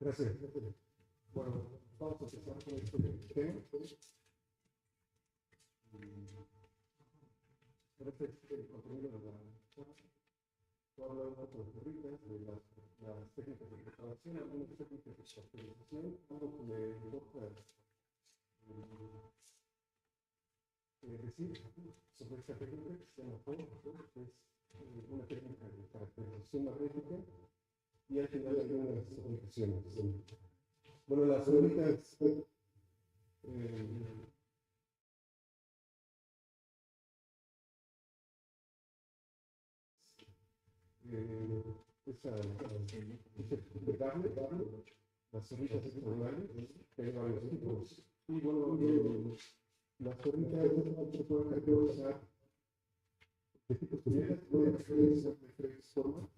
Gracias. Bueno, vamos a empezar con este tema. Este es el contenido de la clase. Voy a hablar un poco de ferritas, de las técnicas de preparación, algunas técnicas de factorización, algo que me importa decir sobre esta técnica que se llama Parte, que es una técnica de caracterización magnética, y al final algunas aplicaciones. Bueno, las ferritas las ferritas hexagonales, que hay varios tipos. Y bueno, las ferritas se pueden categorizar de tipos generales, pueden categorizar de tres formas.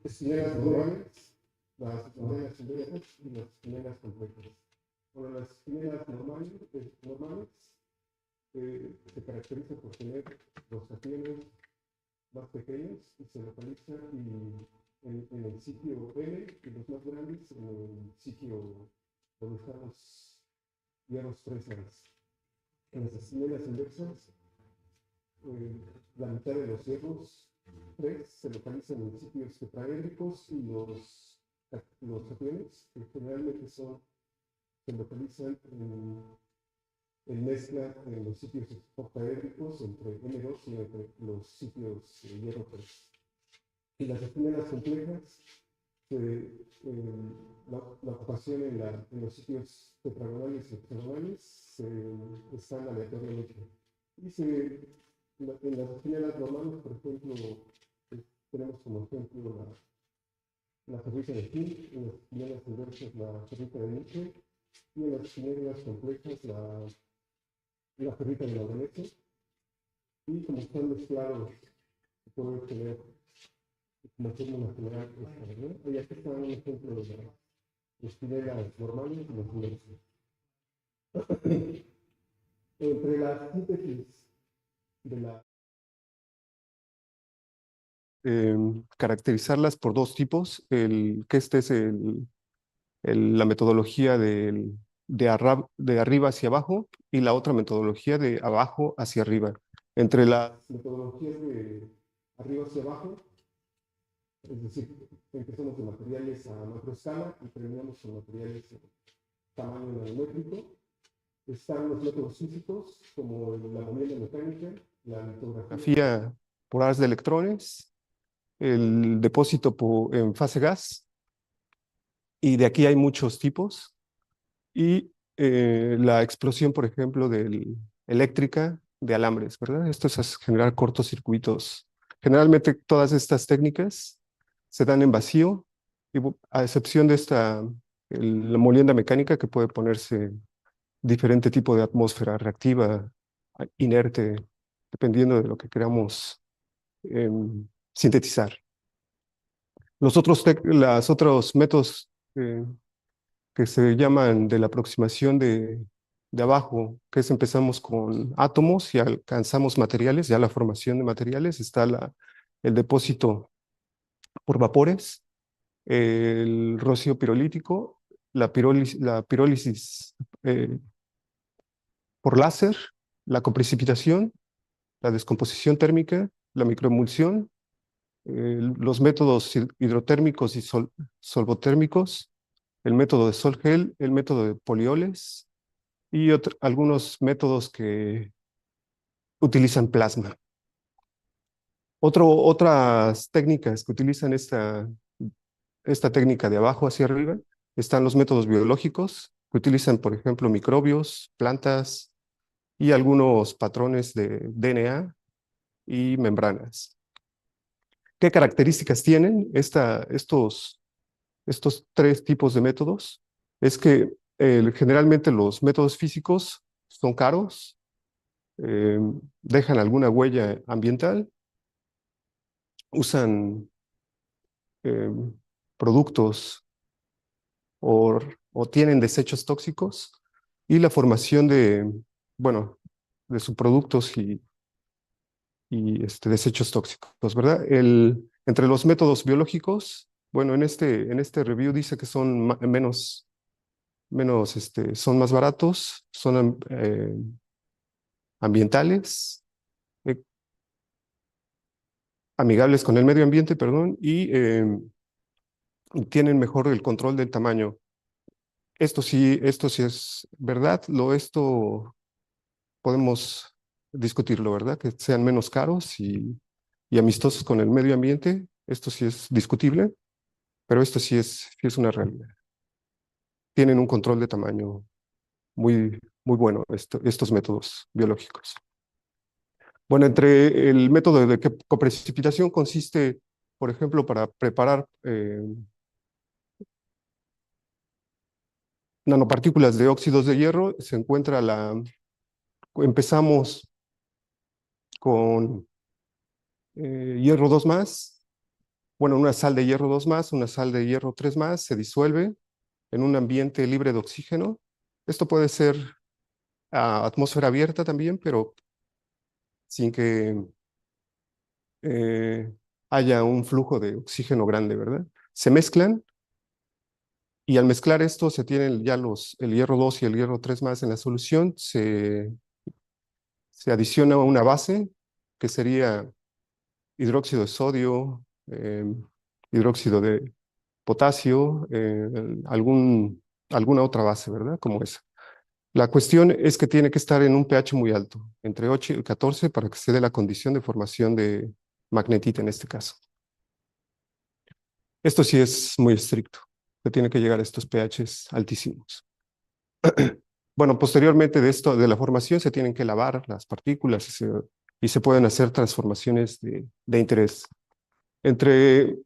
Esquineras normales, las esquineras inversas y las esquineras complejas. Bueno, las esquineras normales se caracterizan por tener los capieles más pequeños y se localizan en el sitio L y los más grandes en el sitio donde están los hierros fresas. En las esquineras inversas, la mitad de los hierros 3 se localizan en sitios tetraédricos y los capieles, que generalmente se localizan en mezcla en los sitios octaédricos entre M2 y entre los sitios hierro 3. Y las esquineras complejas, la ocupación en los sitios tetragonales y hexagonales están aleatoriamente. Y en las esquineras normales, por ejemplo, tenemos como ejemplo la ferrita de King, en las esquineras inversas la ferrita de Nietzsche, y en las esquineras complejas la ferrita de manganeso, y como están mezclados, se puede tener como fórmula general esta, ¿no? Y aquí está un ejemplo de las esquineras normales y las inversas. Entre la síntesis de la caracterizarlas por dos tipos, que este es la metodología de arriba hacia abajo y la otra metodología de abajo hacia arriba. Entre las metodologías de arriba hacia abajo, es decir, empezamos de materiales a macroescala y terminamos con materiales de tamaño nanométrico, están los métodos físicos como la movilidad mecánica, la litografía por haz de electrones, el depósito en fase gas, y de aquí hay muchos tipos, y la explosión, por ejemplo, eléctrica de alambres, ¿verdad? Esto es generar cortocircuitos. Generalmente todas estas técnicas se dan en vacío, a excepción de la molienda mecánica, que puede ponerse diferente tipo de atmósfera reactiva, inerte, dependiendo de lo que queramos sintetizar. Los otros métodos que se llaman de la aproximación de abajo, que es empezamos con átomos y alcanzamos materiales, ya la formación de materiales, está el depósito por vapores, el rocío pirolítico, la pirólisis por láser, la coprecipitación, la descomposición térmica, la microemulsión, los métodos hidrotérmicos y solvotérmicos, el método de sol-gel, el método de polioles y algunos métodos que utilizan plasma. Otras técnicas que utilizan esta técnica de abajo hacia arriba están los métodos biológicos, que utilizan, por ejemplo, microbios, plantas y algunos patrones de DNA y membranas. ¿Qué características tienen estos tres tipos de métodos? Es que generalmente los métodos físicos son caros, dejan alguna huella ambiental, usan productos o tienen desechos tóxicos, y la formación de subproductos y desechos tóxicos, ¿verdad? Entre los métodos biológicos, bueno, en este review dice que son son más baratos, son ambientales, eh, amigables con el medio ambiente, perdón, y tienen mejor el control del tamaño. Esto sí es verdad, esto podemos discutirlo, ¿verdad? Que sean menos caros y amistosos con el medio ambiente, esto sí es discutible, pero esto sí es una realidad. Tienen un control de tamaño muy, muy bueno, estos métodos biológicos. Bueno, entre el método de coprecipitación consiste, por ejemplo, para preparar nanopartículas de óxidos de hierro, empezamos con hierro 2 más, bueno, una sal de hierro 2 más, una sal de hierro 3 más, se disuelve en un ambiente libre de oxígeno. Esto puede ser a atmósfera abierta también, pero sin que eh, haya un flujo de oxígeno grande, ¿verdad? Se mezclan y al mezclar esto se tienen ya el hierro 2 y el hierro 3 más en la solución, se adiciona una base que sería hidróxido de sodio, hidróxido de potasio, alguna otra base, ¿verdad? Como esa. La cuestión es que tiene que estar en un pH muy alto, entre 8 y 14, para que se dé la condición de formación de magnetita en este caso. Esto sí es muy estricto, que tiene que llegar a estos pHs altísimos. Bueno, posteriormente de esto, de la formación, se tienen que lavar las partículas y se pueden hacer transformaciones de interés. Entre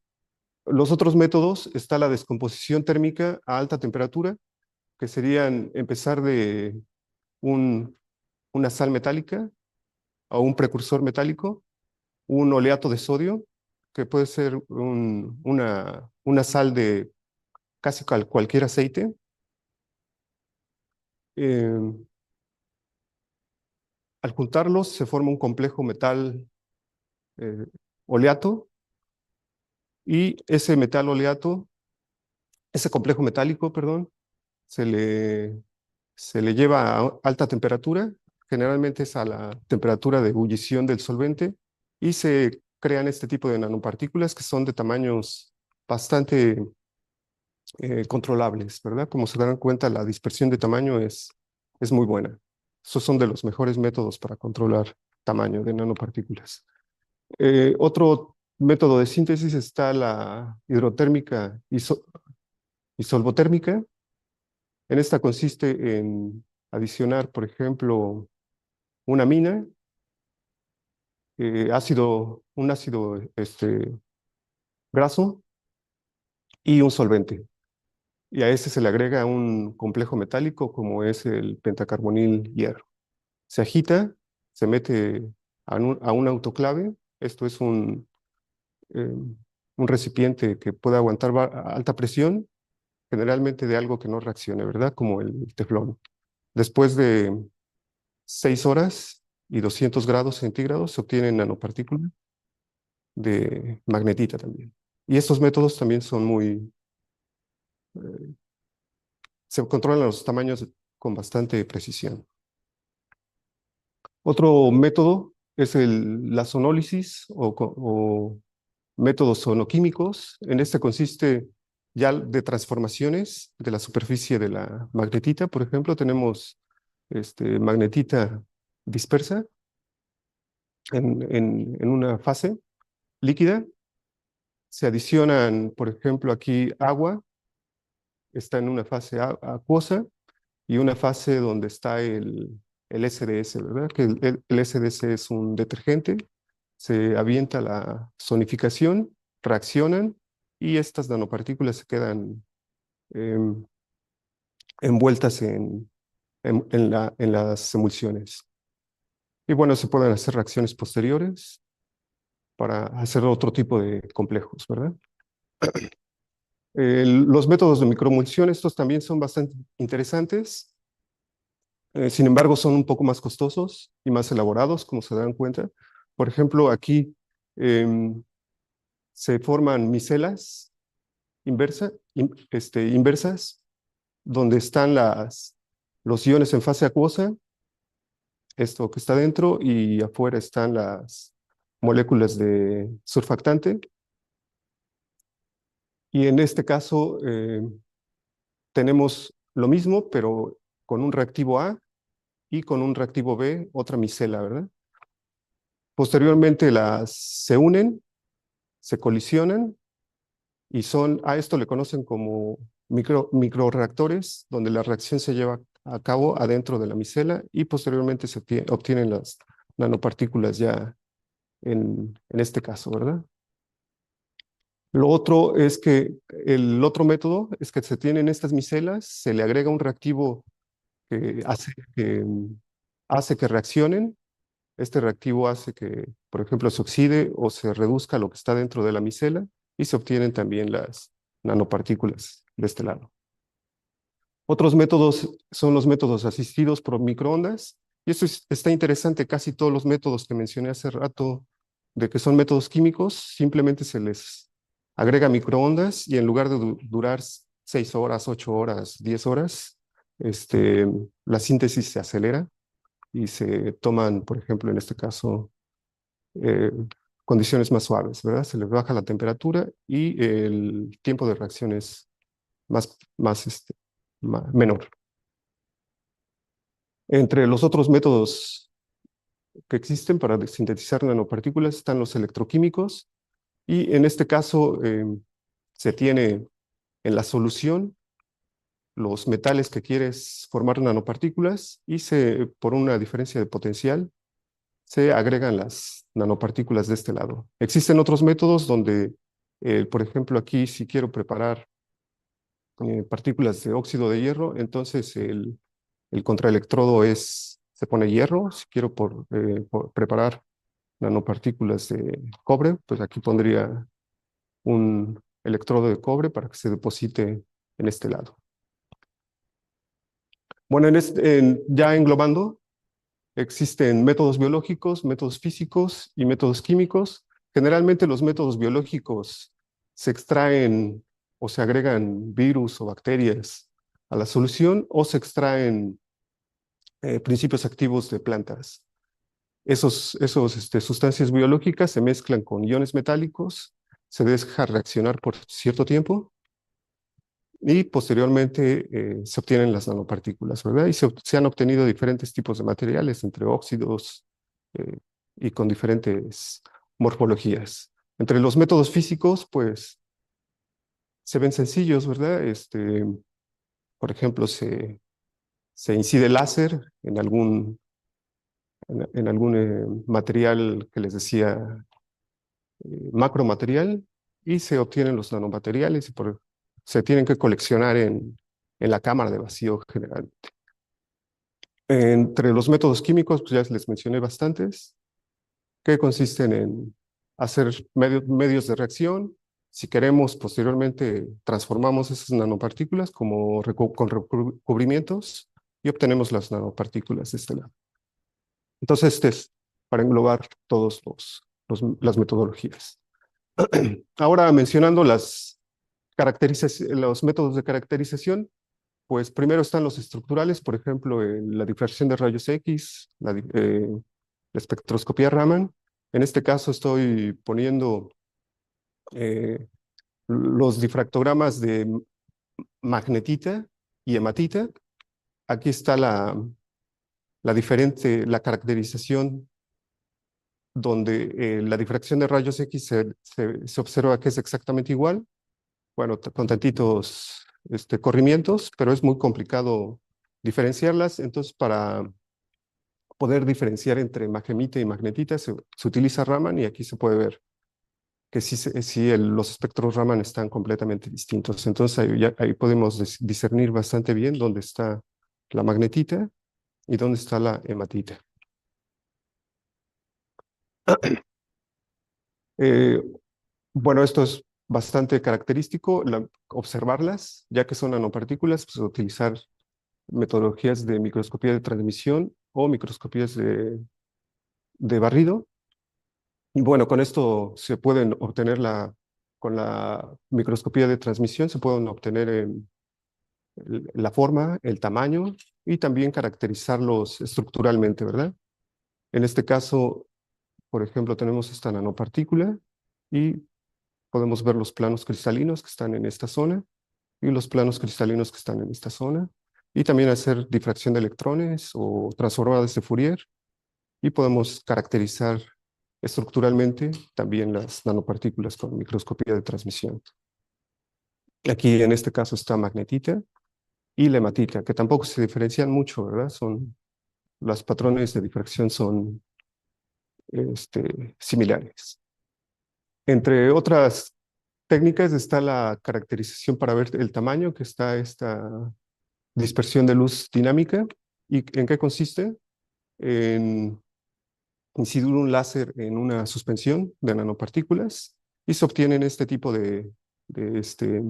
los otros métodos está la descomposición térmica a alta temperatura, que serían empezar de un, una sal metálica o un precursor metálico, un oleato de sodio, que puede ser una sal de casi cualquier aceite. Eh, Al juntarlos se forma un complejo metal eh, oleato y ese metal oleato, ese complejo metálico, perdón, se le, se le lleva a alta temperatura, generalmente es a la temperatura de ebullición del solvente, y se crean este tipo de nanopartículas que son de tamaños bastante controlables, ¿verdad? Como se dan cuenta, la dispersión de tamaño es muy buena. Esos son de los mejores métodos para controlar tamaño de nanopartículas. Otro método de síntesis está la hidrotérmica isolvotérmica. En esta consiste en adicionar, por ejemplo, una amina, un ácido graso y un solvente. Y a ese se le agrega un complejo metálico como es el pentacarbonil hierro. Se agita, se mete a un autoclave. Esto es un recipiente que puede aguantar alta presión, generalmente de algo que no reaccione, ¿verdad? Como el teflón. Después de 6 horas y 200 grados centígrados se obtienen nanopartículas de magnetita también. Y estos métodos también eh, se controlan los tamaños con bastante precisión. Otro método es la sonólisis o métodos sonoquímicos. En este consiste ya de transformaciones de la superficie de la magnetita. Por ejemplo, tenemos magnetita dispersa en una fase líquida. Se adicionan, por ejemplo, aquí agua, está en una fase acuosa y una fase donde está el SDS, ¿verdad? Que el SDS es un detergente, se avienta la sonificación, reaccionan y estas nanopartículas se quedan em, envueltas en las emulsiones. Y bueno, se pueden hacer reacciones posteriores para hacer otro tipo de complejos, ¿verdad? Los métodos de microemulsión, estos también son bastante interesantes. Sin embargo, son un poco más costosos y más elaborados, como se dan cuenta. Por ejemplo, aquí em, se forman micelas inversas, donde están los iones en fase acuosa, esto que está dentro, y afuera están las moléculas de surfactante. Y en este caso tenemos lo mismo, pero con un reactivo A y con un reactivo B, otra micela, ¿verdad? Posteriormente se unen, se colisionan y a esto le conocen como microreactores, donde la reacción se lleva a cabo adentro de la micela y posteriormente se obtienen las nanopartículas ya en este caso, ¿verdad? Lo otro es que el otro método es que se tienen estas micelas, se le agrega un reactivo que hace que reaccionen. Este reactivo hace que, por ejemplo, se oxide o se reduzca lo que está dentro de la micela y se obtienen también las nanopartículas de este lado. Otros métodos son los métodos asistidos por microondas. Y esto está interesante, casi todos los métodos que mencioné hace rato, de que son métodos químicos, simplemente se les agrega microondas y en lugar de durar 6 horas, 8 horas, 10 horas, la síntesis se acelera y se toman, por ejemplo, en este caso, eh, condiciones más suaves, ¿verdad? Se les baja la temperatura y el tiempo de reacción es menor. Entre los otros métodos que existen para sintetizar nanopartículas están los electroquímicos y en este caso se tiene en la solución los metales que quieres formar nanopartículas y por una diferencia de potencial se agregan las nanopartículas de este lado. Existen otros métodos donde, por ejemplo, aquí si quiero preparar partículas de óxido de hierro, entonces el contraelectrodo se pone hierro. Si quiero preparar nanopartículas de cobre, pues aquí pondría un electrodo de cobre para que se deposite en este lado. Bueno, ya englobando, existen métodos biológicos, métodos físicos y métodos químicos. Generalmente los métodos biológicos se extraen o se agregan virus o bacterias a la solución o se extraen principios activos de plantas. Esos sustancias biológicas se mezclan con iones metálicos, se deja reaccionar por cierto tiempo y posteriormente se obtienen las nanopartículas, ¿verdad? Y se han obtenido diferentes tipos de materiales, entre óxidos eh, y con diferentes morfologías. Entre los métodos físicos, pues se ven sencillos, ¿verdad? Por ejemplo, se incide láser en algún material que les decía macromaterial y se obtienen los nanomateriales y se tienen que coleccionar en la cámara de vacío general. Entre los métodos químicos, pues ya les mencioné bastantes, que consisten en hacer medios de reacción. Si queremos, posteriormente transformamos esas nanopartículas con recubrimientos y obtenemos las nanopartículas de este lado. Entonces, este es para englobar todas las metodologías. Ahora, mencionando los métodos de caracterización, pues primero están los estructurales, por ejemplo, la difracción de rayos X, la espectroscopía Raman. En este caso estoy poniendo eh, los difractogramas de magnetita y hematita. Aquí está la caracterización donde la difracción de rayos X se observa que es exactamente igual, bueno, con tantitos corrimientos, pero es muy complicado diferenciarlas. Entonces, para poder diferenciar entre magnemita y magnetita se utiliza Raman y aquí se puede ver que sí los espectros Raman están completamente distintos. Entonces, ahí podemos discernir bastante bien dónde está la magnetita y dónde está la hematita. Eh, bueno, esto es bastante característico, observarlas, ya que son nanopartículas, pues utilizar metodologías de microscopía de transmisión o microscopías de barrido. Y bueno, con esto se pueden obtener con la microscopía de transmisión se pueden obtener la forma, el tamaño y también caracterizarlos estructuralmente, ¿verdad? En este caso, por ejemplo, tenemos esta nanopartícula y podemos ver los planos cristalinos que están en esta zona y los planos cristalinos que están en esta zona. Y también hacer difracción de electrones o transformadas de Fourier. Y podemos caracterizar estructuralmente también las nanopartículas con microscopía de transmisión. Aquí en este caso está magnetita y la hematita, que tampoco se diferencian mucho, ¿verdad? Los patrones de difracción son similares. Entre otras técnicas está la caracterización para ver el tamaño, que está esta dispersión de luz dinámica. ¿Y en qué consiste? En incidir un láser en una suspensión de nanopartículas y se obtienen este tipo de, este,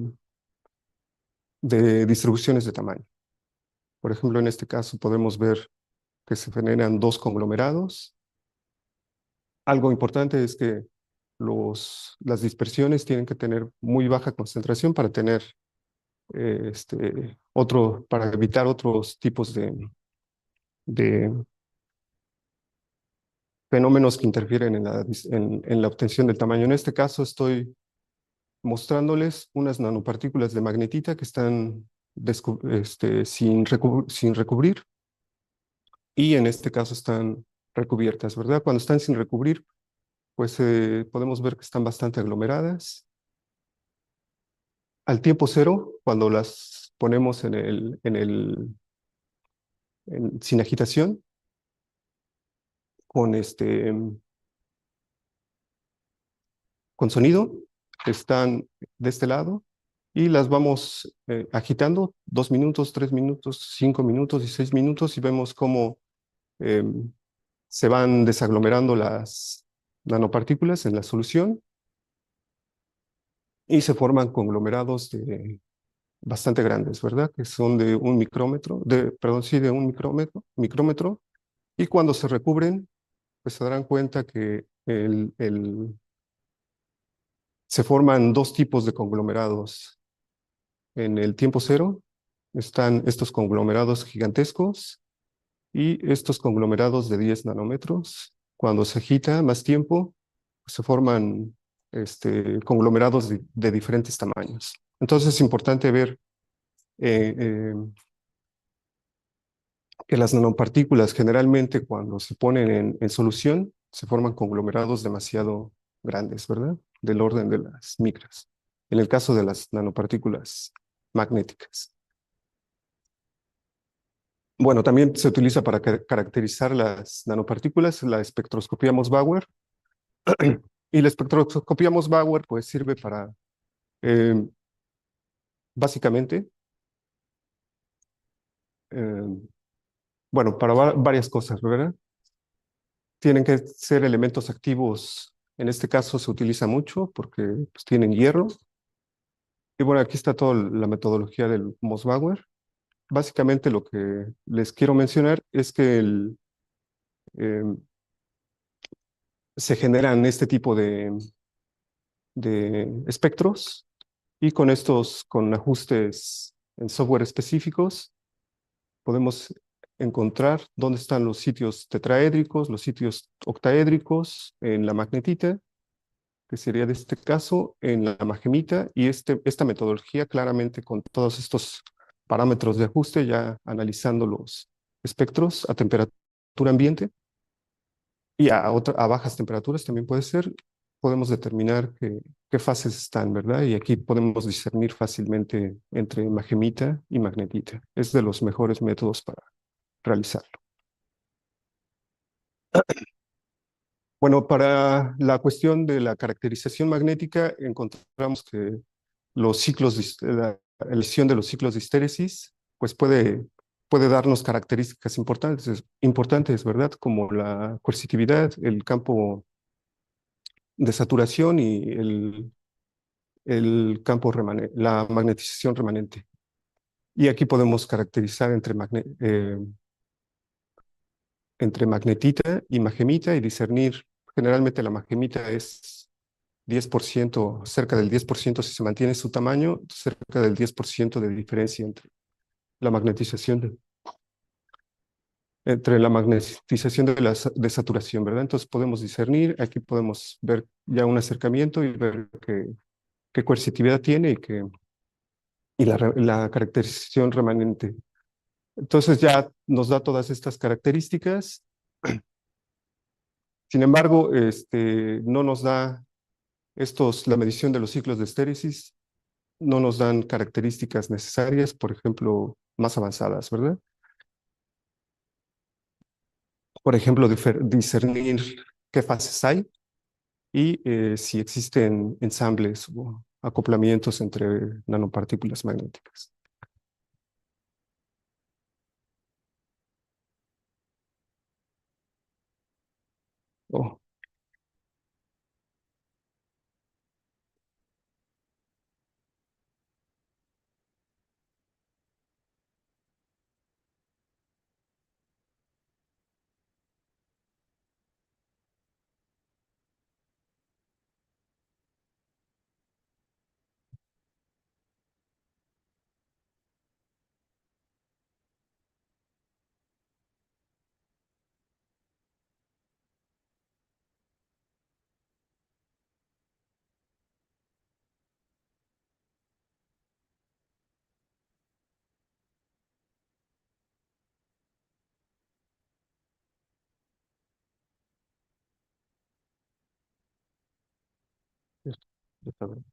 de distribuciones de tamaño. Por ejemplo, en este caso podemos ver que se generan dos conglomerados. Algo importante es que las dispersiones tienen que tener muy baja concentración para tener para evitar otros tipos de fenómenos que interfieren en la obtención del tamaño. En este caso estoy mostrándoles unas nanopartículas de magnetita que están sin recubrir y en este caso están recubiertas, ¿verdad? Cuando están sin recubrir, pues podemos ver que están bastante aglomeradas. Al tiempo cero, cuando las ponemos sin agitación, con, con sonido, están de este lado y las vamos agitando 2 minutos, 3 minutos, 5 minutos y 6 minutos y vemos cómo se van desaglomerando las nanopartículas en la solución y se forman conglomerados bastante grandes, ¿verdad? Que son de un micrómetro, perdón, sí, de un micrómetro, y cuando se recubren, pues se darán cuenta que se forman dos tipos de conglomerados. En el tiempo cero están estos conglomerados gigantescos y estos conglomerados de 10 nanómetros. Cuando se agita más tiempo, pues se forman conglomerados de diferentes tamaños. Entonces es importante ver eh, eh, que las nanopartículas generalmente cuando se ponen en solución se forman conglomerados demasiado grandes, ¿verdad? Del orden de las micras. En el caso de las nanopartículas magnéticas. Bueno, también se utiliza para caracterizar las nanopartículas la espectroscopía Moss-Bauer. Y la espectroscopía Moss-Bauer pues sirve para, eh, básicamente, eh, bueno, para varias cosas, ¿verdad? Tienen que ser elementos activos. En este caso se utiliza mucho porque pues, tienen hierro. Y bueno, aquí está toda la metodología del Moss-Bauer. Básicamente lo que les quiero mencionar es que eh, se generan este tipo de espectros y con ajustes en software específicos, podemos encontrar dónde están los sitios tetraédricos, los sitios octaédricos en la magnetita, que sería de este caso, en la magmita, y esta metodología claramente con todos estos parámetros de ajuste, ya analizando los espectros a temperatura ambiente y a bajas temperaturas también puede ser, podemos determinar qué fases están, ¿verdad? Y aquí podemos discernir fácilmente entre magmita y magnetita. Es de los mejores métodos para realizarlo. Bueno, para la cuestión de la caracterización magnética, encontramos que los ciclos, la elección de los ciclos de histéresis, pues puede darnos características importantes, ¿verdad? Como la coercitividad, el campo de saturación y el campo remanente, la magnetización remanente. Y aquí podemos caracterizar entre magnetita y magmita y discernir, generalmente la magmita es 10%, cerca del 10% si se mantiene su tamaño, cerca del 10% de diferencia la magnetización entre la magnetización de de saturación, ¿verdad? Entonces podemos discernir, aquí podemos ver ya un acercamiento y ver qué coercitividad tiene la caracterización remanente. Entonces ya nos da todas estas características. Sin embargo, no nos da la medición de los ciclos de estéresis, no nos dan características necesarias, por ejemplo, más avanzadas, ¿verdad? Por ejemplo, discernir qué fases hay y si existen ensambles o acoplamientos entre nanopartículas magnéticas. Oh, ya ya está bien.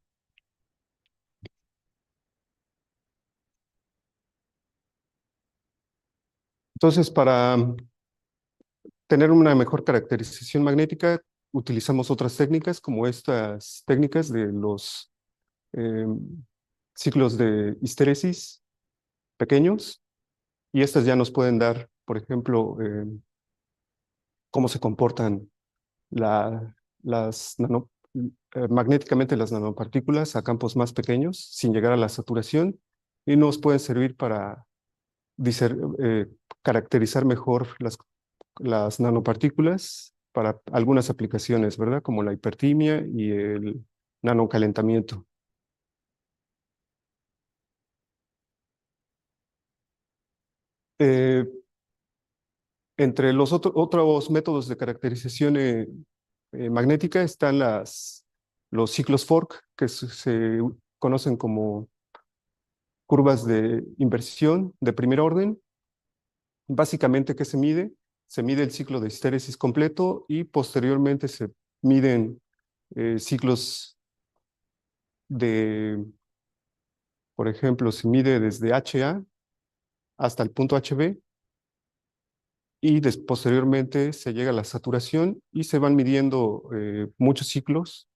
Entonces, para tener una mejor caracterización magnética, utilizamos otras técnicas como estas técnicas de los eh, ciclos de histéresis pequeños, y estas ya nos pueden dar, por ejemplo, cómo se comportan la, magnéticamente las nanopartículas a campos más pequeños sin llegar a la saturación, y nos pueden servir para eh, caracterizar mejor las nanopartículas para algunas aplicaciones, ¿verdad? Como la hipertimia y el nanocalentamiento. Eh, Entre los otros métodos de caracterización magnética están los ciclos Fork, que se conocen como curvas de inversión de primer orden. Básicamente, ¿qué se mide? Se mide el ciclo de histéresis completo y posteriormente se miden ciclos de, por ejemplo, se mide desde HA hasta el punto HB, y posteriormente se llega a la saturación y se van midiendo muchos ciclos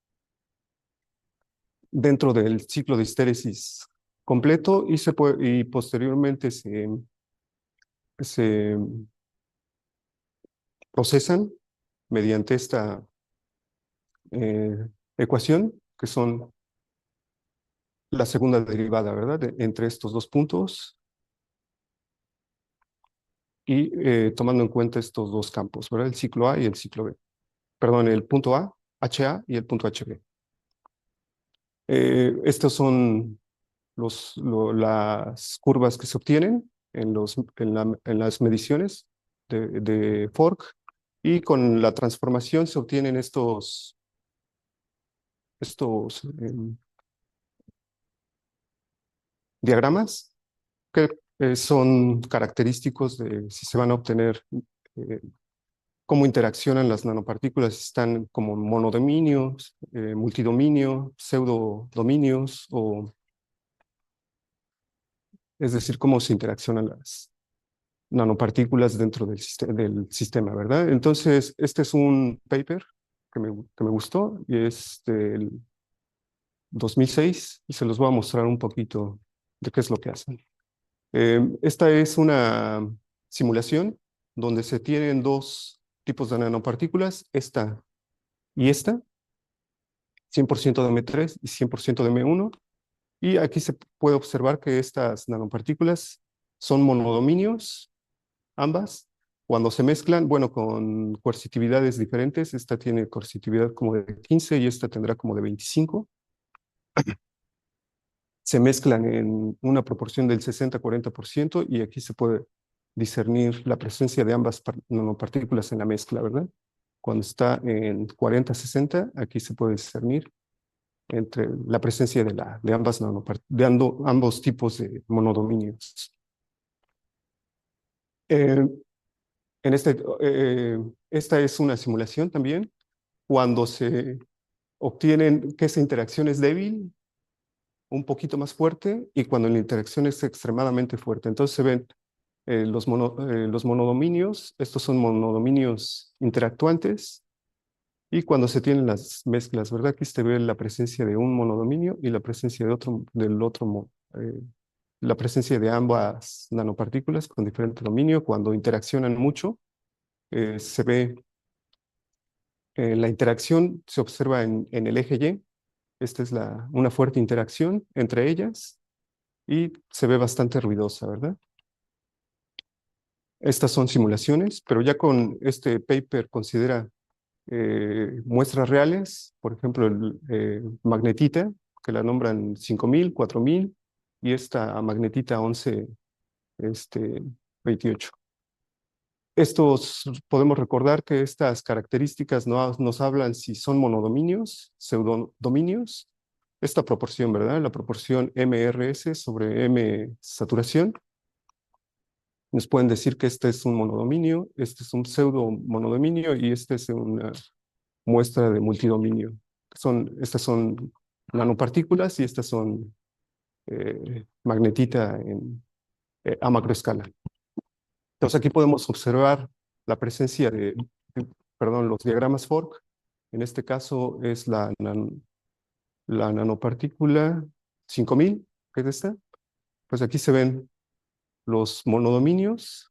dentro del ciclo de histéresis completo, y posteriormente se procesan mediante esta eh, ecuación, que son la segunda derivada, ¿verdad? Entre estos dos puntos, y tomando en cuenta estos dos campos, ¿verdad? El ciclo A y el ciclo B. Perdón, el punto A, HA, y el punto HB. Estos son las curvas que se obtienen en las mediciones de Fork, y con la transformación se obtienen estos diagramas que son característicos de si se van a obtener, eh, cómo interaccionan las nanopartículas, si están como monodominios, multidominio, pseudodominios, o es decir, cómo se interaccionan las nanopartículas dentro del sistema, ¿verdad? Entonces, este es un paper que me gustó, y es del 2006, y se los voy a mostrar un poquito de qué es lo que hacen. Esta es una simulación donde se tienen dos tipos de nanopartículas, esta y esta, 100% de M3 y 100% de M1, y aquí se puede observar que estas nanopartículas son monodominios, ambas, Cuando se mezclan, bueno, con coercitividades diferentes, esta tiene coercitividad como de 15 y esta tendrá como de 25. Se mezclan en una proporción del 60-40% y aquí se puede discernir la presencia de ambas nanopartículas en la mezcla, ¿verdad? Cuando está en 40-60, aquí se puede discernir entre la presencia de ambas ambos tipos de monodominios. Eh, esta es una simulación también. Cuando se obtienen que esa interacción es débil, un poquito más fuerte, y cuando la interacción es extremadamente fuerte. Entonces se ven los monodominios, estos son monodominios interactuantes, y cuando se tienen las mezclas, ¿verdad? Aquí se ve la presencia de un monodominio y la presencia la presencia de ambas nanopartículas con diferente dominio. Cuando interaccionan mucho, se ve la interacción, se observa en el eje Y. Esta es una fuerte interacción entre ellas y se ve bastante ruidosa, ¿verdad? Estas son simulaciones, pero ya con este paper considera muestras reales, por ejemplo, magnetita, que la nombran 5000, 4000, y esta magnetita 11, 28. Podemos recordar que estas características nos hablan si son monodominios, pseudodominios, esta proporción, ¿verdad? La proporción MRS sobre M saturación. Nos pueden decir que este es un monodominio, este es un pseudo monodominio y este es una muestra de multidominio. Estas son nanopartículas y estas son magnetita a macroescala. Entonces aquí podemos observar la presencia perdón, los diagramas Fork. En este caso es la nanopartícula 5000, que es esta. Pues aquí se ven los monodominios,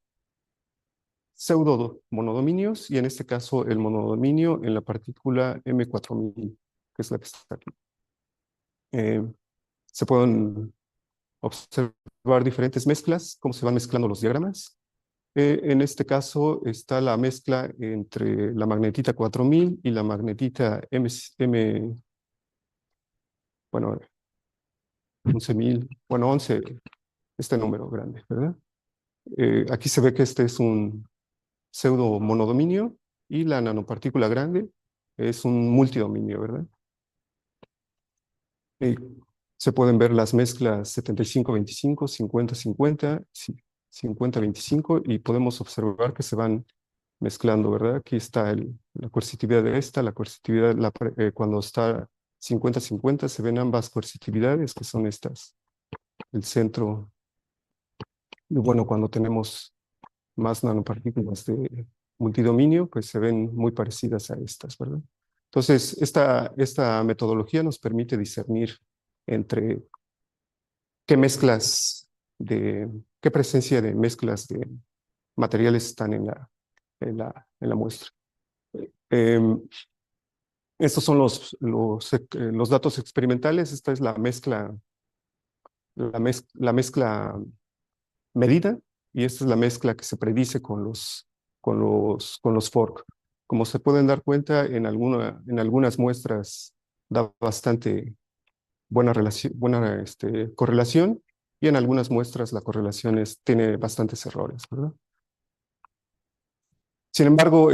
pseudo monodominios, y en este caso el monodominio en la partícula M4000, que es la que está aquí. Se pueden observar diferentes mezclas, cómo se van mezclando los diagramas. En este caso está la mezcla entre la magnetita 4000 y la magnetita bueno, 11000, bueno, 11, este número grande, ¿verdad? Aquí se ve que este es un pseudo monodominio y la nanopartícula grande es un multidominio, ¿verdad? Y se pueden ver las mezclas 75-25, 50-50, 50-25 y podemos observar que se van mezclando, ¿verdad? Aquí está la coercitividad de esta, la coercitividad, cuando está 50-50 se ven ambas coercitividades que son estas, el centro. Y bueno, cuando tenemos más nanopartículas de multidominio, pues se ven muy parecidas a estas, ¿verdad? Entonces, esta metodología nos permite discernir entre qué presencia de mezclas de materiales están en la muestra. Em, Estos son los datos experimentales. Esta es la mezcla medida, y esta es la mezcla que se predice con los fork. Como se pueden dar cuenta, en algunas muestras da bastante buena correlación, y en algunas muestras la correlación tiene bastantes errores, ¿verdad? Sin embargo,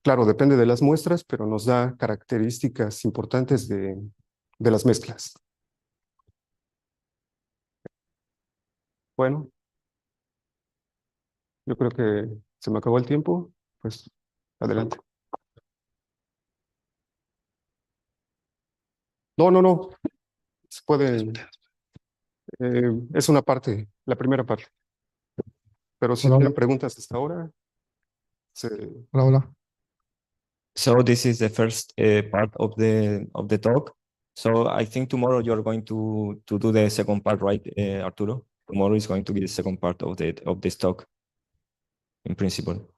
claro, depende de las muestras, pero nos da características importantes de las mezclas. Bueno, yo creo que se me acabó el tiempo, pues adelante. No, no, no, se puede, es una parte, la primera parte, pero si Hola, hola, tienen preguntas hasta ahora, se... hola, hola. So this is the first part of the talk. So I think tomorrow you're going to do the second part, right, Arturo? Tomorrow is going to be the second part of this talk, in principle.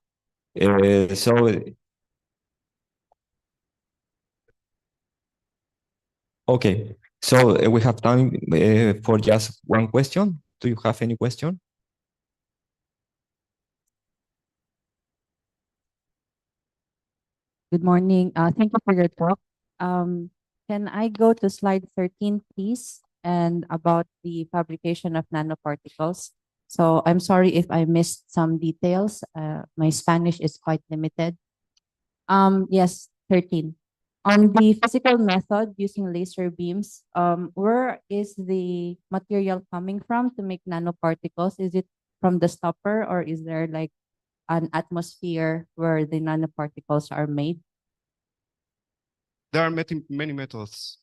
So okay. So we have time for just one question. Do you have any question? Good morning. Thank you for your talk. Um, can I go to slide 13, please? And about the fabrication of nanoparticles. So I'm sorry if I missed some details. My Spanish is quite limited. Yes, 13. On the physical method using laser beams, where is the material coming from to make nanoparticles? Is it from the stopper or is there like an atmosphere where the nanoparticles are made? There are many methods.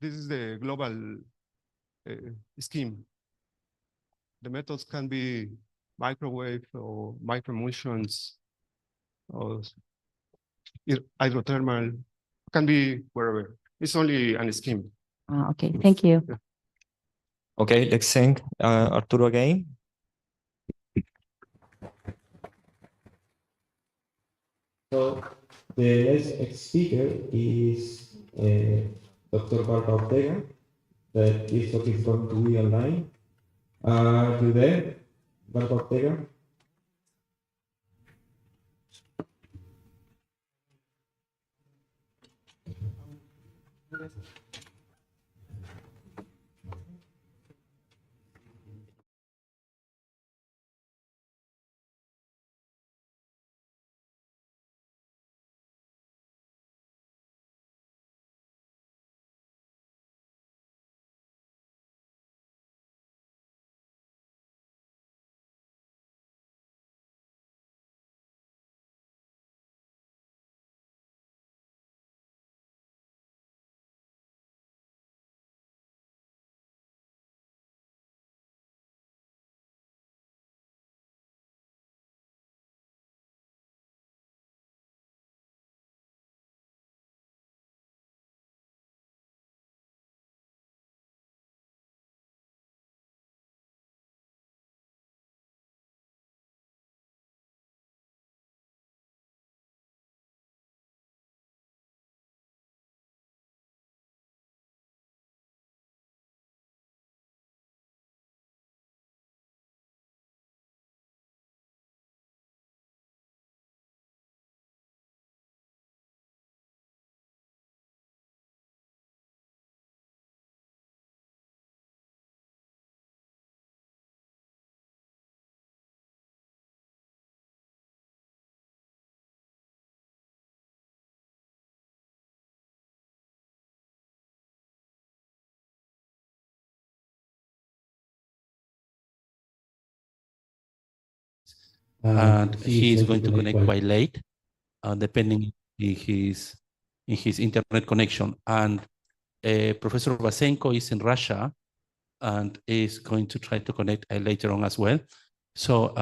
This is the global scheme. The methods can be microwave or microemulsions or hydrothermal, can be wherever. It's only an scheme. Okay, thank you. Yeah. Okay, let's thank Arturo again. So the next speaker is Dr. Barbara Ortega. That this talk is going to be online. Are you there, Barbara Ortega? and he is going to connect quite late, depending in his internet connection. And Professor Vasenko is in Russia and is going to try to connect later on as well. So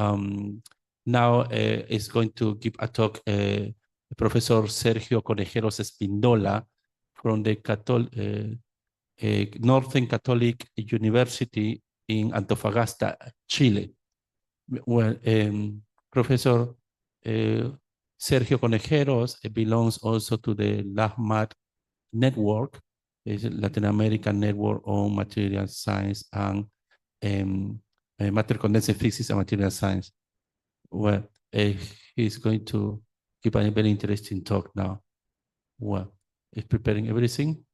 now is going to give a talk Professor Sergio Conejeros Espindola from the Northern Catholic University in Antofagasta, Chile. Well, Professor Sergio Conejeros belongs also to the LAHMAT network, is a Latin American network on material science and matter condensed physics and material science. Well, he's going to give a very interesting talk now. Well, he's preparing everything.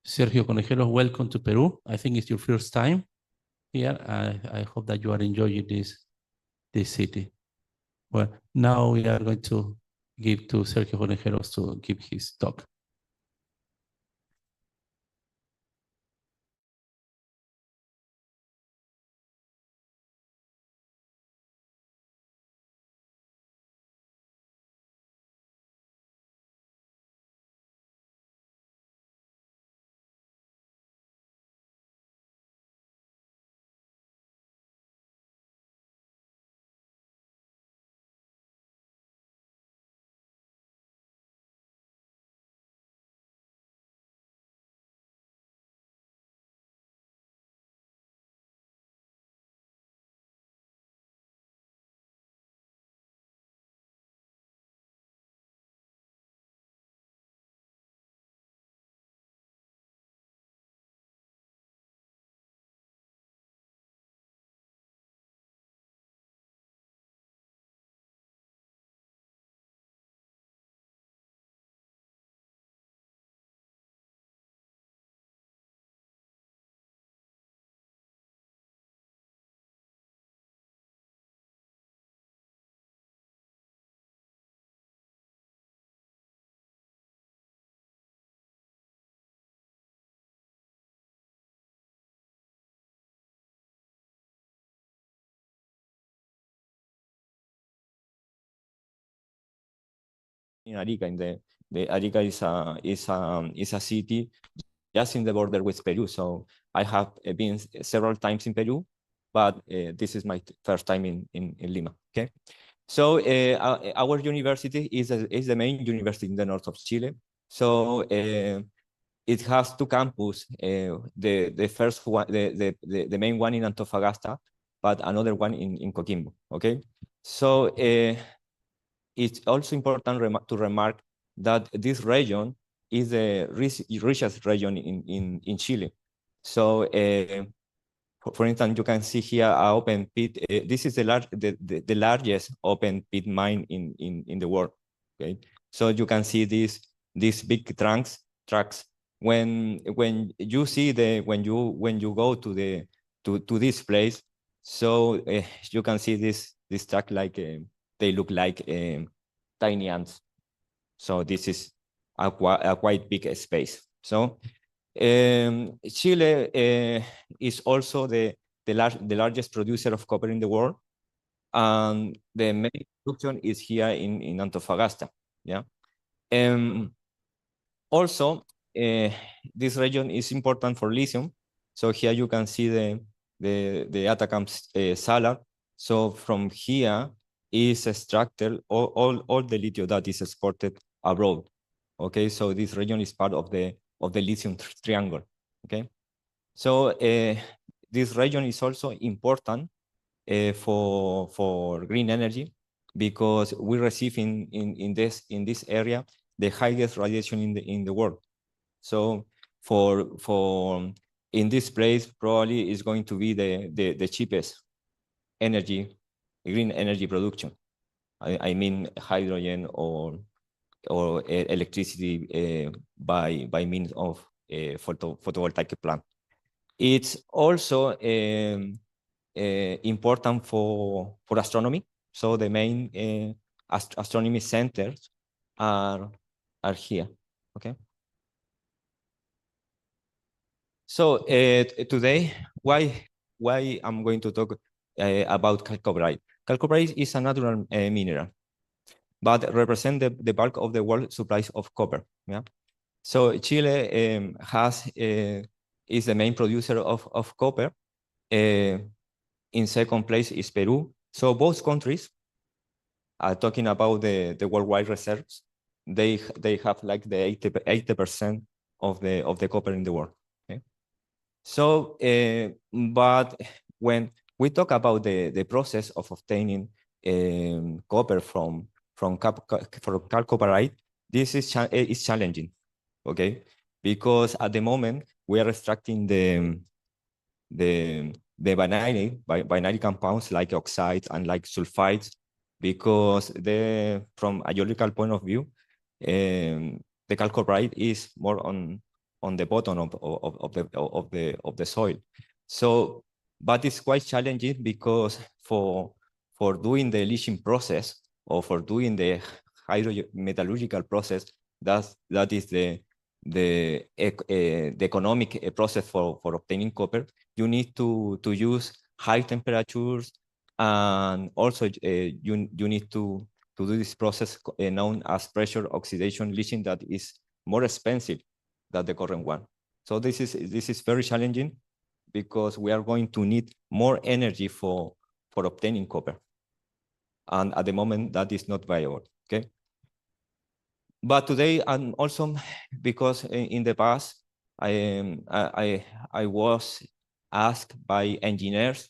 Sergio Conejeros, welcome to Peru. I think it's your first time here. I hope that you are enjoying this city. Well, now we are going to give to Sergio Conejeros to give his talk. in Arica. The Arica is a city just in the border with Peru. So I have been several times in Peru, but this is my first time in Lima. Okay. So our university is the main university in the north of Chile. So it has two campuses. The first one, the main one in Antofagasta, but another one in Coquimbo. Okay. So it's also important to remark that this region is the richest region in Chile. So for instance, you can see here an open pit. This is the largest open pit mine in the world. Okay, so you can see these big tracks. When you see when you go to this place, so you can see this track like they look like tiny ants. So this is a quite big space. So Chile is also the largest producer of copper in the world, and the main production is here in Antofagasta. Yeah. Also, this region is important for lithium. So here you can see the Atacama salar. So from here is extracted all the lithium that is exported abroad. Okay, so this region is part of the lithium triangle. Okay, so this region is also important for green energy because we receive in this area the highest radiation in the world. So for in this place probably is going to be the cheapest energy, green energy production. I mean hydrogen or electricity by means of photovoltaic plant. It's also important for astronomy. So the main astronomy centers are here. Okay. So today, why I'm going to talk about chalcopyrite. Chalcopyrite is a natural mineral, but represent the bulk of the world supplies of copper. Yeah. So Chile is the main producer of copper. In second place is Peru. So both countries are talking about the worldwide reserves. They have like the 80% of the copper in the world. Okay? So, but when we talk about the process of obtaining copper from chalcopyrite, this is challenging, okay? Because at the moment we are extracting the binary compounds like oxides and like sulfides, because from a geological point of view, the chalcopyrite is more on the bottom of the soil. So, but it's quite challenging because for doing the leaching process or for doing the hydrometallurgical process, that is the economic process for obtaining copper. You need to use high temperatures, and also you need to do this process known as pressure oxidation leaching, that is more expensive than the current one. So this is very challenging because we are going to need more energy for obtaining copper, and at the moment that is not viable. Okay. But today, and also because in the past, I was asked by engineers,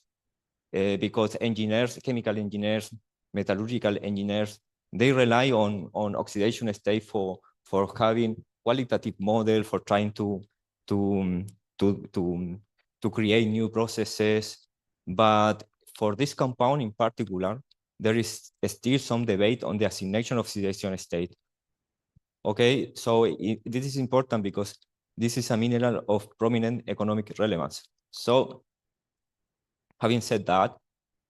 because engineers, chemical engineers, metallurgical engineers, they rely on oxidation state for having qualitative model, for trying to create new processes. But for this compound in particular, there is still some debate on the assignation of oxidation state. Okay, so this is important because this is a mineral of prominent economic relevance. So having said that,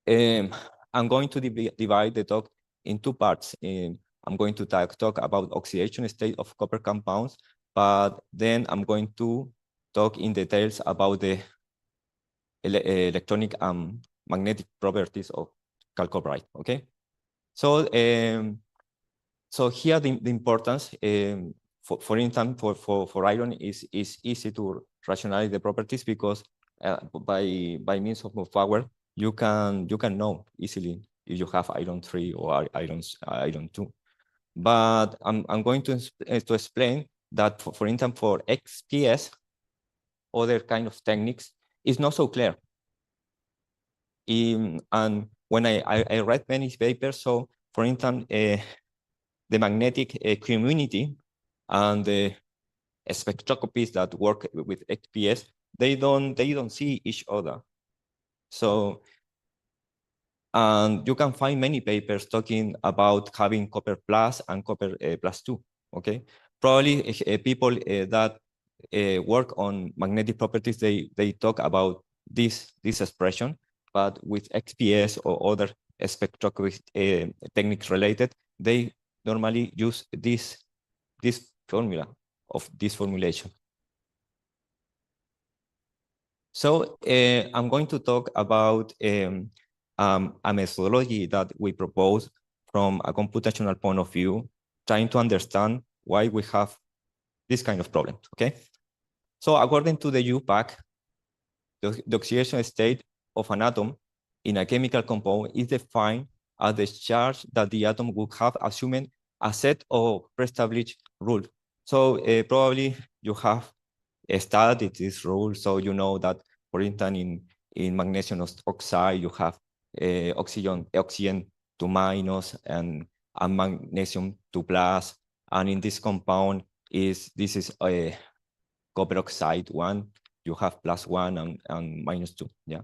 I'm going to divide the talk in two parts. I'm going to talk about oxidation state of copper compounds, but then I'm going to talk in details about the electronic and magnetic properties of chalcopyrite. Okay, so So here the importance, for instance, for iron is easy to rationalize the properties because by means of power you can know easily if you have iron 3 or iron 2. But I'm going to explain that for instance for XPS, other kind of techniques is not so clear. And when I read many papers, so for instance, the magnetic community and the spectroscopists that work with XPS, they don't see each other. So, and you can find many papers talking about having copper plus and copper plus 2. Okay, probably people that work on magnetic properties, they talk about this expression, but with XPS or other spectroscopy techniques related, they normally use this formula of this formulation. So I'm going to talk about a methodology that we propose from a computational point of view, trying to understand why we have this kind of problems, okay? So according to the UPAC, the oxidation state of an atom in a chemical compound is defined as the charge that the atom would have, assuming a set of pre-established rules. So probably you have studied this rule, so you know that, for instance, in magnesium oxide, you have oxygen 2 minus and magnesium 2 plus, and in this compound this is a copper oxide 1, you have +1 and -2, yeah.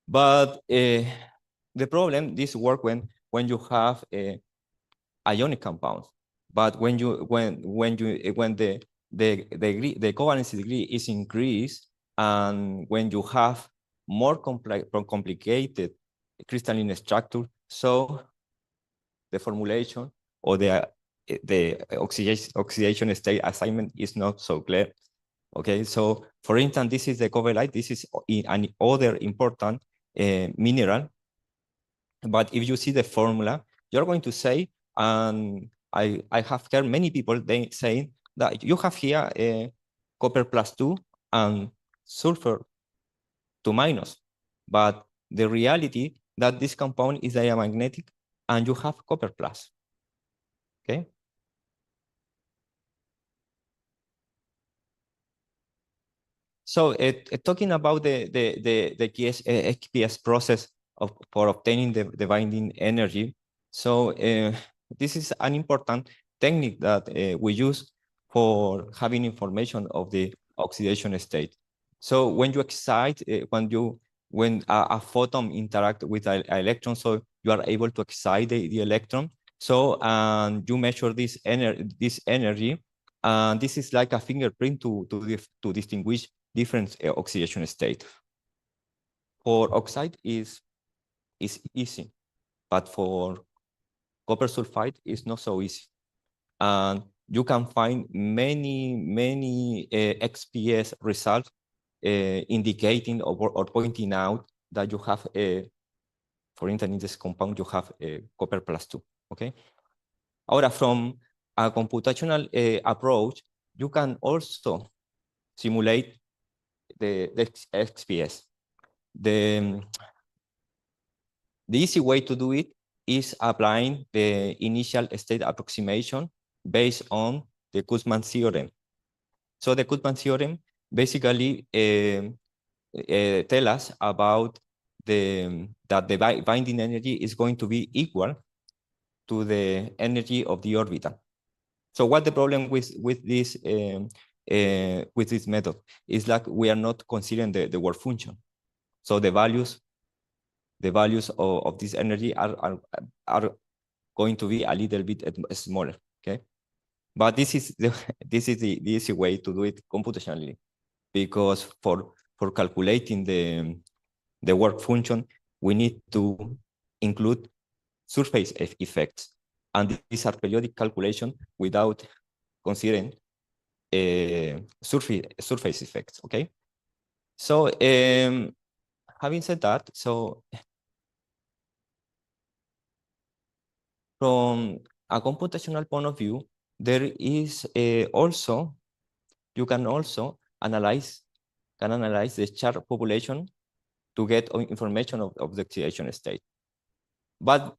But the problem, this work when you have ionic compounds, but when the covalence degree is increased, and when you have more complicated crystalline structure, so the formulation or the oxidation state assignment is not so clear. Okay, so for instance, this is the covellite. This is an other important mineral. But if you see the formula, you're going to say, and I have heard many people saying that you have here a copper +2 and sulfur 2-, but the reality that this compound is diamagnetic and you have copper plus. Okay. So talking about the XPS process for obtaining the binding energy. So this is an important technique that we use for having information of the oxidation state. So when you excite, when a photon interact with an electron, so you are able to excite the electron. So you measure this energy, and this is like a fingerprint to distinguish different oxidation state. For oxide is easy, but for copper sulfide is not so easy. And you can find many XPS results indicating or pointing out that you have for instance, in this compound you have a copper +2. Okay. Ahora, from a computational approach, you can also simulate the XPS. The easy way to do it is applying the initial state approximation based on the Kutzmann theorem. So the Kutzmann theorem basically tell us about that the binding energy is going to be equal to the energy of the orbital. So what the problem with this method is that we are not considering the work function. So the values of this energy are going to be a little bit smaller. Okay, but this is the easy way to do it computationally, because for calculating the work function, we need to include surface effects, and these are periodic calculation without considering surface effects. Okay, so having said that, so from a computational point of view, there is also, you can also analyze the charge population to get information of the oxidation state. But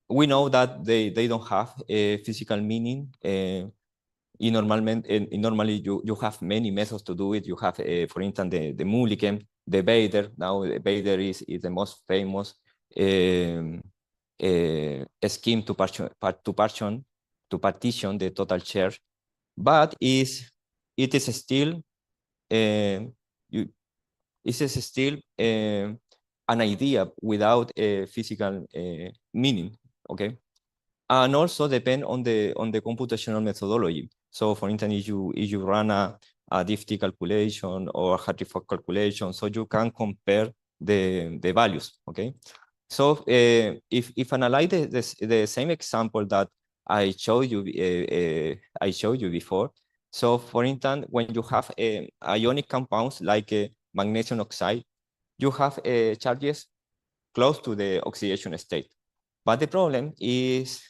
we know that they don't have a physical meaning. Normally you have many methods to do it. You have, for instance, the Mulliken, the Bader. Now the Bader is the most famous scheme to partition the total charge, but it is still an idea without a physical meaning. Okay. And also depend on the computational methodology. So for instance, if you run a DFT calculation or a Hartree-Fock calculation, so you can compare the values. Okay. So if analyze the same example that I showed you before. So for instance, when you have ionic compounds like magnesium oxide, you have charges close to the oxidation state. But the problem is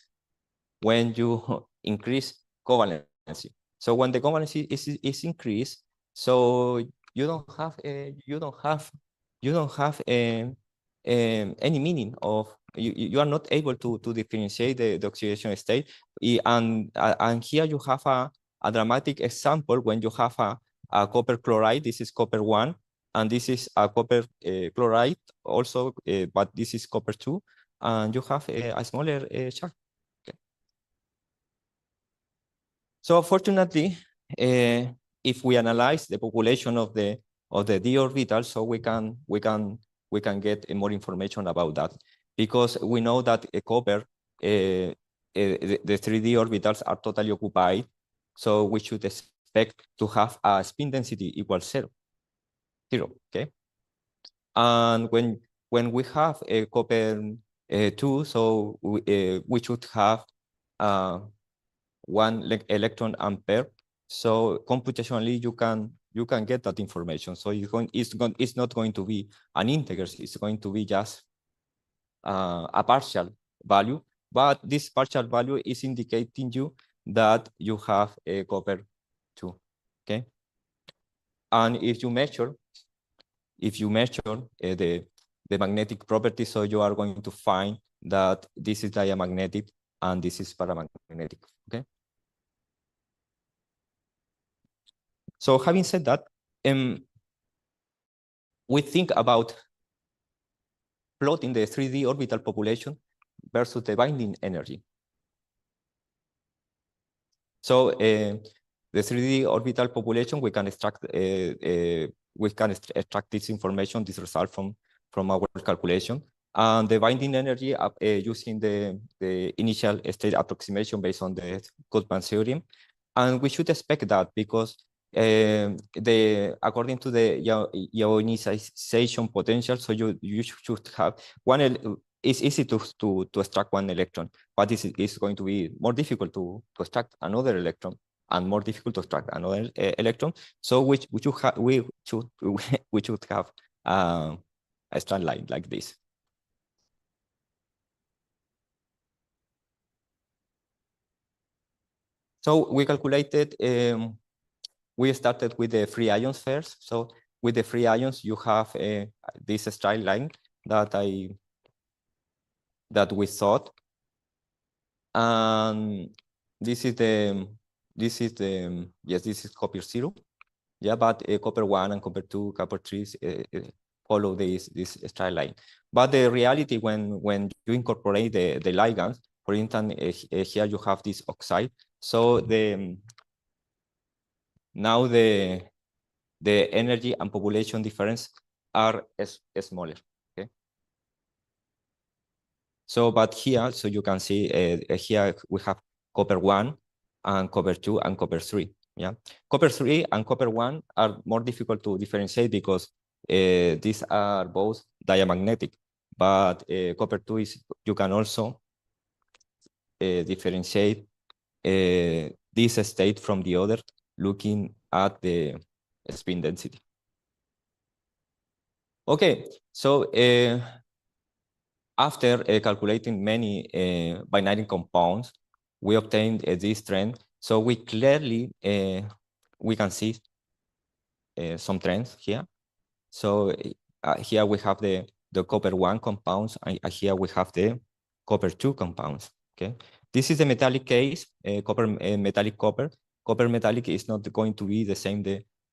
when you increase covalency. So when the covalency is increased, so you don't have any meaning of, you are not able to differentiate the oxidation state. And here you have a dramatic example when you have a copper chloride. This is copper 1, and this is a copper chloride also, but this is copper 2, and you have a smaller charge. Okay. So fortunately, if we analyze the population of the d orbital, so we can get more information about that, because we know that a copper, the 3D orbitals are totally occupied, so we should expect to have a spin density equal 0. Okay. And when we have a copper 2, so we should have 1 electron ampere. So computationally, you can get that information. So it's not going to be an integer. It's going to be just a partial value. But this partial value is indicating you that you have a copper 2. Okay. And if you measure the magnetic properties, so you are going to find that this is diamagnetic and this is paramagnetic. Okay. So having said that, we think about plotting the 3D orbital population versus the binding energy. So the 3D orbital population, we can extract this information, this result from our calculation, and the binding energy using the initial state approximation based on the Goldman theorem. And we should expect that because according to the ionization potential, so you should have it's easy to extract 1 electron, but it's going to be more difficult to extract another electron, and more difficult to extract another electron. So we should have a strand line like this. So we calculated. We started with the free ions first. So with the free ions, you have this straight line that we thought, and this is copper 0. Yeah, but copper 1 and copper 2, copper 3 follow this straight line. But the reality, when you incorporate the ligands, for instance, here you have this oxide. So now the energy and population difference are smaller. Okay. So, but here, so you can see here we have copper 1 and copper 2 and copper 3. Yeah, copper 3 and copper 1 are more difficult to differentiate because these are both diamagnetic. But copper 2 is, you can also differentiate this state from the other, looking at the spin density. Okay, so after calculating many binary compounds, we obtained this trend. So we clearly, we can see some trends here. So here we have the copper 1 compounds, and here we have the copper 2 compounds. Okay, this is the metallic case, metallic copper. Copper metallic is not going to be the same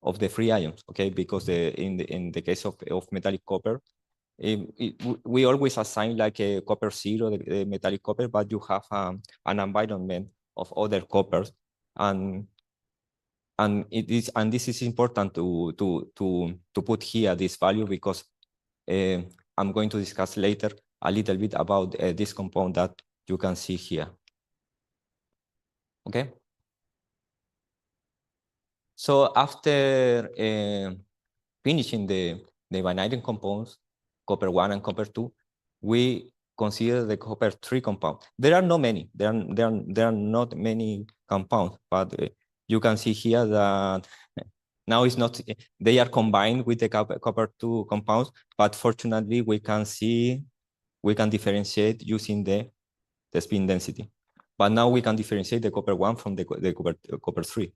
of the free ions, okay, because in the case of metallic copper, we always assign like a copper 0, the metallic copper, but you have an environment of other coppers, and this is important to put here this value, because I'm going to discuss later a little bit about this compound that you can see here. Okay. So after finishing the vanadium compounds, copper 1 and copper 2, we consider the copper 3 compound. There are not many. There are not many compounds, but you can see here that now it's not. They are combined with the copper 2 compounds, but fortunately we can differentiate using the spin density. But now we can differentiate the copper 1 from the copper 3.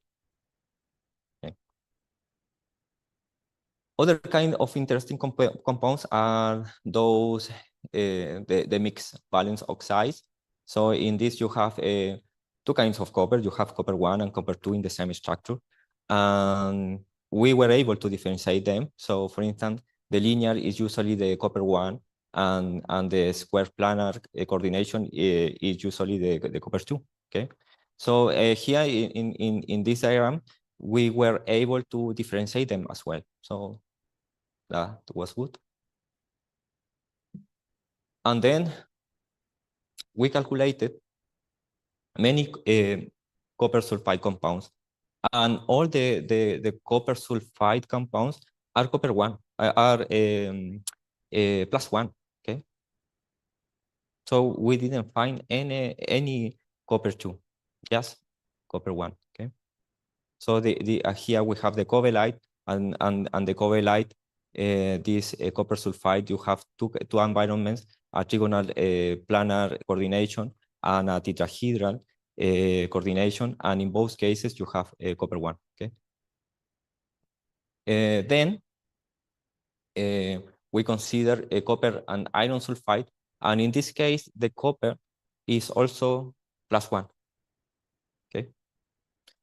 Other kind of interesting compounds are those the mixed valence oxides. So in this you have two kinds of copper. You have copper 1 and copper 2 in the same structure, and we were able to differentiate them. So for instance, the linear is usually the copper 1, and the square planar coordination is usually the copper 2. Okay, so here in this diagram, we were able to differentiate them as well. So that was good. And then we calculated many copper sulfide compounds, and all the copper sulfide compounds are copper 1, are +1. Okay, so we didn't find any copper 2, just copper 1. Okay, so here we have the cobellite, and the cobellite, this copper sulfide, you have two environments, a trigonal planar coordination and a tetrahedral coordination, and in both cases you have copper 1. Okay, then we consider a copper and iron sulfide, and in this case the copper is also +1. Okay,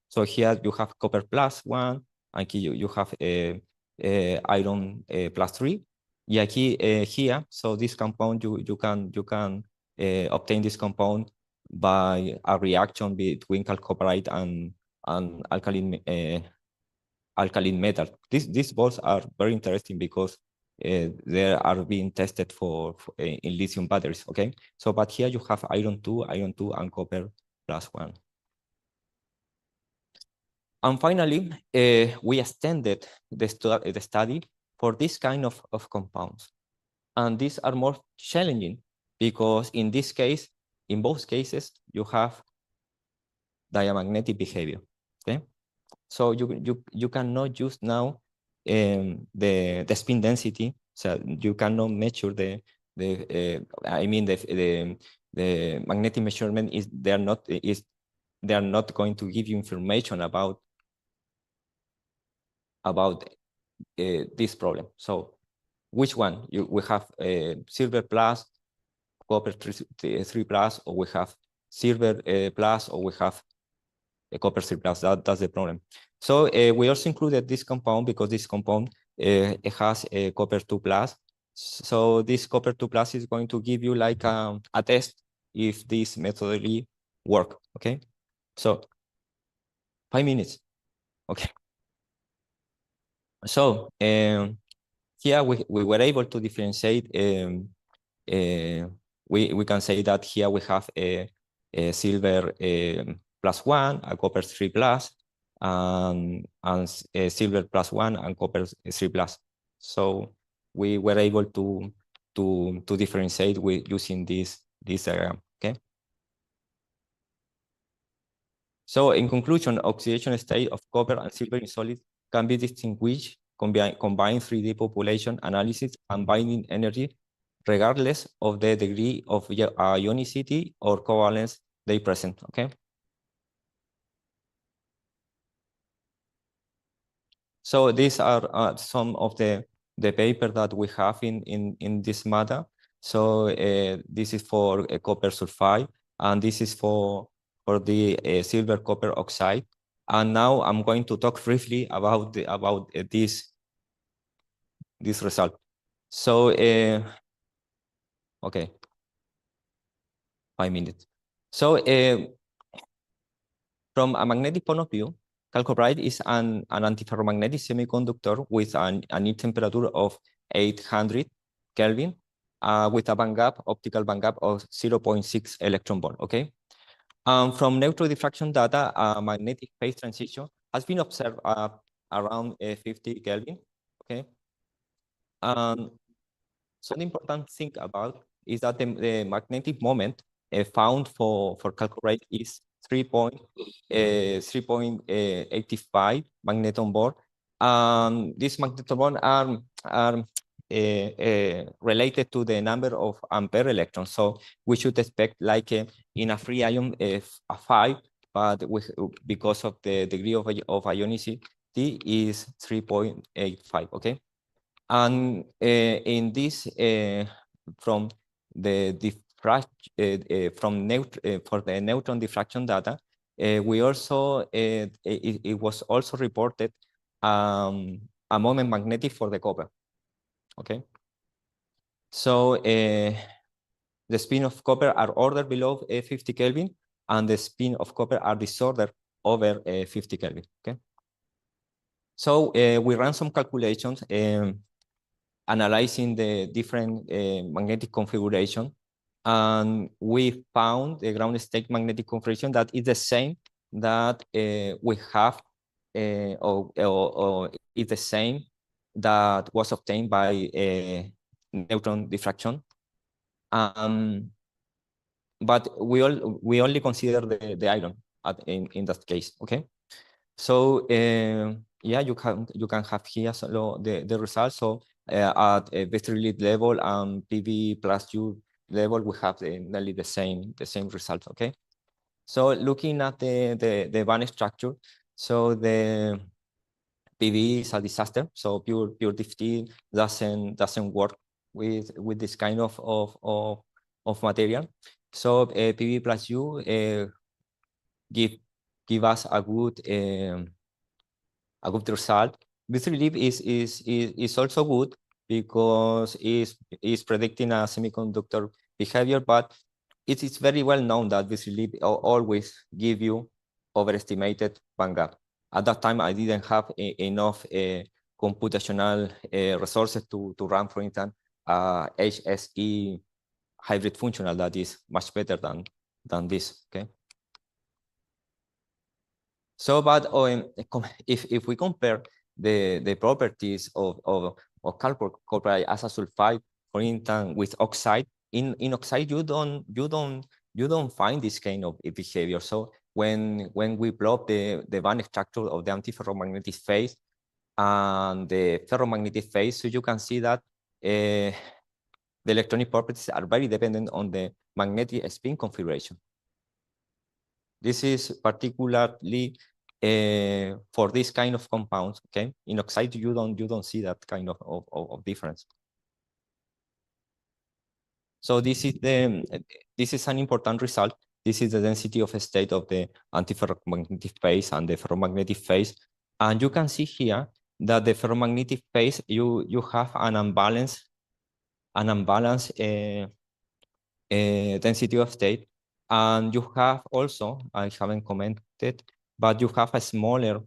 so here you have copper +1, and here you have iron +3. Yeah, here, so this compound, you can obtain this compound by a reaction between chalcopyrite and alkaline metal. These balls are very interesting because they are being tested in lithium batteries. Okay, so but here you have iron 2, and copper +1. And finally, we extended the study for this kind of compounds. And these are more challenging because in this case, in both cases, you have diamagnetic behavior. Okay, so you cannot use now the spin density. So you cannot measure the magnetic measurement they are not going to give you information about this problem. So which one? We have silver plus, copper 3 plus, or we have silver plus, or we have a copper 3 plus. That's the problem. So we also included this compound because this compound it has a copper 2 plus. So this copper 2 plus is going to give you like a test if this methodology work. Okay, so 5 minutes. Okay. So here we were able to differentiate. We can say that here we have a silver +1, a copper 3 plus, and a silver +1 and copper 3 plus. So we were able to differentiate using this diagram. Okay. So in conclusion, oxidation state of copper and silver in solids can be distinguished combined 3D population analysis and binding energy, regardless of the degree of ionicity or covalence they present. Okay. So these are some of the paper that we have in this matter. So this is for copper sulfide, and this is for the silver copper oxide. And now I'm going to talk briefly about this result. So okay, 5 minutes. So from a magnetic point of view, chalcopyrite is an antiferromagnetic semiconductor with an near temperature of 800 Kelvin with a optical band gap of 0.6 electron volt. Okay. From neutron diffraction data, a magnetic phase transition has been observed around 50 Kelvin. Okay. So the important thing about is that the magnetic moment found for chalcopyrite is 3.85 magneton volt. These magneton volt are related to the number of ampere electrons. So we should expect like in a free ion a 5, but because of the degree of ionicity is 3.85. Okay. And in this, from the for the neutron diffraction data, we also it was also reported a moment magnetic for the copper. Okay, so the spin of copper are ordered below 50 Kelvin, and the spin of copper are disordered over 50 Kelvin. Okay, so we ran some calculations. Analyzing the different magnetic configuration, and we found the ground state magnetic configuration that is the same that we have, or is the same that was obtained by neutron diffraction. But we only consider the iron in that case. Okay. So yeah, you can have here the results. So at a vector level and PV plus U level, we have nearly the same results. Okay. So looking at the band structure, so the PV is a disaster. So pure DFT doesn't work with this kind of material. So PV plus U give us a good result. This relief is also good because is predicting a semiconductor behavior, but it is very well known that this relief always give you overestimated band gap. At that time, I didn't have enough computational resources to run, for instance, HSE hybrid functional that is much better than this. Okay. So, but if we compare the properties of chalcopyrite as a sulfide, for instance, with oxide, in oxide you don't find this kind of behavior. So when we plot the band structure of the antiferromagnetic phase and the ferromagnetic phase, so you can see that the electronic properties are very dependent on the magnetic spin configuration. This is particularly for this kind of compounds. Okay, in oxide you don't see that kind of difference. So this is an important result. This is the density of a state of the antiferromagnetic phase and the ferromagnetic phase, and you can see here that the ferromagnetic phase you have an unbalanced density of state, and you have also, I haven't commented, but you have a smaller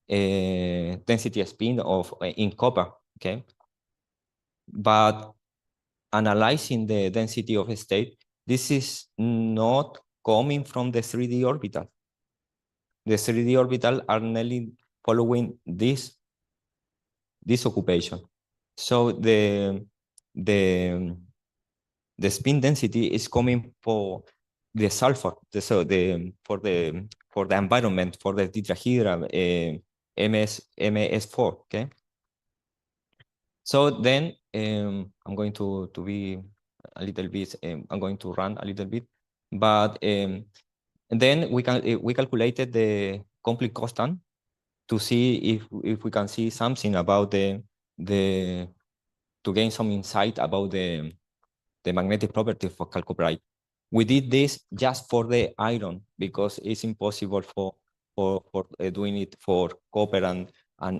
density spin of in copper. Okay, but analyzing the density of a state, this is not coming from the 3D orbital. The 3D orbital are nearly following this occupation. So the spin density is coming for the sulfur, for the environment, for the tetrahedral MS4. Okay. So then I'm going to be a little bit. I'm going to run a little bit, but then we calculated complete constant to see if we can see something about to gain some insight about the magnetic property for chalcopyrite. We did this just for the iron because it's impossible for doing it for copper and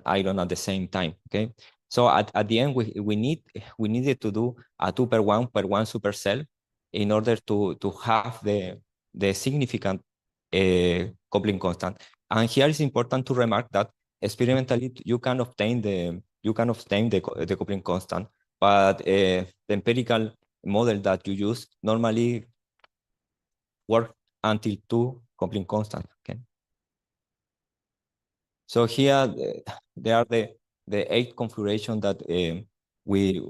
iron at the same time. Okay, so at the end we needed to do a 2/1 supercell in order to have the significant coupling constant. And here it's important to remark that experimentally you can obtain the coupling constant, but the empirical model that you use normally work until 2 coupling constant. Okay. So here there are the 8 configuration that we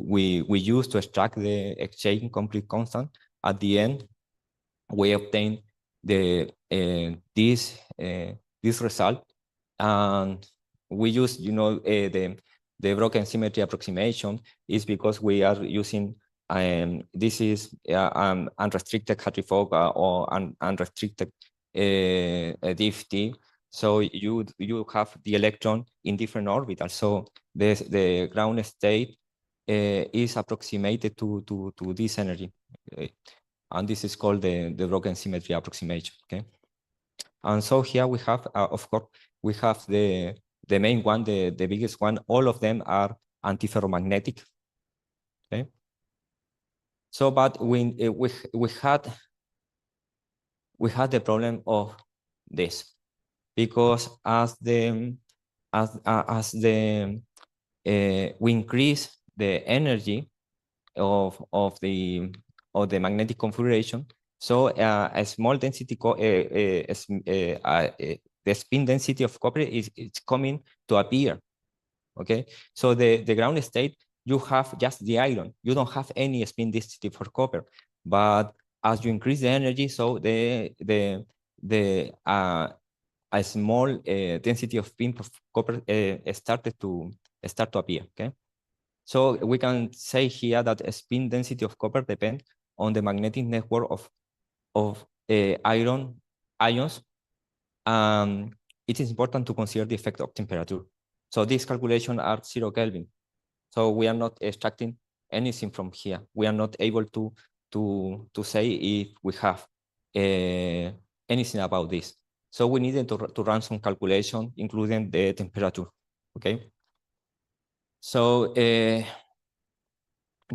use to extract the exchange complete constant. At the end, we obtain this result, and we use the broken symmetry approximation is because we are using this is unrestricted Hartree-Fock or unrestricted DFT. So you have the electron in different orbitals. So the ground state is approximated to this energy. And this is called the broken symmetry approximation. Okay. And so here we have, of course, we have the main one, the biggest one. All of them are antiferromagnetic. Okay. So, but we had the problem of this, because as we increase the energy of the magnetic configuration, so a small density the spin density of copper is coming to appear. Okay, so the ground state, you have just the iron, you don't have any spin density for copper, but as you increase the energy, so a small density of spin of copper started to appear. Okay, so we can say here that a spin density of copper depends on the magnetic network of iron ions. It is important to consider the effect of temperature. So these calculations are 0 Kelvin. So we are not extracting anything from here. We are not able to say if we have anything about this. So we needed to run some calculation, including the temperature. Okay. So the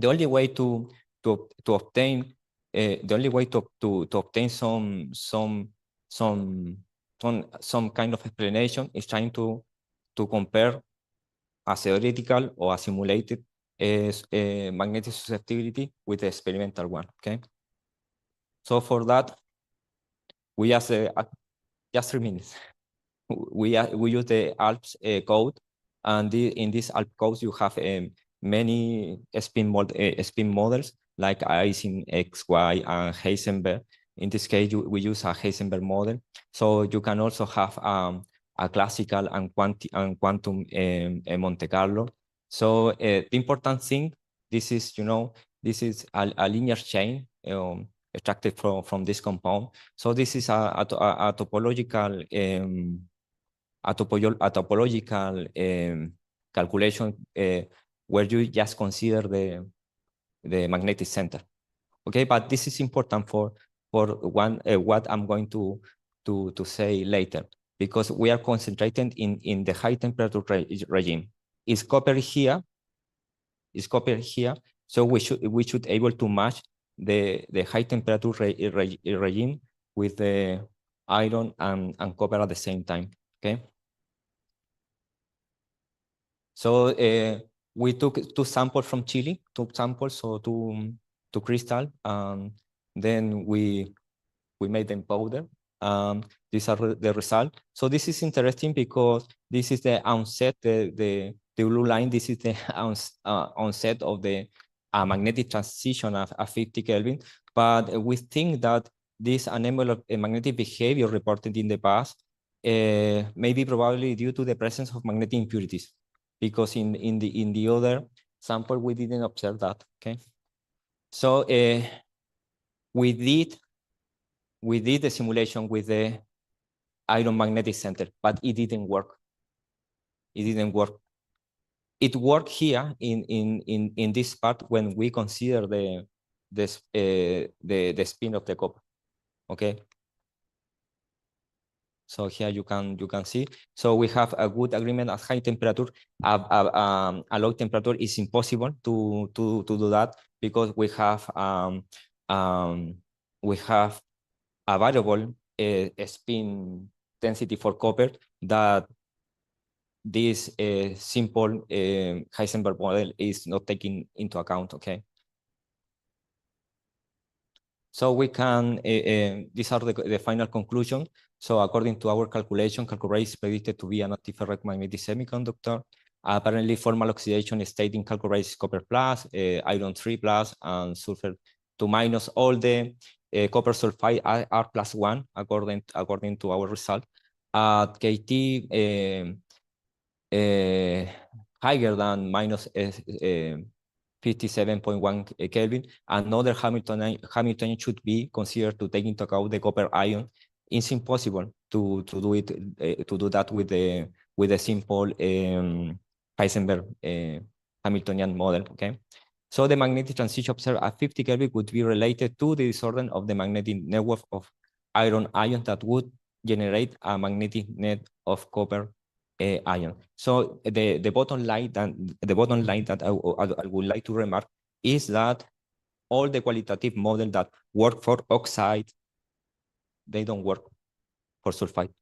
only way to obtain some kind of explanation is trying to compare a theoretical or a simulated magnetic susceptibility with the experimental one. Okay. So for that, we just 3 minutes. We use the ALPS code, and in this ALPS code you have many spin models like Ising, XY, and Heisenberg. In this case, we use a Heisenberg model. So you can also have a classical and quantum Monte Carlo. So the important thing, this is a linear chain extracted from this compound. So this is a topological calculation where you just consider the magnetic center. Okay, but this is important for what I'm going to say later, because we are concentrating in the high temperature regime. Is copper here? So we should able to match the high temperature regime with the iron and copper at the same time. Okay. So we took 2 samples from Chile, 2 samples, so two crystal. Then we made them powder. These are the result. So this is interesting because this is the onset, the blue line. This is the onset of the magnetic transition at 50 Kelvin. But we think that this anomaly of magnetic behavior reported in the past may be probably due to the presence of magnetic impurities, because in the other sample we didn't observe that. Okay, so we did the simulation with the iron magnetic center, but it didn't work. It didn't work. It worked here in this part when we consider the spin of the copper. Okay. So here you can see. So we have a good agreement at high temperature. A low temperature is impossible to do that because we have a variable spin density for copper that this simple Heisenberg model is not taking into account. Okay. So we can, these are the final conclusion. So according to our calculation, calculate is predicted to be an active ferromagnetic semiconductor. Apparently formal oxidation state in calculate is copper plus, iron 3 plus, and sulfur 2 minus. All the copper sulfide are plus 1 according to our result. KT higher than minus 57.1 Kelvin. Another Hamiltonian should be considered to take into account the copper ion. It's impossible to do it to do that with the simple Heisenberg Hamiltonian model. Okay, so the magnetic transition observed at 50 Kelvin would be related to the disorder of the magnetic network of iron ions that would generate a magnetic net of copper ion. So the bottom line that I would like to remark is that all the qualitative models that work for oxide, they don't work for sulfide.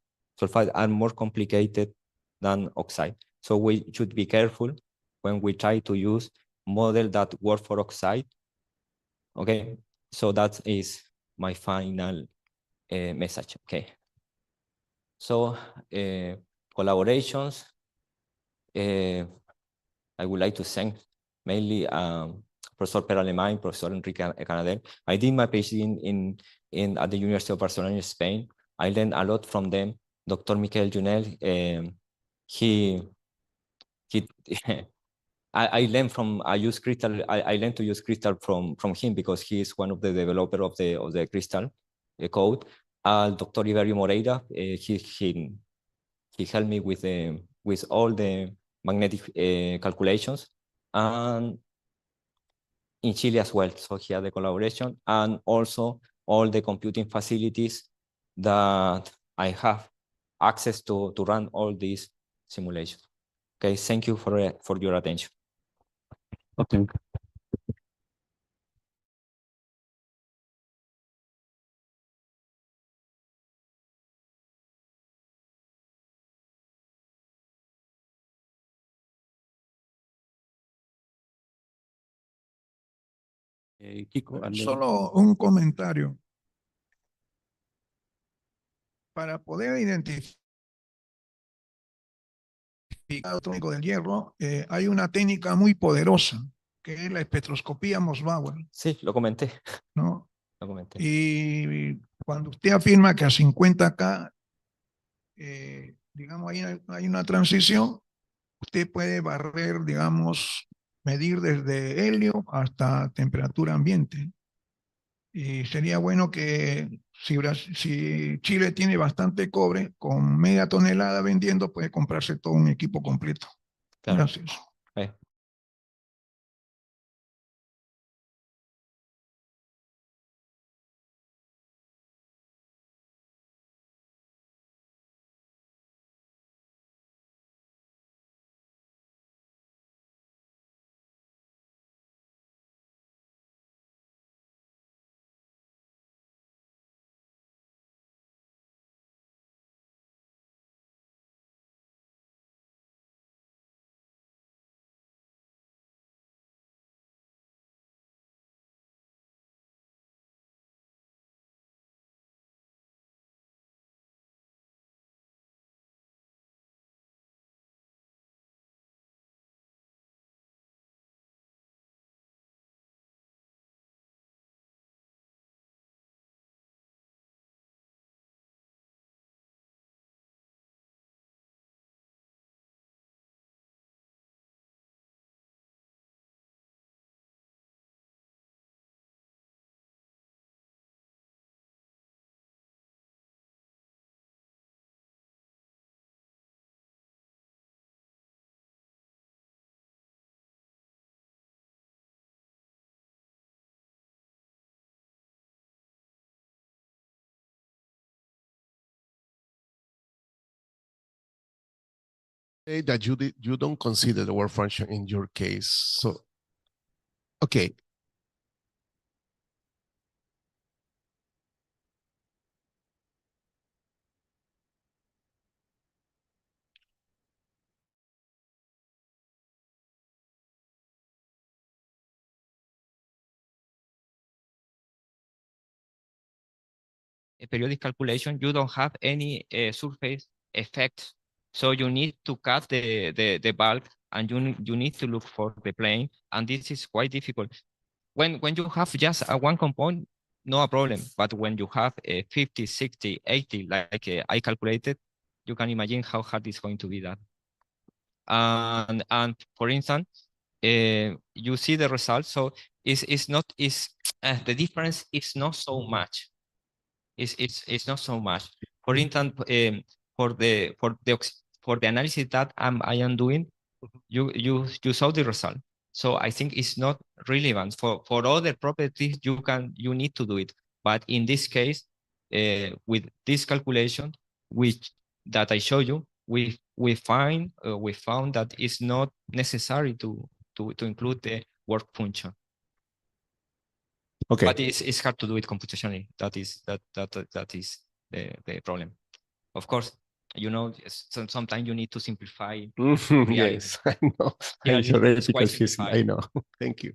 Sulfide are more complicated than oxide. So we should be careful when we try to use model that work for oxide. Okay, so that is my final message. Okay, so collaborations. I would like to thank mainly Professor Per Alemany, Professor Enrique Canadell. I did my PhD at the University of Barcelona in Spain. I learned a lot from them. Dr. Miquel Junel, he I learned from I learned to use Crystal from him because he is one of the developer of the Crystal code. Dr. Iberio Moreira, he helped me with all the magnetic calculations, and in Chile as well. So he had the collaboration and also all the computing facilities that I have access to run all these simulations. Okay, thank you for your attention. Okay. Kiko, and then- Solo un comentario. Para poder identificar el electrónico del hierro, hay una técnica muy poderosa, que es la espectroscopía Moss-Bauer, Sí, lo comenté. ¿no? Lo comenté. Y cuando usted afirma que a 50K, digamos, hay una transición, usted puede barrer, digamos, medir desde helio hasta temperatura ambiente. Y sería bueno que si Chile tiene bastante cobre, con media tonelada vendiendo, puede comprarse todo un equipo completo. Claro. Gracias. say that you don't consider the work function in your case. So, okay. A periodic calculation, you don't have any surface effect. So you need to cut the bulk, and you need to look for the plane, and this is quite difficult. When you have just a one component, no problem. But when you have a 50, 60, 80, like I calculated, you can imagine how hard it's going to be done. And for instance, you see the results. So it's not the difference is not so much. It's not so much. For instance, for the analysis that I am doing, you saw the result. So I think it's not relevant for other properties. You need to do it, but in this case, with this calculation, which that I show you, we found that it's not necessary to include the work function. Okay. But it's hard to do it computationally. That is the problem. Of course, you know, sometimes you need to simplify. Yes, I know. Yeah, I'm already it's quite confused. I simplified. know. Thank you.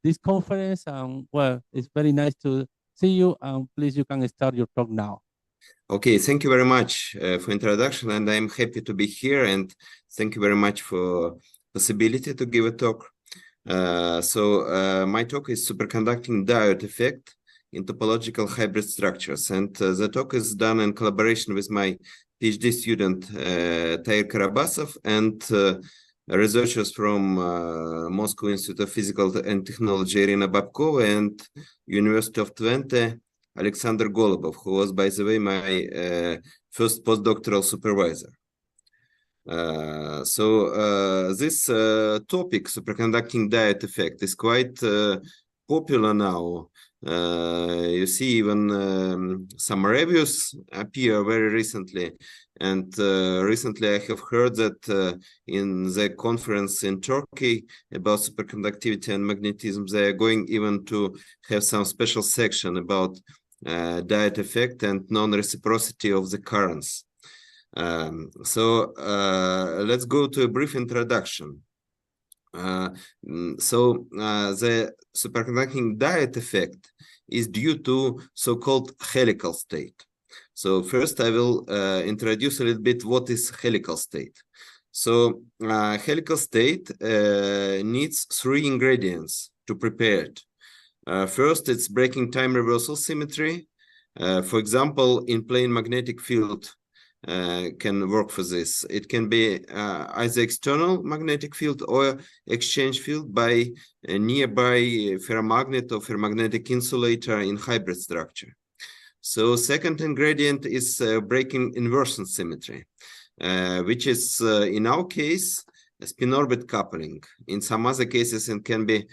This conference, well, it's very nice to see you. Please, you can start your talk now. Okay, thank you very much for introduction, and I'm happy to be here, and thank you very much for possibility to give a talk. My talk is superconducting diode effect in topological hybrid structures. And the talk is done in collaboration with my PhD student, Tair Karabasov, and researchers from Moscow Institute of Physical and Technology, Irina Babkova, and University of Twente, Alexander Golubov, who was, by the way, my first postdoctoral supervisor. This topic, superconducting diode effect, is quite popular now. You see even some reviews appear very recently. And recently I have heard that in the conference in Turkey about superconductivity and magnetism, they are going even to have some special section about diode effect and non-reciprocity of the currents. Let's go to a brief introduction. The superconducting diode effect is due to so-called helical state. So first I will introduce a little bit what is helical state. So helical state needs three ingredients to prepare it. First, it's breaking time reversal symmetry. For example, in plane magnetic field can work for this. It can be either external magnetic field or exchange field by a nearby ferromagnet or ferromagnetic insulator in hybrid structure. So second ingredient is breaking inversion symmetry, which is in our case a spin-orbit coupling. In some other cases it can be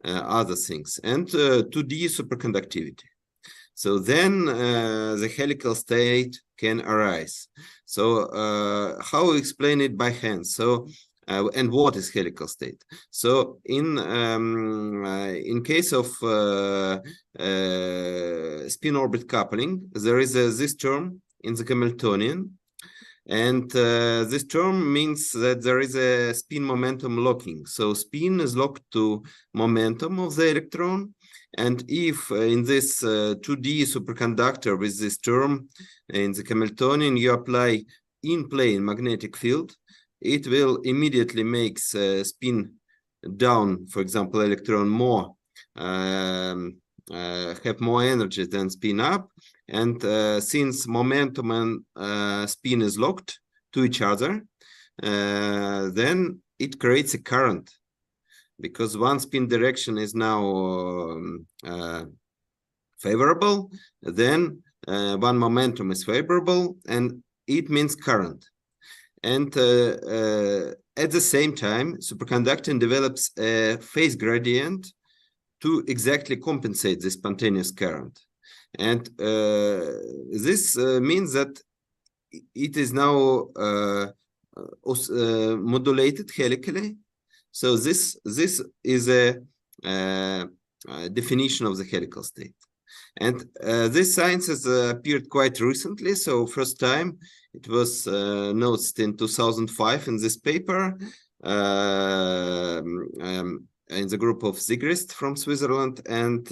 other things, and 2D superconductivity. So then the helical state can arise. So how explain it by hand? So and what is helical state? So in case of spin orbit coupling, there is this term in the Hamiltonian, and this term means that there is a spin momentum locking. So spin is locked to momentum of the electron. And if in this 2D superconductor with this term in the Hamiltonian, you apply in-plane magnetic field, it will immediately make spin down, for example, electron more, have more energy than spin up. And since momentum and spin is locked to each other, then it creates a current, because one spin direction is now favorable, then one momentum is favorable, and it means current. And at the same time, superconducting develops a phase gradient to exactly compensate the spontaneous current. And this means that it is now modulated helically. So this is a definition of the helical state. And this science has appeared quite recently. So first time it was noticed in 2005 in this paper in the group of Sigrist from Switzerland, and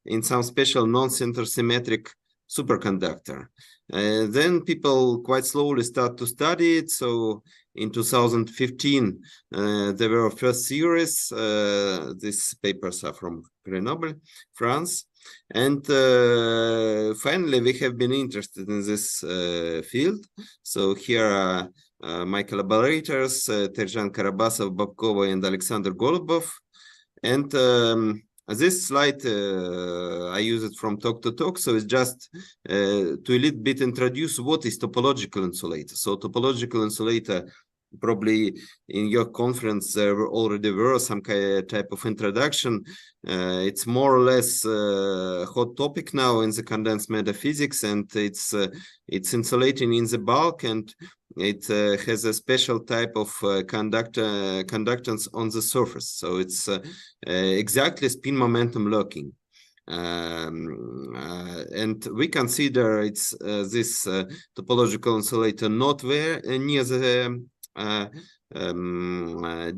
in some special non-center symmetric superconductor. Then people quite slowly start to study it. So in 2015, there were first series. These papers are from Grenoble, France. And finally, we have been interested in this field. So here are my collaborators, Terjan Karabasov, Babkova, and Alexander Golubov. And this slide, I use it from talk to talk. So it's just to a little bit introduce what is topological insulator. So topological insulator, probably in your conference there already were some type of introduction. It's more or less a hot topic now in the condensed matter physics, and it's insulating in the bulk, and it has a special type of conductance on the surface. So it's exactly spin momentum locking. And we consider it's this topological insulator not near the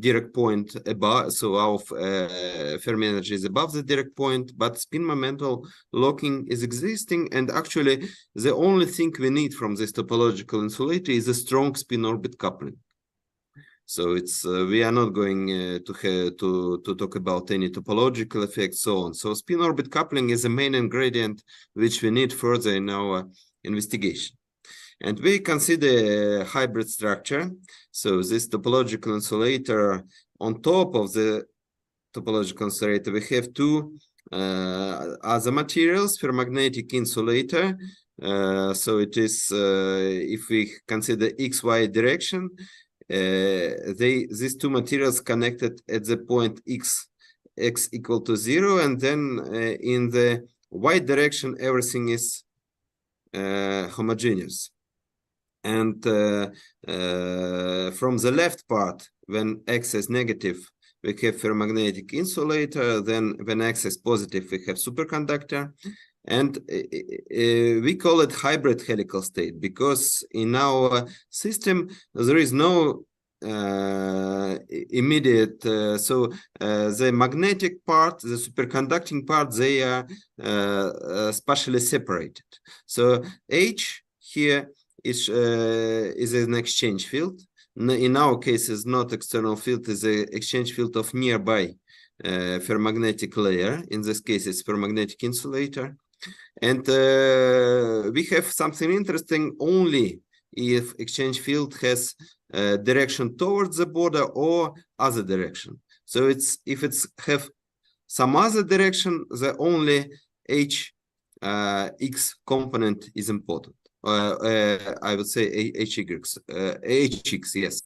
direct point above, so our Fermi energy is above the direct point, but spin momentum locking is existing. And actually the only thing we need from this topological insulator is a strong spin orbit coupling. So it's we are not going to talk about any topological effects, so on. So spin orbit coupling is the main ingredient which we need further in our investigation. And we consider a hybrid structure. So this topological insulator, on top of the topological insulator, we have two other materials, ferromagnetic insulator. So it is, if we consider XY direction, these two materials connected at the point x equal to 0, and then in the y direction everything is homogeneous. And from the left part, when x is negative, we have ferromagnetic insulator. Then when x is positive, we have superconductor. And we call it hybrid helical state because in our system there is no immediate, the magnetic part, the superconducting part, they are spatially separated. So H here is an exchange field. In our case, it's not external field, it's an exchange field of nearby ferromagnetic layer. In this case, it's ferromagnetic insulator. And we have something interesting only if exchange field has direction towards the border or other direction. So it's if it's have some other direction, the only H X component is important. I would say HX, yes.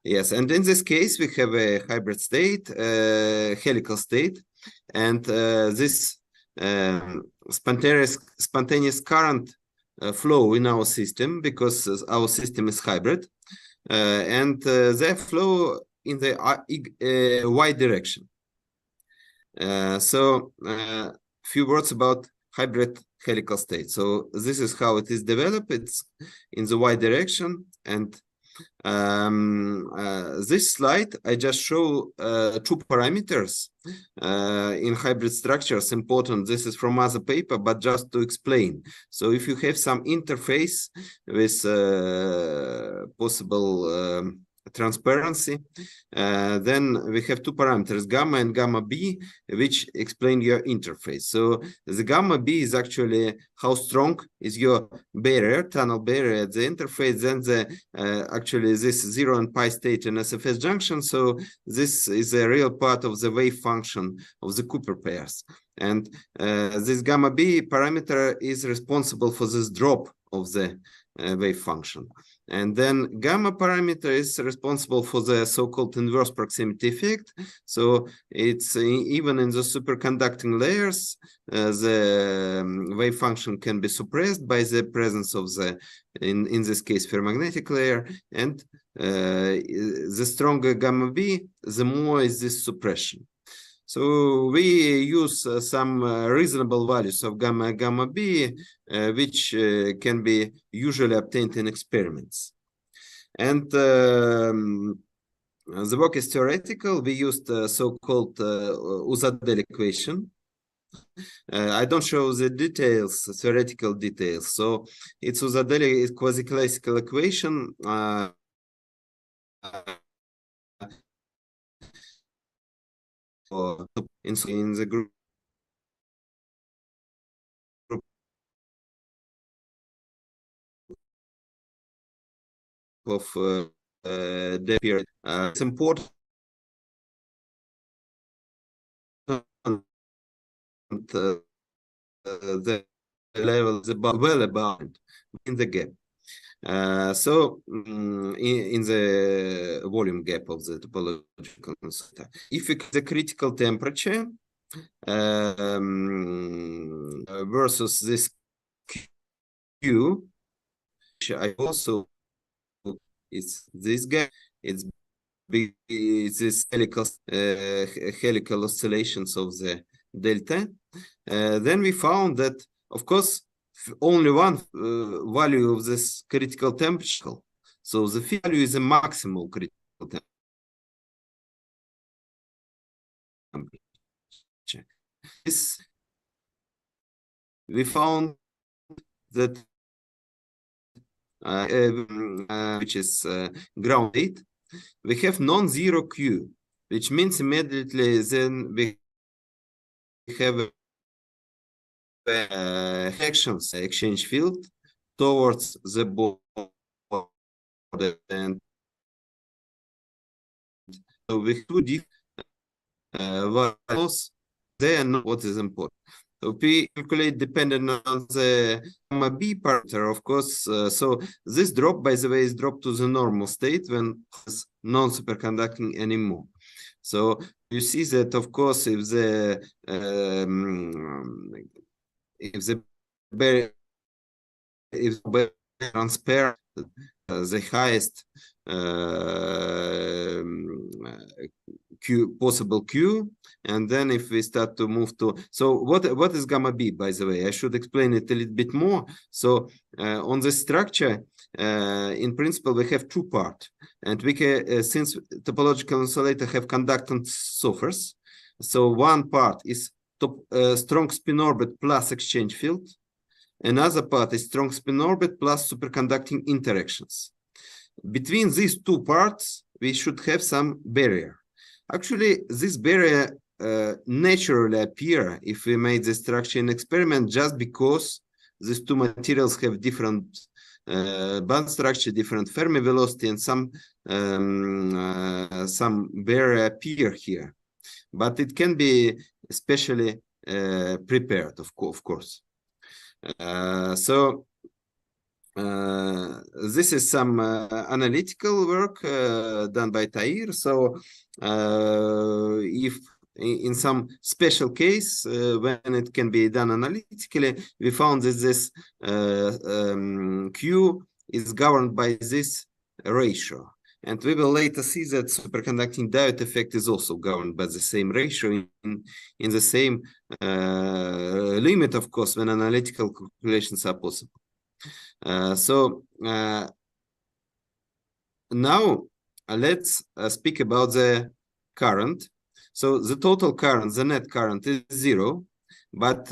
Yes, and in this case, we have a hybrid state, helical state, and this spontaneous current flow in our system, because our system is hybrid, and they flow in the y direction. So few words about hybrid helical state. So this is how it is developed. It's in the y direction, and this slide I just show two parameters in hybrid structures. Important, this is from other paper, but just to explain. So if you have some interface with possible transparency, then we have two parameters, gamma and gamma b, which explain your interface. So the gamma b is actually how strong is your barrier, tunnel barrier at the interface. Then the actually this 0 and pi state in SFS junction. So this is a real part of the wave function of the Cooper pairs. And this gamma b parameter is responsible for this drop of the wave function. And then gamma parameter is responsible for the so-called inverse proximity effect. So it's even in the superconducting layers, the wave function can be suppressed by the presence of the, in this case, ferromagnetic layer. And the stronger gamma b, the more is this suppression. So we use some reasonable values of gamma b, which can be usually obtained in experiments. And the work is theoretical. We used so-called Uzadel equation. I don't show the details, theoretical details. So it's Uzadel quasi-classical equation. In the group of the period. It's important the level is well above in the gap. So in the volume gap of the topological insulator, if we the critical temperature versus this Q, which I also it's this gap, it's this helical oscillations of the delta. Then we found that, of course, only one value of this critical temperature. So the value is a maximal critical temperature. This we found that which is ground state. we have non-zero Q, which means immediately then we have actions exchange field towards the border, and so we have two different values. They are not what is important. So we calculate dependent on the gamma B parameter, of course. So this drop, by the way, is dropped to the normal state when it's non-superconducting anymore. So you see that, of course, if the barrier is transparent, the highest Q possible Q, and then if we start to move to, so what is gamma B, by the way? I should explain it a little bit more. So on the structure, in principle, we have two parts, and we can since topological insulator have conductance surface, so one part is strong spin orbit plus exchange field. Another part is strong spin orbit plus superconducting interactions. Between these two parts, we should have some barrier. Actually, this barrier naturally appear if we made the structure in experiment, just because these two materials have different bond structure, different Fermi velocity, and some barrier appear here. But it can be especially prepared, of course. So this is some analytical work done by Tahir. So if in some special case, when it can be done analytically, we found that this Q is governed by this ratio. And we will later see that superconducting diode effect is also governed by the same ratio in the same limit, of course, when analytical calculations are possible. So now let's speak about the current. So the total current, the net current, is 0, but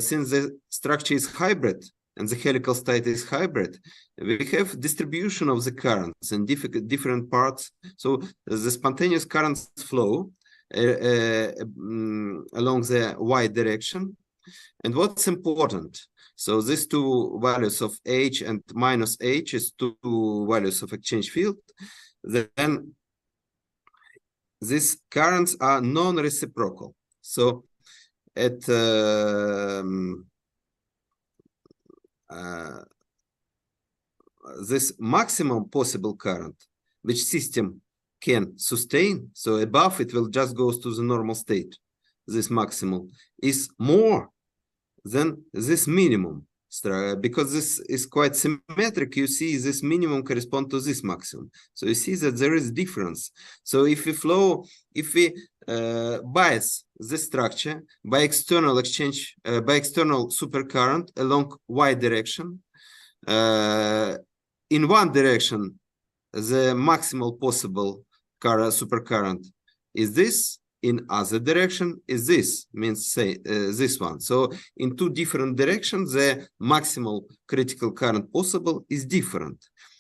since the structure is hybrid and the helical state is hybrid, we have distribution of the currents in different parts. So the spontaneous currents flow along the y direction. And what's important? So these two values of H and minus H is two values of exchange field. Then these currents are non-reciprocal. So at this maximum possible current, which system can sustain, so above it will just goes to the normal state, this maximum is more than this minimum, because this is quite symmetric. You see this minimum correspond to this maximum, so you see that there is difference. So if we bias this structure by external exchange, by external supercurrent along y direction, in one direction the maximal possible supercurrent is this, in other direction is this, means say this one. So in two different directions the maximal critical current possible is different.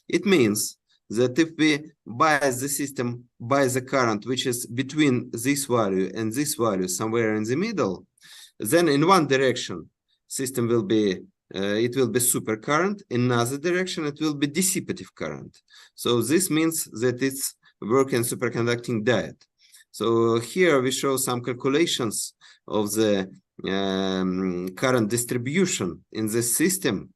It means that if we bias the system by the current which is between this value and this value, somewhere in the middle, then in one direction system will be it will be supercurrent, in another direction it will be dissipative current. So this means that it's working superconducting diode. So here we show some calculations of the current distribution in this system.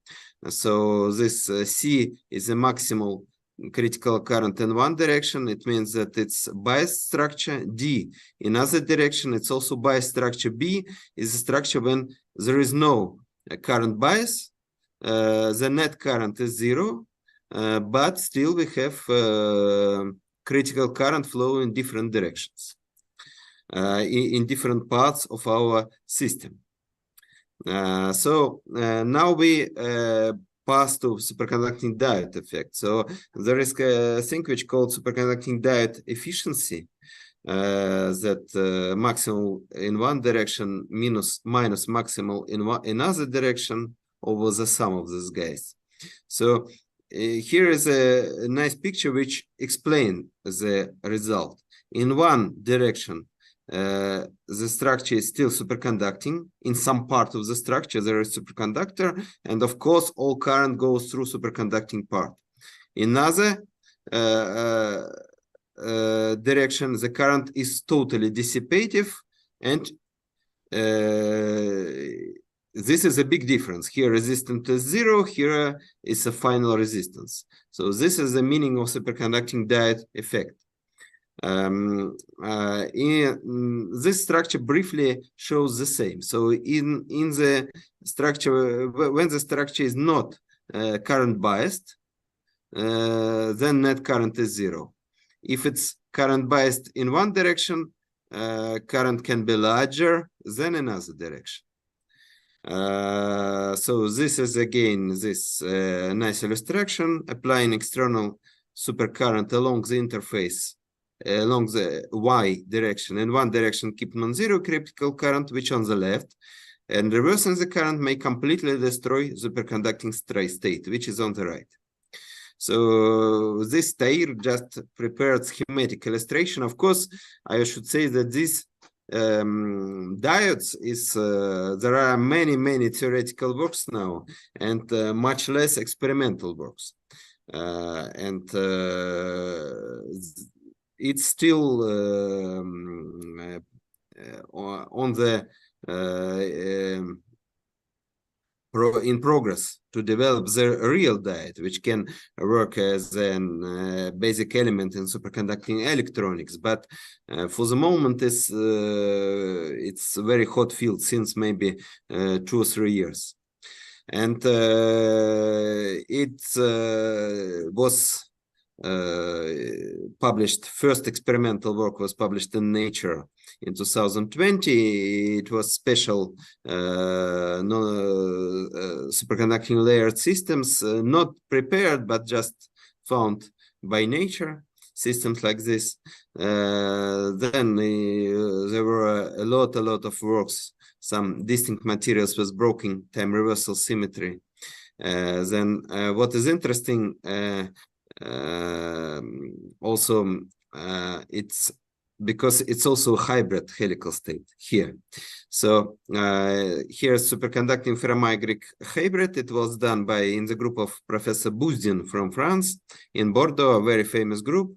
So this C is a maximal critical current in one direction. It means that it's biased structure. D in other direction, it's also biased structure. B is a structure when there is no current bias. The net current is 0, but still we have critical current flow in different directions, in different parts of our system. So now we pass to superconducting diode effect. So there is a thing which called superconducting diode efficiency, that maximal in one direction minus maximal in another direction over the sum of these guys. So here is a nice picture which explains the result. In one direction, the structure is still superconducting. In some part of the structure, there is superconductor, and of course, all current goes through superconducting part. In another direction, the current is totally dissipative, and this is a big difference. Here resistance is 0, here is a final resistance. So this is the meaning of superconducting diode effect. This structure briefly shows the same. So in the structure, when the structure is not current biased, then net current is 0. If it's current biased in one direction, current can be larger than another direction. So this is again this nice illustration applying external supercurrent along the interface along the y direction. In one direction keep non-zero critical current, which on the left, and reversing the current may completely destroy superconducting state, which is on the right. So this Tair just prepared schematic illustration. Of course, I should say that this diodes is there are many theoretical works now and much less experimental works, and it's still on the in progress to develop the real diode, which can work as a basic element in superconducting electronics. But for the moment, it's a very hot field since maybe 2 or 3 years. And it was published, first experimental work was published in Nature in 2020. It was special superconducting layered systems, not prepared, but just found by nature, systems like this. Then there were a lot of works, some distinct materials with broken time reversal symmetry. Then what is interesting, also it's because it's also a hybrid helical state here. So here's superconducting ferromagnetic hybrid. It was done by in the group of Professor Bouzdin from France in Bordeaux, a very famous group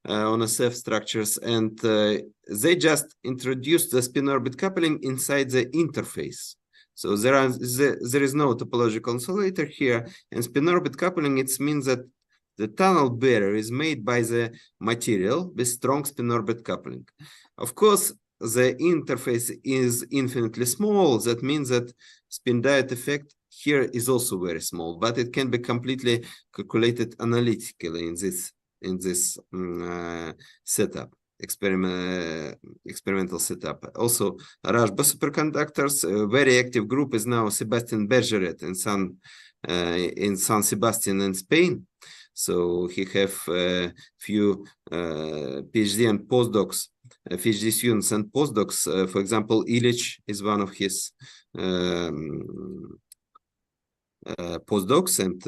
on SF structures, and they just introduced the spin-orbit coupling inside the interface. So there is no topological insulator here, and spin-orbit coupling, it means that the tunnel barrier is made by the material with strong spin-orbit coupling. Of course, the interface is infinitely small. That means that spin diode effect here is also very small, but it can be completely calculated analytically in this setup, experimental setup. Also, Rajba superconductors, a very active group is now Sebastian Bergeret in San Sebastian in Spain. So he have a few PhD and postdocs, PhD students and postdocs. For example, Illich is one of his postdocs, and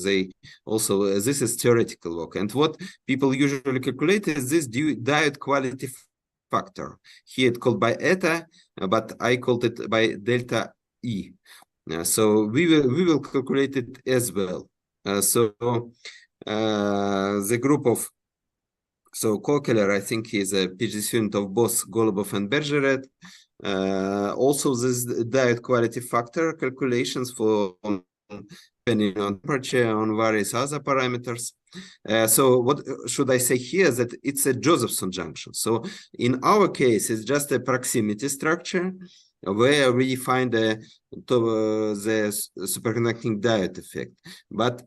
they also, this is theoretical work. And what people usually calculate is this diode quality factor. Here it's called by eta, but I called it by delta E. So we will calculate it as well. So the group of Kokeler, I think he's a PhD student of both Golubov and Bergeret. Also, this diode quality factor calculations for depending on temperature, on various other parameters. So what should I say here? That it's a Josephson junction. So in our case, it's just a proximity structure where we find the superconducting diode effect. But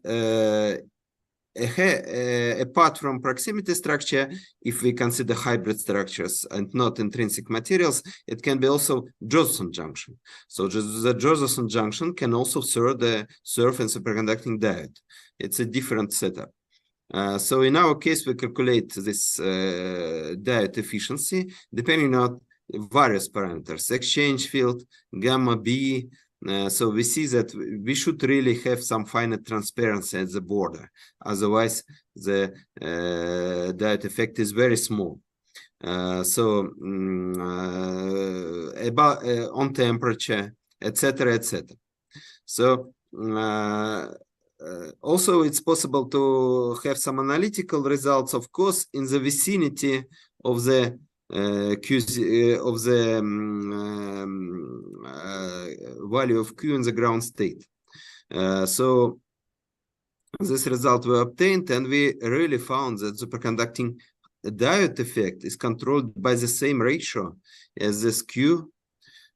apart from proximity structure, if we consider hybrid structures and not intrinsic materials, it can be also Josephson junction. So the Josephson junction can also serve in superconducting diode. It's a different setup. So in our case, we calculate this diode efficiency depending on various parameters: exchange field, gamma B, So we see that we should really have some finite transparency at the border. Otherwise, the diode effect is very small. About on temperature, etc., etc. So also it's possible to have some analytical results, of course, in the vicinity of the value of Q in the ground state. So this result we obtained, and we really found that superconducting diode effect is controlled by the same ratio as this Q,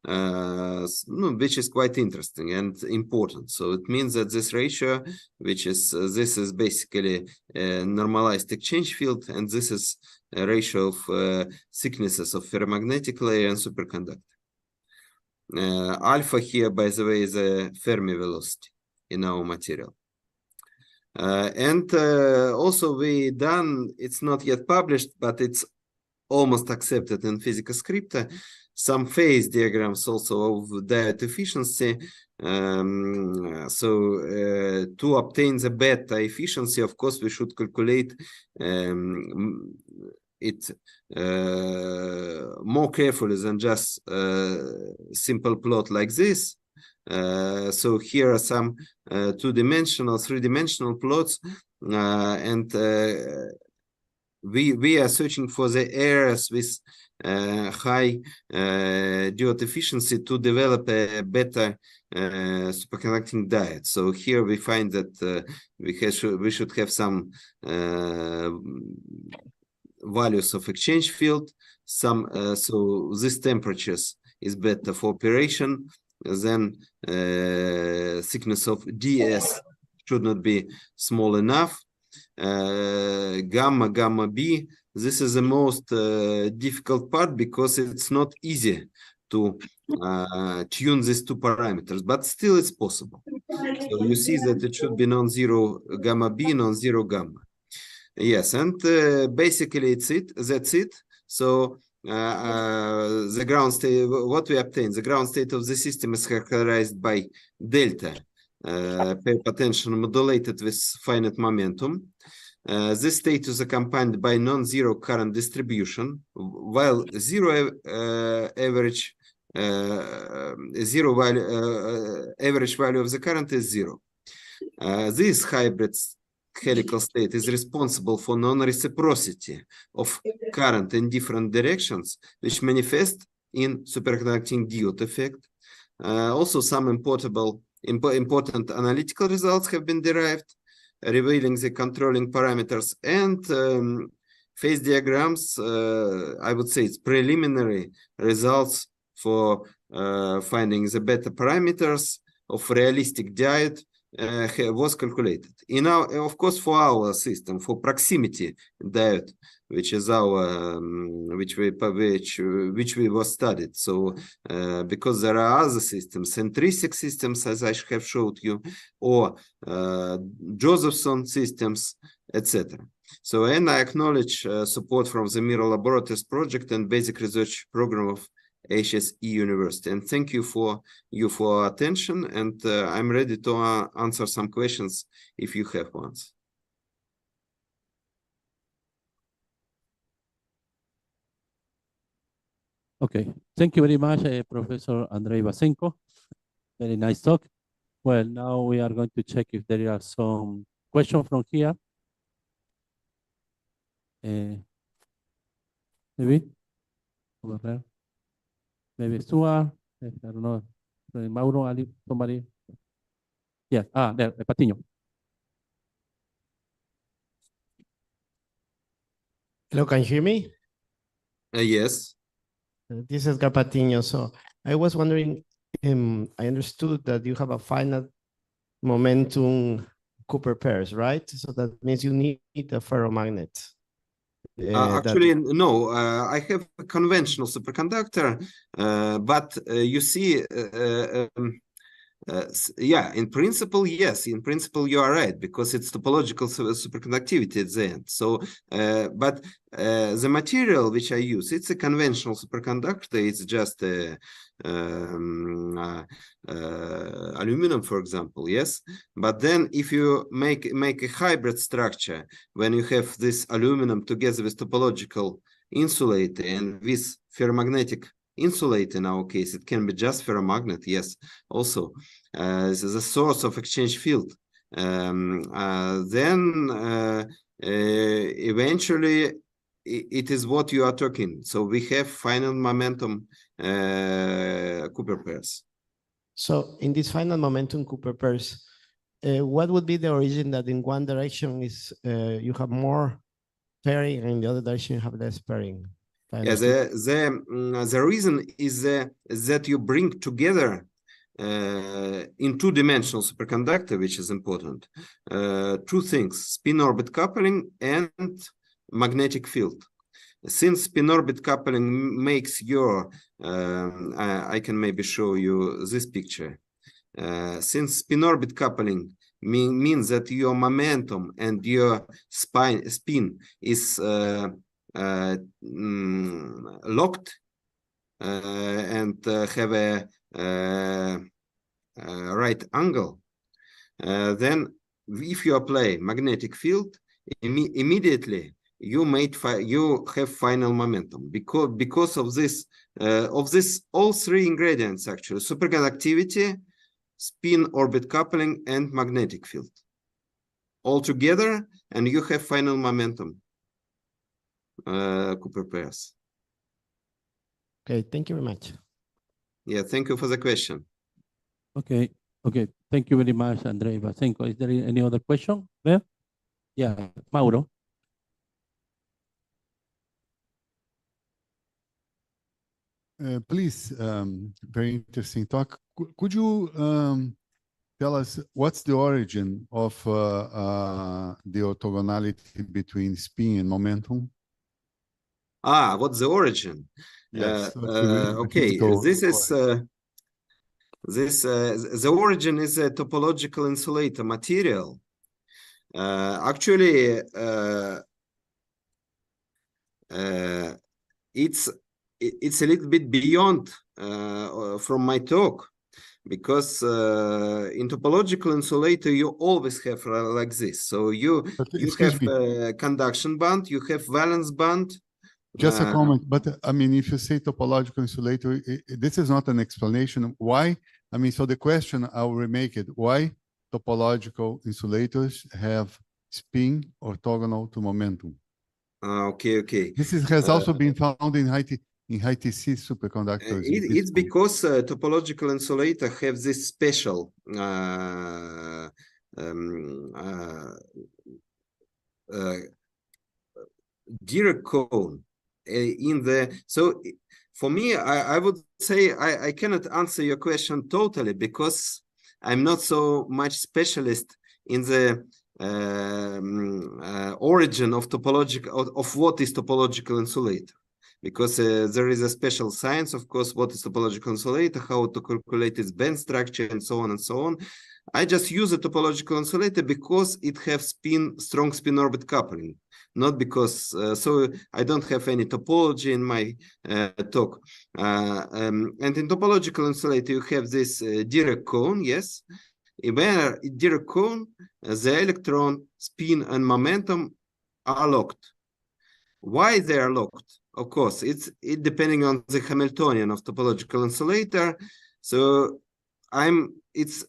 which is quite interesting and important. So it means that this ratio, which is this is basically a normalized exchange field, and this is a ratio of thicknesses of ferromagnetic layer and superconductor. Alpha here, by the way, is a Fermi velocity in our material. Also we done, it's not yet published, but it's almost accepted in Physica Scripta, some phase diagrams also of diode efficiency. To obtain the beta efficiency, of course, we should calculate it more carefully than just simple plot like this. So here are some two-dimensional, three-dimensional plots, and we are searching for the areas with high diode efficiency to develop a better superconducting diode. So here we find that we should have some values of exchange field. So these temperatures is better for operation. Then thickness of ds should not be small enough. Gamma b, this is the most difficult part because it's not easy to tune these two parameters, but still it's possible. So you see that it should be non-zero gamma b, non-zero gamma. Yes, and basically that's it. So the ground state, what we obtain, the ground state of the system is characterized by delta pair potential modulated with finite momentum. This state is accompanied by non-zero current distribution, while zero average average value of the current is zero. This hybrid helical state is responsible for non-reciprocity of current in different directions, which manifest in superconducting diode effect. Also, some important analytical results have been derived, revealing the controlling parameters, and phase diagrams, I would say it's preliminary results for finding the beta parameters of realistic diode was calculated. In our, of course, for our system, for proximity diode, which is our which we was studied. So because there are other systems, intrinsic systems, as I have showed you, or Josephson systems, etc. So, and I acknowledge support from the Mirror Laboratories project and basic research program of HSE University. And thank you for your attention. And I'm ready to answer some questions if you have ones. Okay, thank you very much, Professor Andrei Vasenko. Very nice talk. Well, now we are going to check if there are some questions from here. Maybe over there. Maybe Stuart, I don't know, Mauro, Ali, somebody. Yeah, there, Patiño. Hello, can you hear me? Yes. This is Patiño. So I was wondering, I understood that you have a finite momentum Cooper pairs, right? So that means you need a ferromagnet. Actually, no, I have a conventional superconductor, but you see, Yeah, in principle, yes. In principle, you are right, because it's topological superconductivity at the end. So, but the material which I use, it's a conventional superconductor. It's just aluminum, for example, yes. But then if you make a hybrid structure, when you have this aluminum together with topological insulator and with ferromagnetic insulate, in our case, it can be just ferromagnet, yes, also the source of exchange field. Then eventually it is what you are talking. So we have final momentum Cooper pairs. So in this final momentum Cooper pairs, what would be the origin that in one direction is you have more pairing and in the other direction you have less pairing? Yeah, the reason is that you bring together in two-dimensional superconductor, which is important, two things: spin-orbit coupling and magnetic field. Since spin-orbit coupling makes your, I can maybe show you this picture. Since spin-orbit coupling means that your momentum and your spin is locked and have a right angle, then if you apply magnetic field, immediately you have final momentum because of this all three ingredients, actually: superconductivity, spin orbit coupling, and magnetic field all together, and you have final momentum. Cooper pairs. Okay, thank you very much. Yeah, thank you for the question. Okay, thank you very much, Andrei Vasenko. Is there any other question there? Yeah, Mauro. Please, very interesting talk. Could you tell us what's the origin of the orthogonality between spin and momentum? What's the origin? Yes. Okay, this is the origin is a topological insulator material. Actually, it's a little bit beyond from my talk, because in topological insulator you always have like this. So you have a conduction band, you have valence band. Just a comment, but I mean, if you say topological insulator, this is not an explanation. Why? I mean, so the question, I'll remake it. Why topological insulators have spin orthogonal to momentum? Okay. This has also been found in high TC superconductors. It's because topological insulator have this special Dirac cone in the. So for me, I would say I cannot answer your question totally, because I'm not so much specialist in the origin of topological of what is topological insulator, because there is a special science, of course, what is topological insulator, how to calculate its band structure, and so on and so on. I just use a topological insulator because it has strong spin orbit coupling, not because so I don't have any topology in my talk. And in topological insulator you have this Dirac cone, yes. Where Dirac cone, the electron, spin, and momentum are locked. Why they are locked? Of course, it's depending on the Hamiltonian of topological insulator. So it's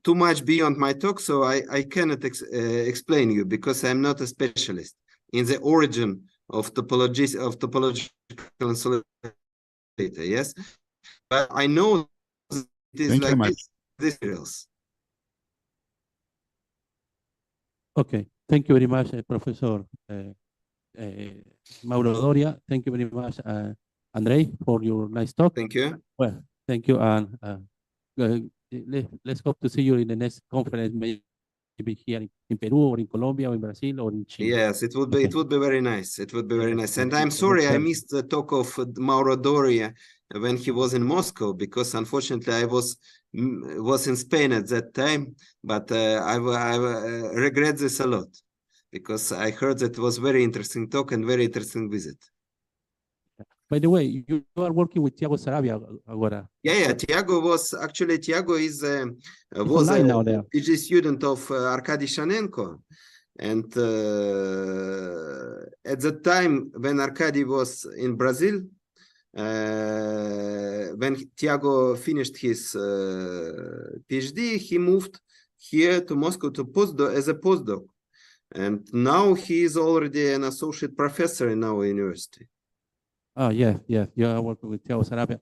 too much beyond my talk, so I cannot explain you, because I'm not a specialist in the origin of topological insulator. Yes, but I know it is like this. Okay, thank you very much, Professor Mauro Doria. Thank you very much, Andrei, for your nice talk. Thank you. Well, thank you, and let's hope to see you in the next conference, maybe here in Peru or in Colombia or in Brazil or in Chile. Yes, it would be very nice. It would be very nice. And I'm sorry I missed the talk of Mauro Doria when he was in Moscow, because unfortunately I was in Spain at that time, but I regret this a lot, because I heard that it was very interesting talk and very interesting visit. By the way, you are working with Tiago Sarabia agora. Yeah, Tiago is He's was online a now there. PhD student of Arkady Shanenko. And at the time when Arkady was in Brazil, when Tiago finished his PhD, he moved here to Moscow to as a postdoc. And now he is already an associate professor in our university. Oh, yes, yes, you are working with Tiago Sarabia.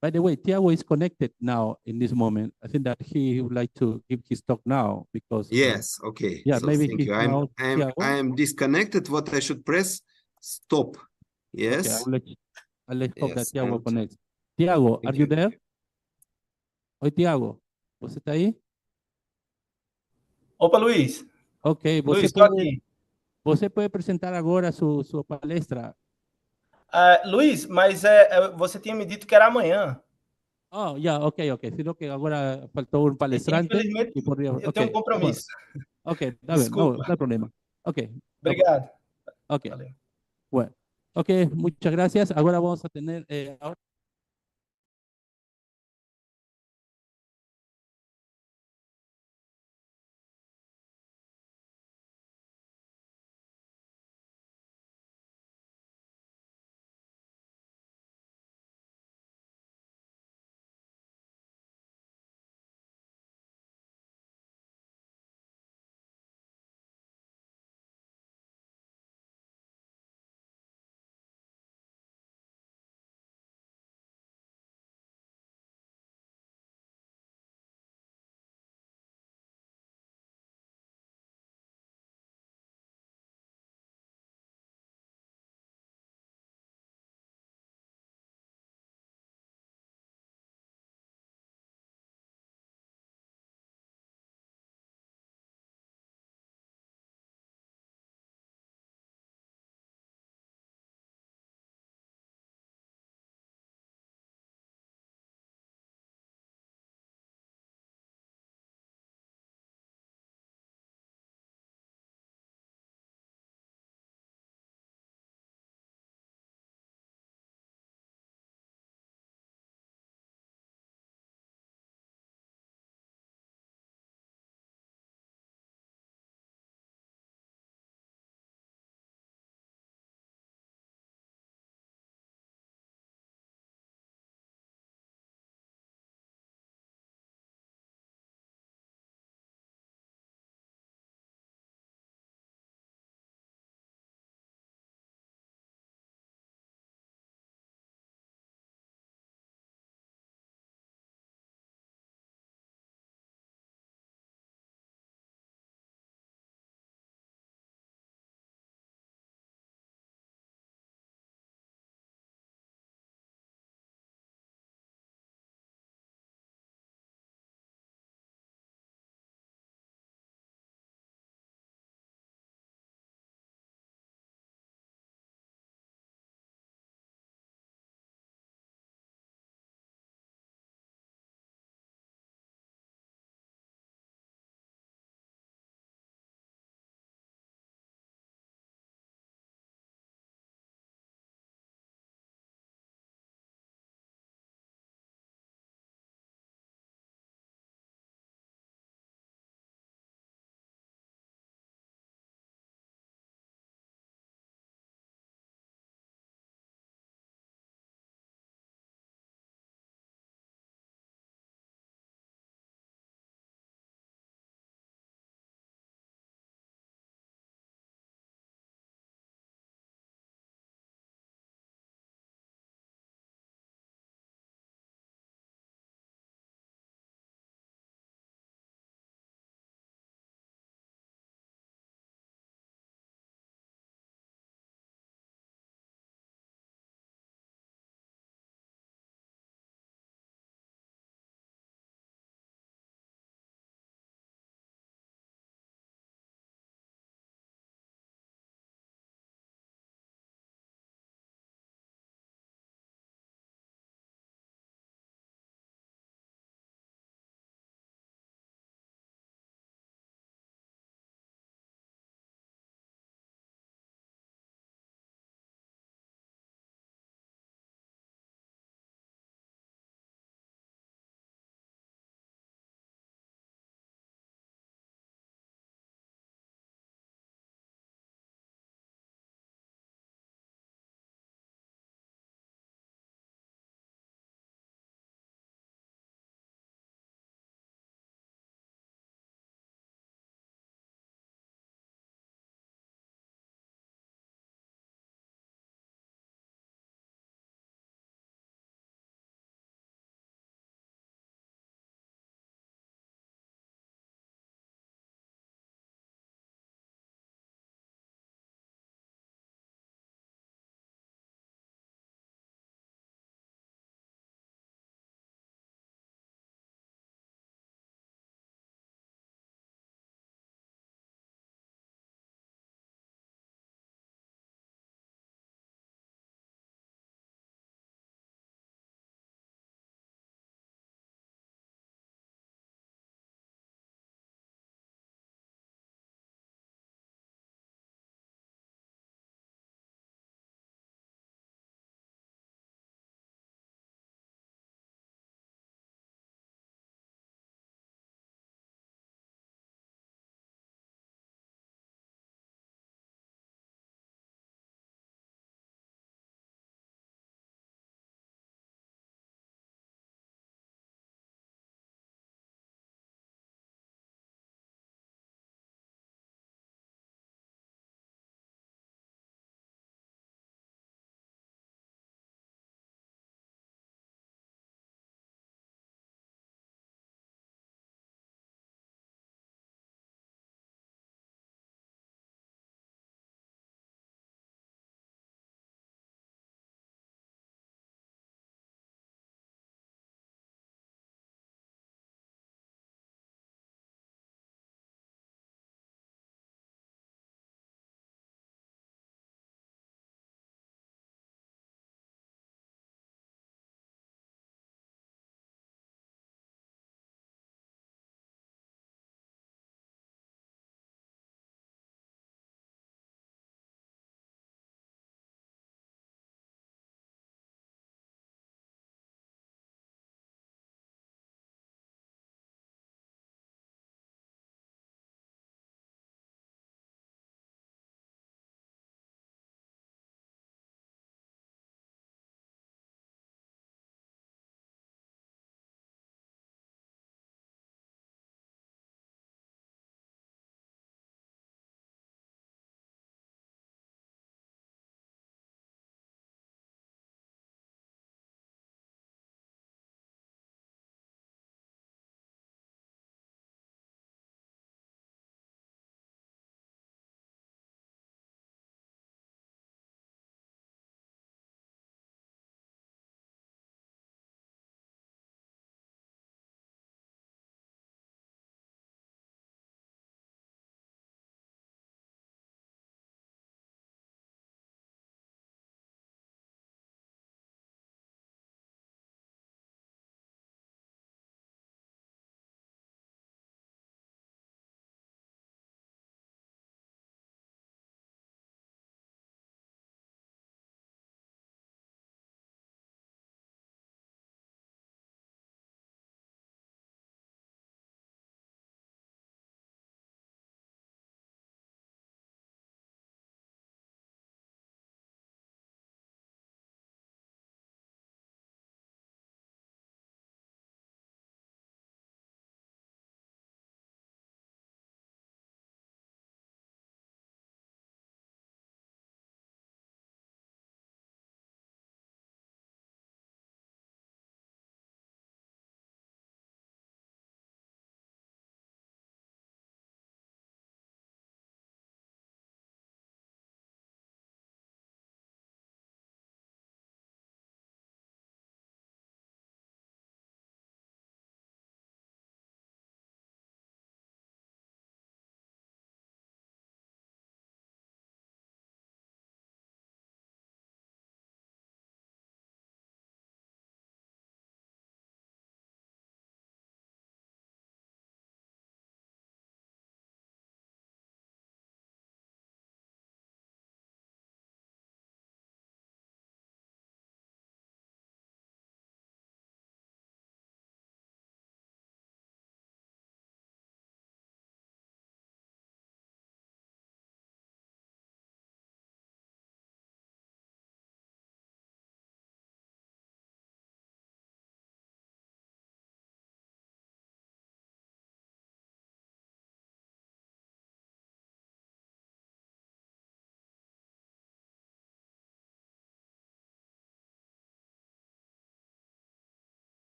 By the way, Tiago is connected now in this moment. I think that he would like to give his talk now because yes, okay. yeah, so maybe thank he's you. now I am disconnected. What I should press? Stop. Yes. Okay, let's hope that Yes, Tiago and connects. Tiago, are thank you you. there? Oi, Tiago, você está aí? Opa, Luiz. Ok, Luiz, estou aqui. você pode apresentar agora sua palestra. Luiz, mas você tinha me dito que era amanhã. Oh, yeah, ok. Sino que agora faltou um palestrante. Infelizmente, E poderia... eu tenho um compromisso. Ok, está bem, Desculpa. não há problema. Ok. Obrigado. Ok. Valeu. Bueno, ok, muchas gracias. Ahora vamos a tener...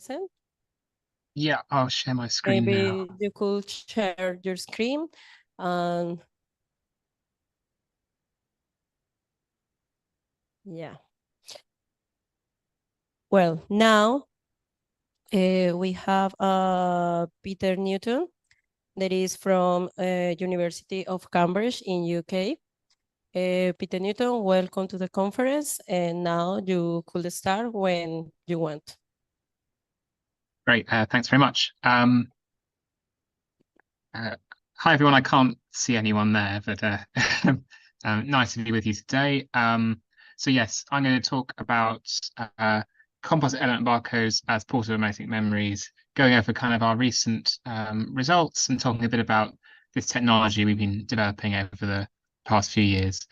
present. Yeah, I'll share my screen now. Maybe you could share your screen. Um, yeah. Well, now we have Peter Newton, that is from University of Cambridge in UK. Peter Newton, welcome to the conference, and now you could start when you want. Great, thanks very much. Hi everyone, I can't see anyone there, but nice to be with you today. So yes, I'm going to talk about composite element barcodes as portable magnetic memories, going over kind of our recent results and talking a bit about this technology we've been developing over the past few years.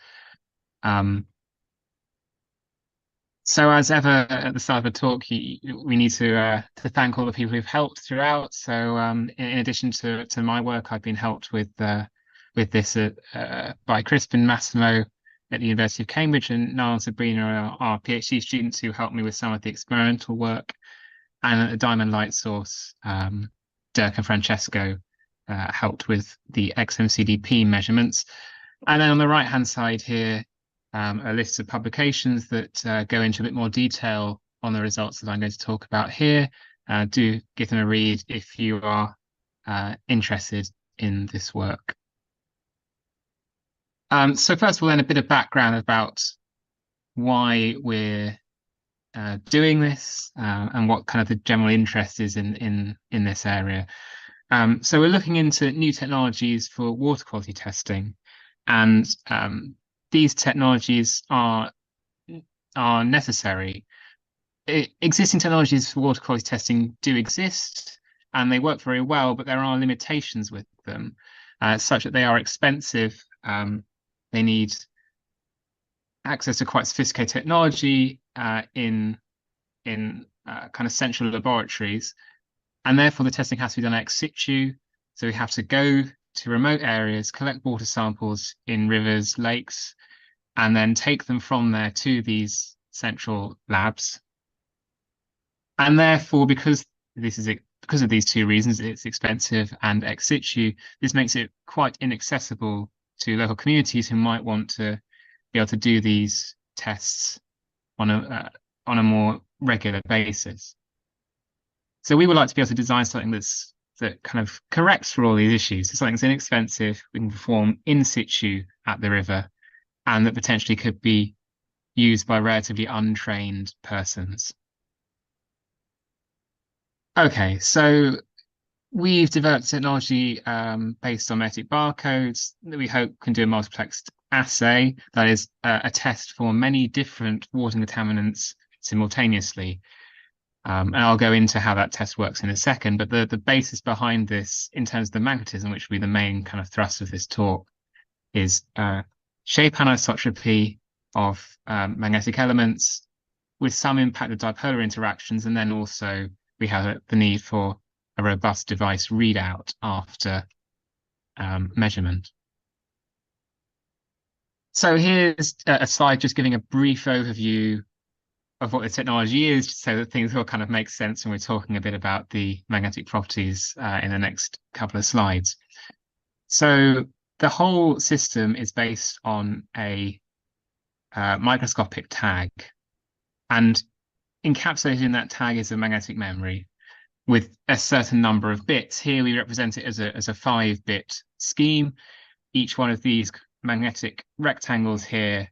So as ever at the start of the talk, we need to thank all the people who've helped throughout. So in addition to my work, I've been helped with this by Crispin Massimo at the University of Cambridge, and Niall and Sabrina are PhD students who helped me with some of the experimental work. And at the Diamond Light Source, Dirk and Francesco helped with the XMCDP measurements. And then on the right-hand side here, a list of publications that go into a bit more detail on the results that I'm going to talk about here. Do give them a read if you are interested in this work. So first of all, then a bit of background about why we're doing this and what kind of the general interest is in this area. So we're looking into new technologies for water quality testing, and these technologies are necessary. Existing technologies for water quality testing do exist, and they work very well, but there are limitations with them, such that they are expensive. They need access to quite sophisticated technology in kind of central laboratories, and therefore the testing has to be done ex situ. So we have to go to remote areas, collect water samples in rivers, lakes, and then take them from there to these central labs. And therefore, because of these two reasons, it's expensive and ex situ, this makes it quite inaccessible to local communities who might want to be able to do these tests on a more regular basis. So we would like to be able to design something that kind of corrects for all these issues. So something that's inexpensive, we can perform in situ at the river, and that potentially could be used by relatively untrained persons. Okay, so we've developed technology based on magnetic barcodes that we hope can do a multiplexed assay, that is a test for many different water contaminants simultaneously. And I'll go into how that test works in a second, but the basis behind this in terms of the magnetism, which will be the main kind of thrust of this talk, is shape anisotropy of magnetic elements with some impact of dipolar interactions, and then also we have the need for a robust device readout after measurement. So here's a slide just giving a brief overview of what the technology is, so that things will kind of make sense when we're talking a bit about the magnetic properties in the next couple of slides. So the whole system is based on a microscopic tag, and encapsulated in that tag is a magnetic memory with a certain number of bits. Here we represent it as a 5-bit scheme. Each one of these magnetic rectangles here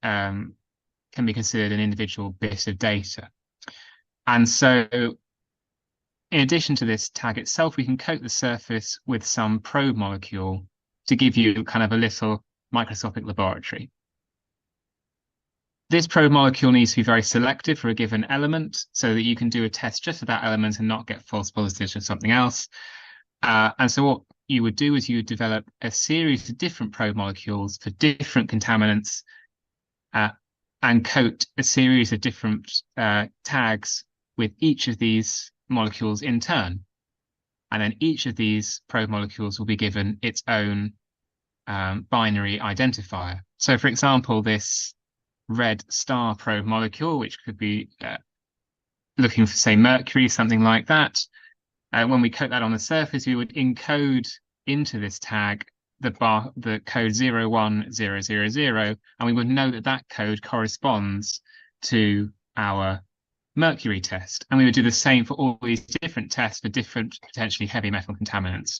can be considered an individual bit of data. And so in addition to this tag itself, we can coat the surface with some probe molecule to give you kind of a little microscopic laboratory. This probe molecule needs to be very selective for a given element so that you can do a test just for that element and not get false positives or something else. And so what you would do is you would develop a series of different probe molecules for different contaminants and coat a series of different tags with each of these molecules in turn. And then each of these probe molecules will be given its own binary identifier. So for example, this red star probe molecule, which could be looking for, say, mercury, something like that. When we coat that on the surface, we would encode into this tag the code 01000, and we would know that that code corresponds to our mercury test. And we would do the same for all these different tests for different potentially heavy metal contaminants.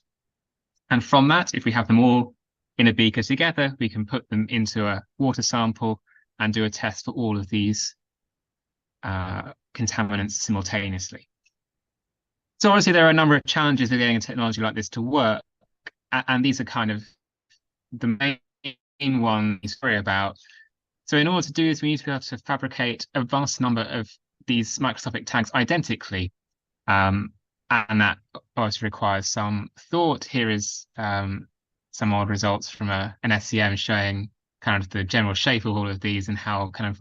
And from that, if we have them all in a beaker together, we can put them into a water sample and do a test for all of these contaminants simultaneously. So obviously there are a number of challenges with getting a technology like this to work, and these are kind of the main ones to worry about. So in order to do this, we need to be able to fabricate a vast number of these microscopic tags identically, and that obviously requires some thought. Here is some old results from an SCM showing kind of the general shape of all of these and how kind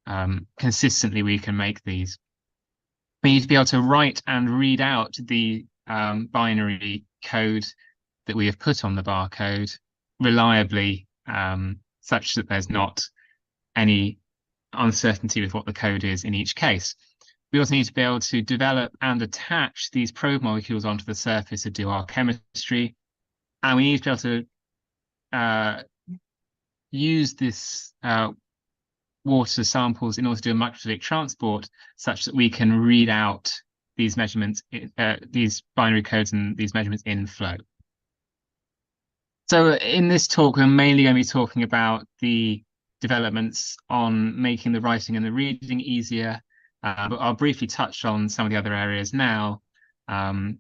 of consistently we can make these. We need to be able to write and read out the binary code that we have put on the barcode reliably, such that there's not any uncertainty with what the code is in each case. We also need to be able to develop and attach these probe molecules onto the surface to do our chemistry. And we need to be able to use this water samples in order to do a microfluidic transport such that we can read out these measurements, these binary codes and these measurements in flow. So in this talk, we're mainly going to be talking about the developments on making the writing and the reading easier, but I'll briefly touch on some of the other areas now that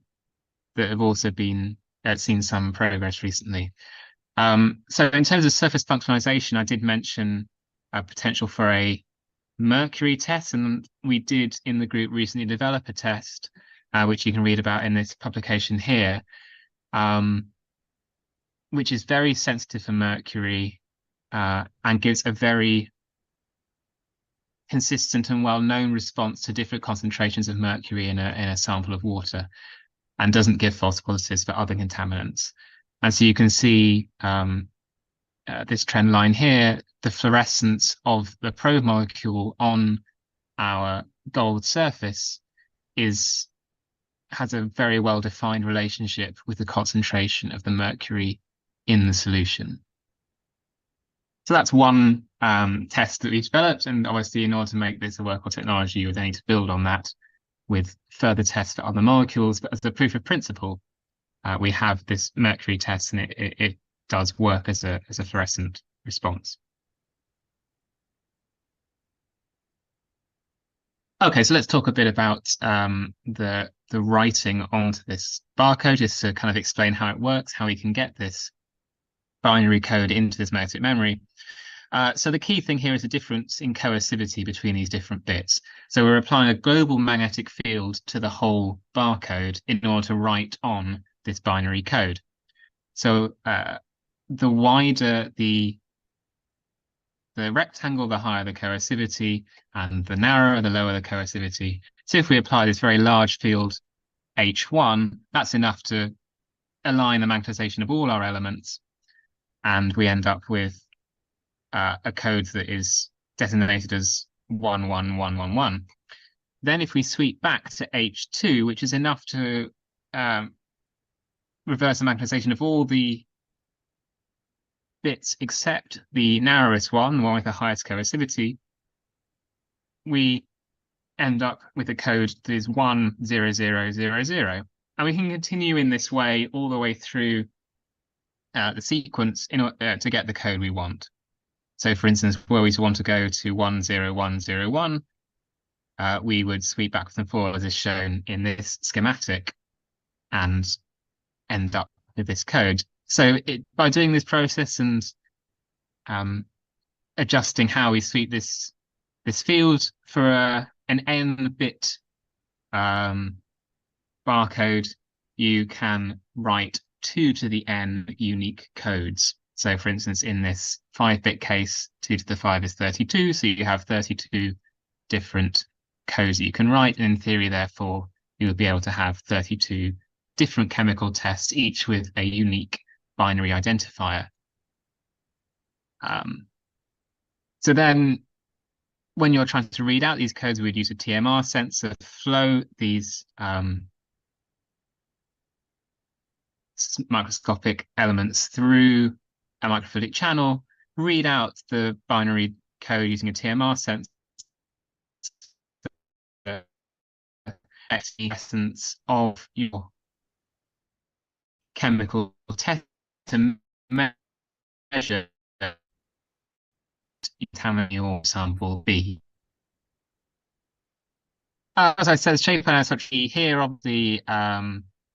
have also been seen some progress recently. So in terms of surface functionalization, I did mention a potential for a mercury test, and we did in the group recently develop a test, which you can read about in this publication here, which is very sensitive for mercury and gives a very consistent and well-known response to different concentrations of mercury in a sample of water, and doesn't give false positives for other contaminants. And so you can see this trend line here, the fluorescence of the probe molecule on our gold surface has a very well-defined relationship with the concentration of the mercury in the solution. So that's one test that we developed, and obviously in order to make this a workable technology, you would then need to build on that with further tests for other molecules. But as a proof of principle, we have this mercury test, and it does work as a fluorescent response. Okay, so let's talk a bit about the writing onto this barcode, just to kind of explain how it works, how we can get this binary code into this magnetic memory. So the key thing here is the difference in coercivity between these different bits. So we're applying a global magnetic field to the whole barcode in order to write on this binary code. So the wider the rectangle, the higher the coercivity, and the narrower, the lower the coercivity. So if we apply this very large field H1, that's enough to align the magnetization of all our elements, and we end up with a code that is designated as 11111. Then if we sweep back to H2, which is enough to reverse the magnetization of all the bits except the narrowest one, the one with the highest coercivity, we end up with a code that is 10000. And we can continue in this way all the way through the sequence in order to get the code we want. So for instance, were we to want to go to 10101, we would sweep backwards and forwards as shown in this schematic and end up with this code. So by doing this process and adjusting how we sweep this field for an n-bit barcode, you can write 2 to the n unique codes. So for instance, in this 5-bit case, 2 to the 5 is 32. So you have 32 different codes that you can write. And in theory, therefore, you would be able to have 32 different chemical tests, each with a unique binary identifier. So then when you're trying to read out these codes, we would use a TMR sensor to flow these microscopic elements through a microfluidic channel, read out the binary code using a TMR sensor, the essence of your chemical test to measure how your sample be. As I said, the shape plan is actually here of the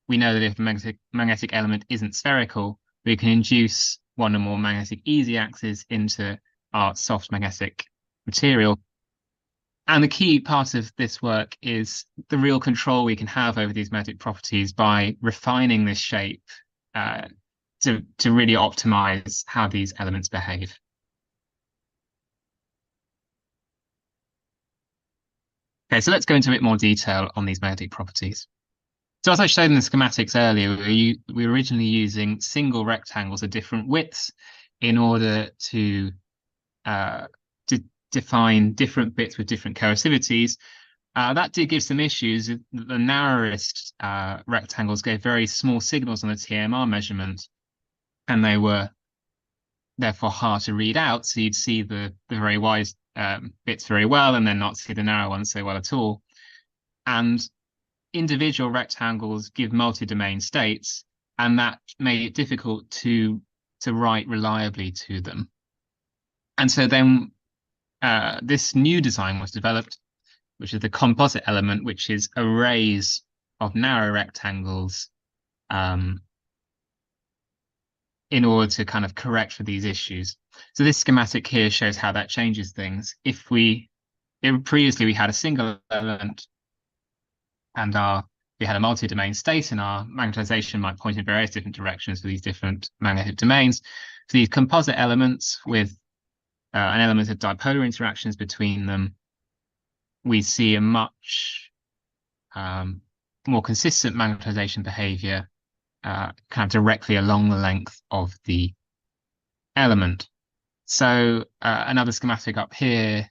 we know that if a magnetic element isn't spherical, we can induce one or more magnetic easy axes into our soft magnetic material. And the key part of this work is the real control we can have over these magnetic properties by refining this shape to really optimize how these elements behave. Okay, so let's go into a bit more detail on these magnetic properties. So as I showed in the schematics earlier, we were originally using single rectangles of different widths in order to define different bits with different coercivities. That did give some issues. The narrowest rectangles gave very small signals on the TMR measurement, and they were therefore hard to read out. So you'd see the very wide bits very well and then not see the narrow ones so well at all. And individual rectangles give multi-domain states, and that made it difficult to write reliably to them. And so then this new design was developed, which is the composite element, which is arrays of narrow rectangles in order to kind of correct for these issues. So this schematic here shows how that changes things. Previously we had a single element and we had a multi-domain state, and our magnetization might point in various different directions for these different magnetic domains. For these composite elements with an element of dipolar interactions between them, we see a much more consistent magnetization behavior kind of directly along the length of the element. So another schematic up here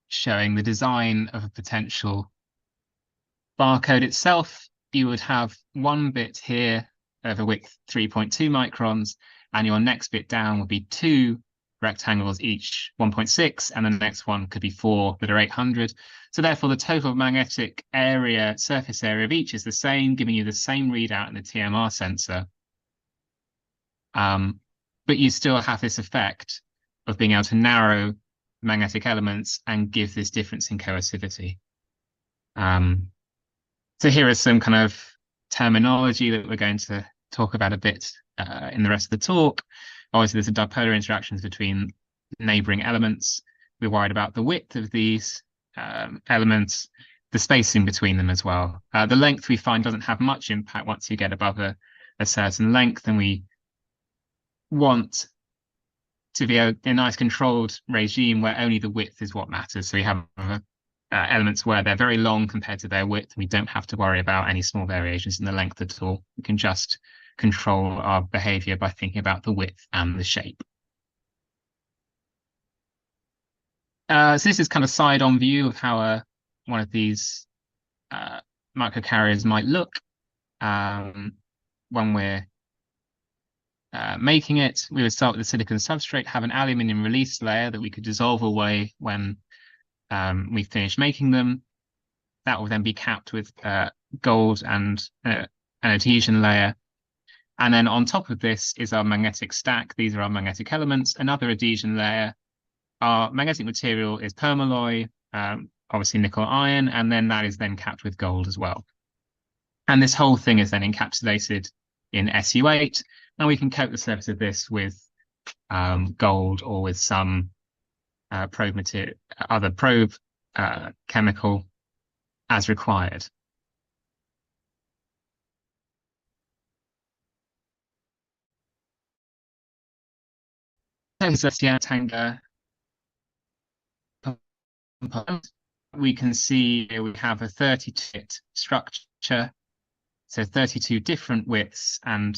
showing the design of a potential barcode itself. You would have one bit here of a width 3.2 microns, and your next bit down would be two rectangles, each 1.6, and the next one could be four that are 800. So therefore the total magnetic area, surface area of each is the same, giving you the same readout in the TMR sensor. But you still have this effect of being able to narrow magnetic elements and give this difference in coercivity. So here is some kind of terminology that we're going to talk about a bit in the rest of the talk. Obviously, there's a dipolar interactions between neighboring elements. We're worried about the width of these elements, the spacing between them as well. The length we find doesn't have much impact once you get above a certain length, and we want to be a nice controlled regime where only the width is what matters. So we have elements where they're very long compared to their width. We don't have to worry about any small variations in the length at all. We can just control our behavior by thinking about the width and the shape. So this is kind of side-on view of how one of these microcarriers might look when we're making it. We would start with the silicon substrate, have an aluminium release layer that we could dissolve away when we finish making them. That will then be capped with gold and an adhesion layer. And then on top of this is our magnetic stack. These are our magnetic elements. Another adhesion layer. Our magnetic material is permalloy, obviously nickel iron, and then that is then capped with gold as well. And this whole thing is then encapsulated in SU8, and we can coat the surface of this with gold or with some probe material, other probe chemical as required. Tanga component. We can see here we have a 32-bit structure, so 32 different widths and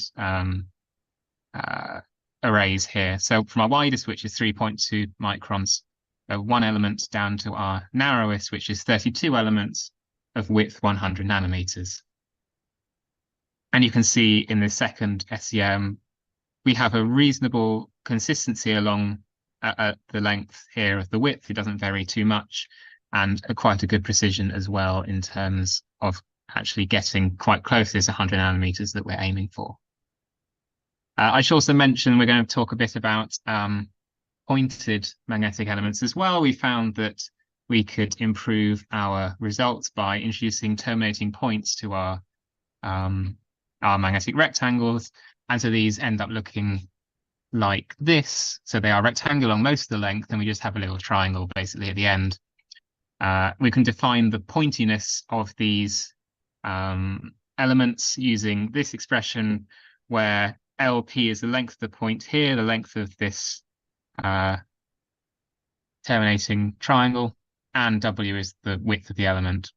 arrays here. So from our widest, which is 3.2 microns, one element down to our narrowest, which is 32 elements of width 100 nanometers. And you can see in the second SEM, we have a reasonable consistency along the length here of the width. It doesn't vary too much, and quite a good precision as well in terms of actually getting quite close to this 100 nanometers that we're aiming for. I should also mention we're going to talk a bit about pointed magnetic elements as well. We found that we could improve our results by introducing terminating points to our magnetic rectangles, and so these end up looking like this. So they are rectangular along most of the length, and we just have a little triangle basically at the end. We can define the pointiness of these elements using this expression, where LP is the length of the point here, the length of this terminating triangle, and W is the width of the element.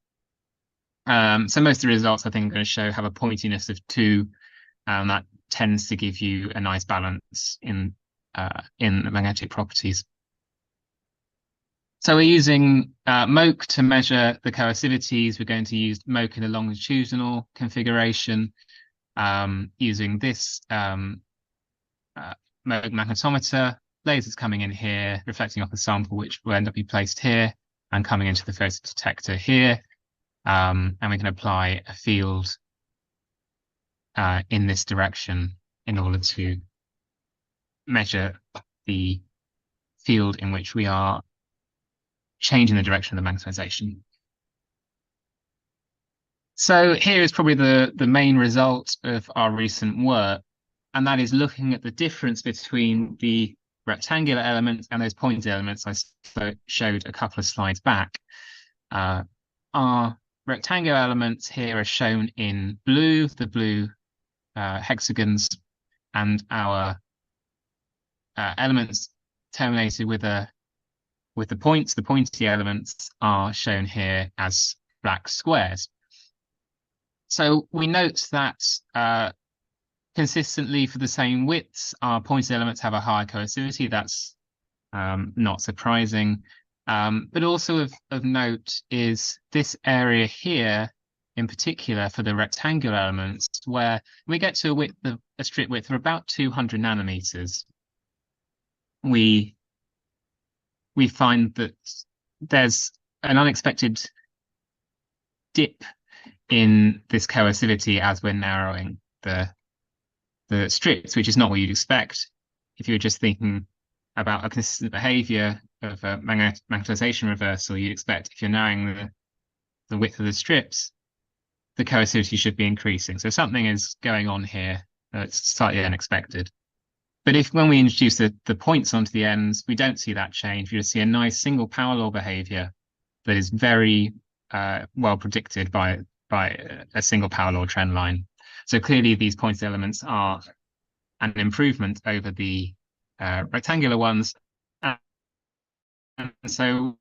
So most of the results I think I'm going to show have a pointiness of 2, and that tends to give you a nice balance in the magnetic properties. So we're using MOC to measure the coercivities. We're going to use MOC in a longitudinal configuration, using this MOC magnetometer, lasers coming in here, reflecting off the sample, which will end up being placed here, and coming into the photodetector here. And we can apply a field in this direction in order to measure the field in which we are changing the direction of the magnetization. So here is probably the main result of our recent work, and that is looking at the difference between the rectangular elements and those pointed elements I showed a couple of slides back. Our rectangular elements here are shown in blue, the blue hexagons, and our elements terminated with the points, the pointy elements, are shown here as black squares. So we note that consistently for the same widths, our pointed elements have a higher coercivity. That's not surprising. But also of note is this area here, in particular for the rectangular elements, where we get to a strip width of about 200 nanometers. We find that there's an unexpected dip in this coercivity as we're narrowing the strips, which is not what you'd expect if you were just thinking about a consistent behavior of a magnetization reversal. You'd expect if you're narrowing the width of the strips, the coercivity should be increasing. So something is going on here that's slightly unexpected. But when we introduce the points onto the ends, we don't see that change. We just see a nice single power law behavior that is very well predicted by a single power law trend line. So clearly these pointed elements are an improvement over the rectangular ones. And so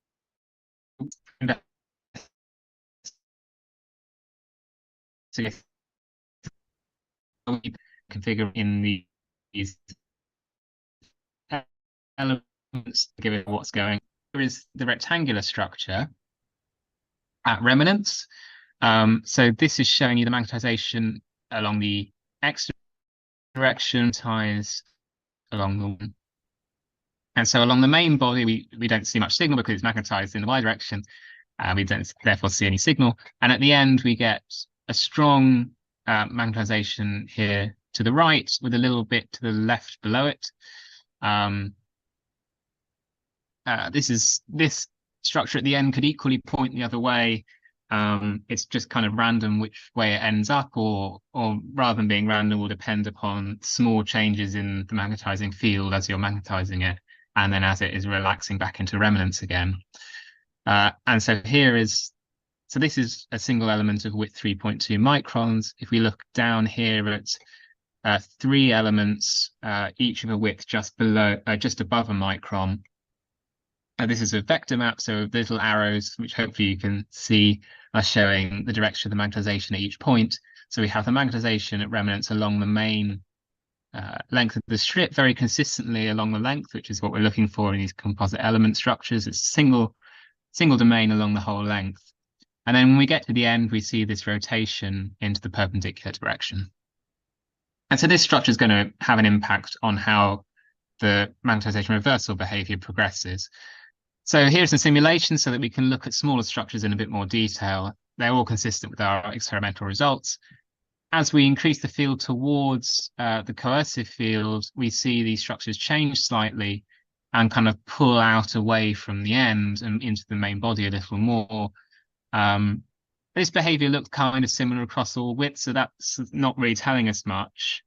we configure in these elements to give it what's going. There is the rectangular structure at remanence. So this is showing you the magnetization along the X direction, ties along the, and so along the main body we don't see much signal because it's magnetized in the Y direction. We don't therefore see any signal, and at the end we get a strong magnetization here to the right with a little bit to the left below it. This structure at the end could equally point the other way. It's just kind of random which way it ends up, or rather than being random, will depend upon small changes in the magnetizing field as you're magnetizing it, and then as it is relaxing back into remanence again. And so this is a single element of width 3.2 microns. If we look down here at 3 elements, each of a width just above a micron. This is a vector map, so the little arrows, which hopefully you can see, are showing the direction of the magnetization at each point. So we have the magnetization at remanence along the main length of the strip very consistently along the length, which is what we're looking for in these composite element structures. It's single domain along the whole length. And then when we get to the end, we see this rotation into the perpendicular direction. And so this structure is going to have an impact on how the magnetization reversal behavior progresses. So here's a simulation so that we can look at smaller structures in a bit more detail. They're all consistent with our experimental results. As we increase the field towards the coercive field, we see these structures change slightly and kind of pull out away from the end and into the main body a little more. This behavior looks kind of similar across all widths, so that's not really telling us much.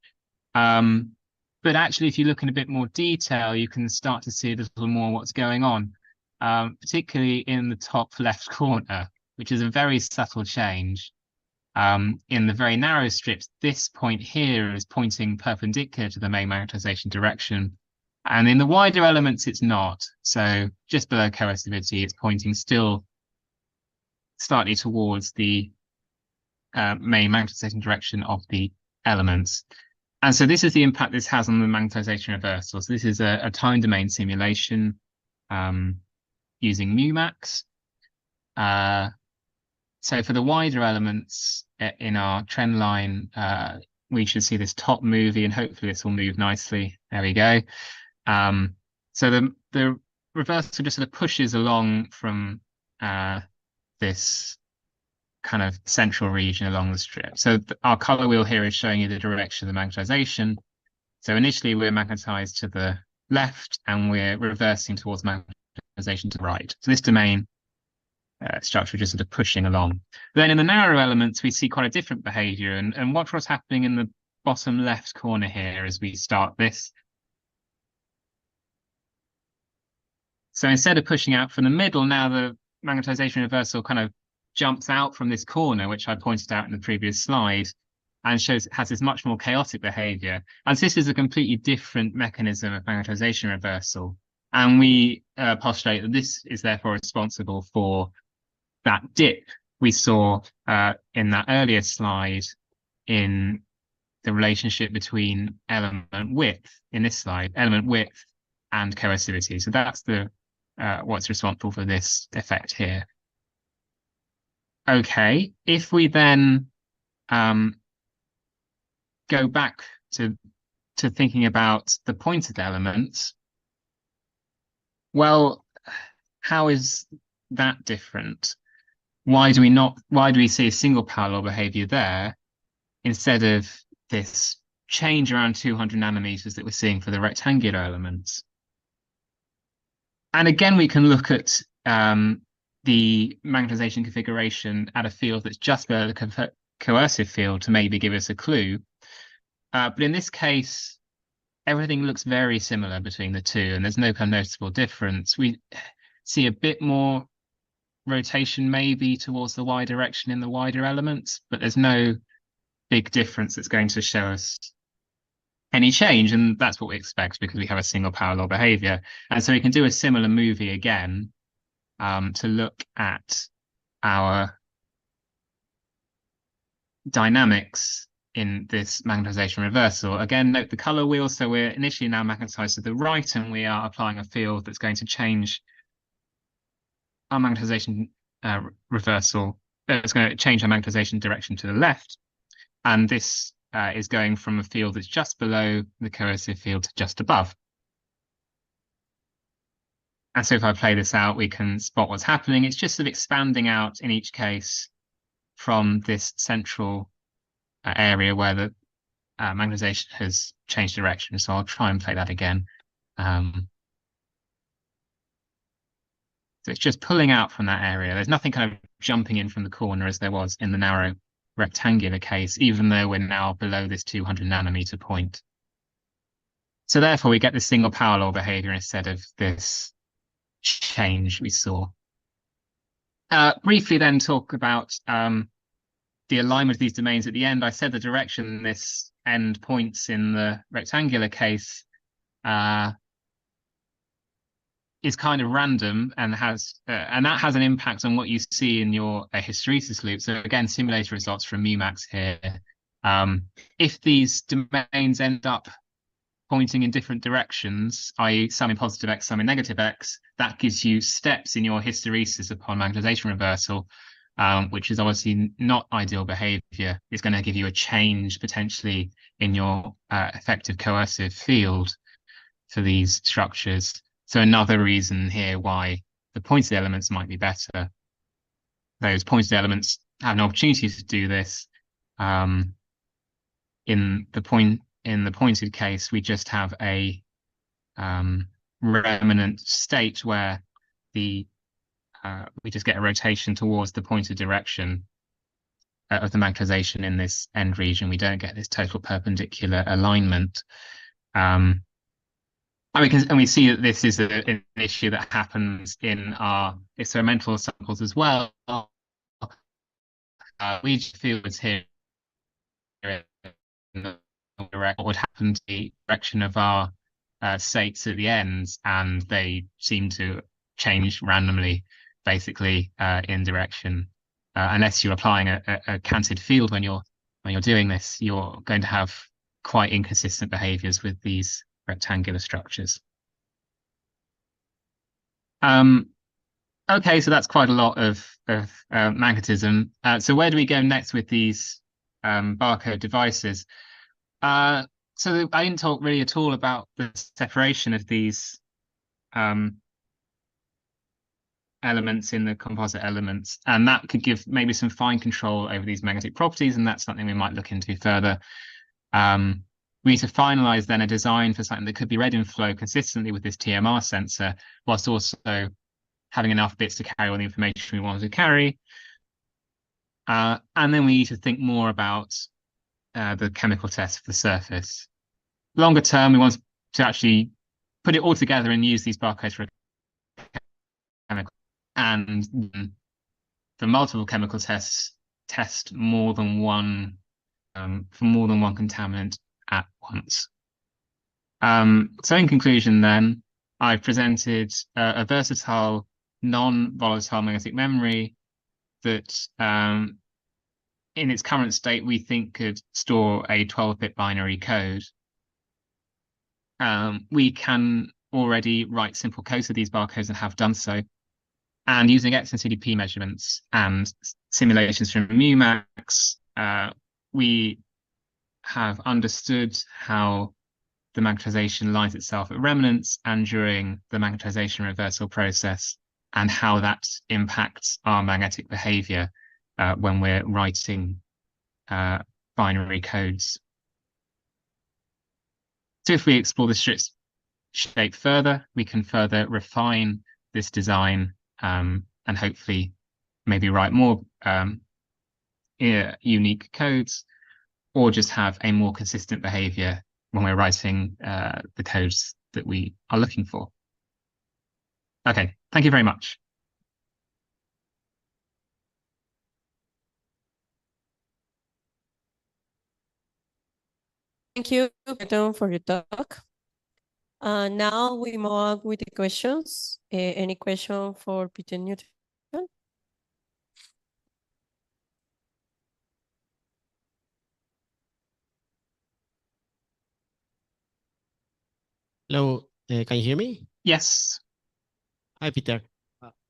But actually, if you look in a bit more detail, you can start to see a little more what's going on, particularly in the top left corner, which is a very subtle change. In the very narrow strips, this point here is pointing perpendicular to the main magnetization direction. And in the wider elements, it's not. So just below coercivity, it's pointing still slightly towards the main magnetization direction of the elements. And so this is the impact this has on the magnetization reversal. So this is a time domain simulation using MUMAX. So for the wider elements in our trend line, we should see this top movie, and hopefully this will move nicely. There we go. So the reversal just sort of pushes along from this kind of central region along the strip. So our color wheel here is showing you the direction of the magnetization. So initially we're magnetized to the left and we're reversing towards magnetization to the right. So this domain structure just sort of pushing along. Then in the narrow elements, we see quite a different behavior, and watch what's happening in the bottom left corner here as we start this. So instead of pushing out from the middle, now the magnetization reversal kind of jumps out from this corner, which I pointed out in the previous slide, and has this much more chaotic behavior. And so this is a completely different mechanism of magnetization reversal. And we postulate that this is therefore responsible for that dip we saw in that earlier slide in the relationship between element width, in this slide, element width and coercivity. So that's the what's responsible for this effect here. Okay, if we then go back to thinking about the pointed elements, well, how is that different? Why do we see a single parallel behavior there instead of this change around 200 nanometers that we're seeing for the rectangular elements? And again, we can look at the magnetization configuration at a field that's just below the coercive field to maybe give us a clue. But in this case, everything looks very similar between the two, and there's no kind of noticeable difference. We see a bit more rotation maybe towards the Y direction in the wider elements, but there's no big difference that's going to show us any change, and that's what we expect because we have a single parallel behavior. And so we can do a similar movie again to look at our dynamics in this magnetization reversal. Again, note the color wheel. So we're initially now magnetized to the right, and we are applying a field that's going to change our magnetization reversal. It's going to change our magnetization direction to the left. And this is going from a field that's just below the coercive field to just above. And so if I play this out, we can spot what's happening. It's just sort of expanding out in each case from this central area where the magnetization has changed direction. So I'll try and play that again. So it's just pulling out from that area. There's nothing kind of jumping in from the corner as there was in the narrow rectangular case, even though we're now below this 200 nanometer point. So therefore we get this single parallel behavior instead of this change we saw. Briefly then talk about the alignment of these domains at the end. I said the direction this end points in the rectangular case is kind of random and that has an impact on what you see in your hysteresis loop. So again, simulator results from MUMAX here. If these domains end up pointing in different directions, i.e. some in positive X, some in negative X, that gives you steps in your hysteresis upon magnetization reversal, which is obviously not ideal behavior. It's going to give you a change potentially in your effective coercive field for these structures. So another reason here why the pointed elements might be better. Those pointed elements have an opportunity to do this. In the pointed case, we just have a remnant state where we just get a rotation towards the pointed direction of the magnetization in this end region. We don't get this total perpendicular alignment. And we see that this is an issue that happens in our experimental samples as well. We just feel it's here what would happen to the direction of our states at the ends, and they seem to change randomly, basically in direction. Unless you're applying a canted field when you're doing this, you're going to have quite inconsistent behaviors with these rectangular structures. Okay, so that's quite a lot of magnetism. So where do we go next with these barcode devices? So I didn't talk really at all about the separation of these elements in the composite elements, and that could give maybe some fine control over these magnetic properties, and that's something we might look into further. We need to finalize then a design for something that could be read in flow consistently with this TMR sensor, whilst also having enough bits to carry all the information we want to carry. And then we need to think more about the chemical test for the surface. Longer term, we want to actually put it all together and use these barcodes for a chemical. And for multiple chemical tests, test more than one for more than one contaminant at once. So in conclusion then, I've presented a versatile non-volatile magnetic memory that in its current state we think could store a 12-bit binary code. We can already write simple codes of these barcodes and have done so. And using X and CDP measurements and simulations from MUMAX, we have understood how the magnetization lines itself at remnants and during the magnetization reversal process, and how that impacts our magnetic behavior when we're writing binary codes. So if we explore the shape further, we can further refine this design and hopefully maybe write more unique codes, or just have a more consistent behavior when we're writing the codes that we are looking for. Okay, thank you very much. Thank you, Beton, for your talk. Now we move on with the questions. Any question for Peter Newton? Hello, can you hear me? Yes. Hi, Peter.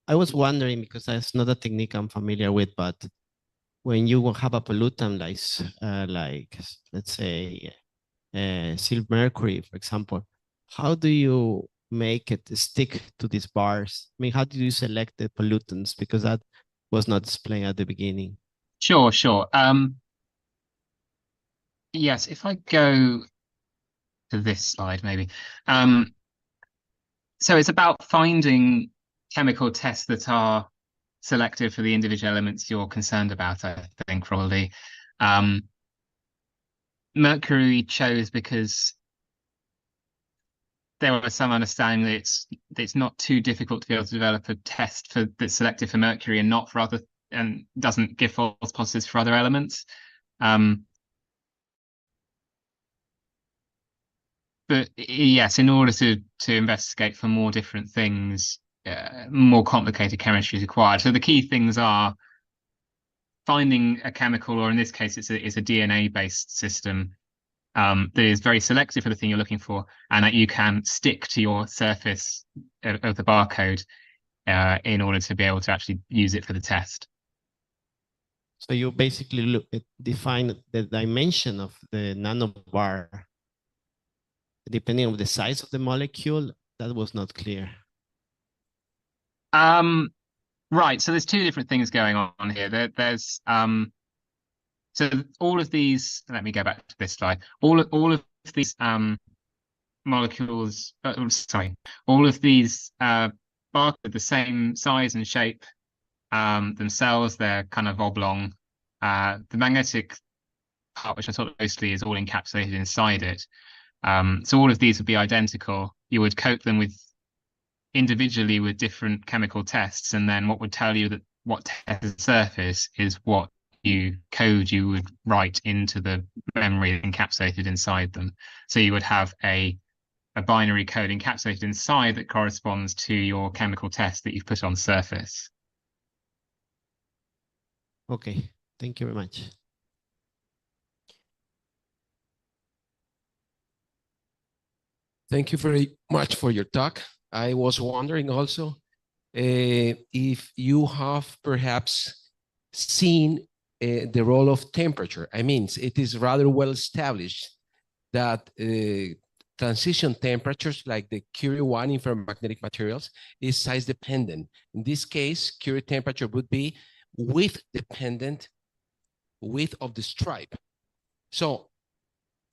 I was wondering, because that's not a technique I'm familiar with, but when you will have a pollutant like let's say silver mercury, for example, how do you make it stick to these bars? I mean, how do you select the pollutants? Because that was not displayed at the beginning. Sure. Yes, if I go to this slide, maybe. So it's about finding chemical tests that are selective for the individual elements you're concerned about, I think, probably. Mercury chose because there was some understanding that it's not too difficult to be able to develop a test that's selective for mercury and not for other, and doesn't give false positives for other elements. But yes, in order to investigate for more different things, more complicated chemistry is required. So the key things are finding a chemical, or in this case, it's a DNA-based system that is very selective for the thing you're looking for, and that you can stick to your surface of the barcode in order to be able to actually use it for the test. So you basically define the dimension of the nanobar depending on the size of the molecule. That was not clear. Right. So there's two different things going on here. There's so all of these. Let me go back to this slide. All of these molecules. Sorry. All of these barcodes are the same size and shape themselves. They're kind of oblong. The magnetic part, which I thought mostly is all encapsulated inside it. So all of these would be identical. You would coat them with individually with different chemical tests, and then what would tell you that what test surface is what code you would write into the memory encapsulated inside them. So you would have a binary code encapsulated inside that corresponds to your chemical test that you've put on surface. Okay, thank you very much. Thank you very much for your talk. I was wondering also if you have perhaps seen the role of temperature. I mean, it is rather well established that transition temperatures like the Curie one in ferromagnetic materials is size dependent. In this case, Curie temperature would be width dependent, width of the stripe. So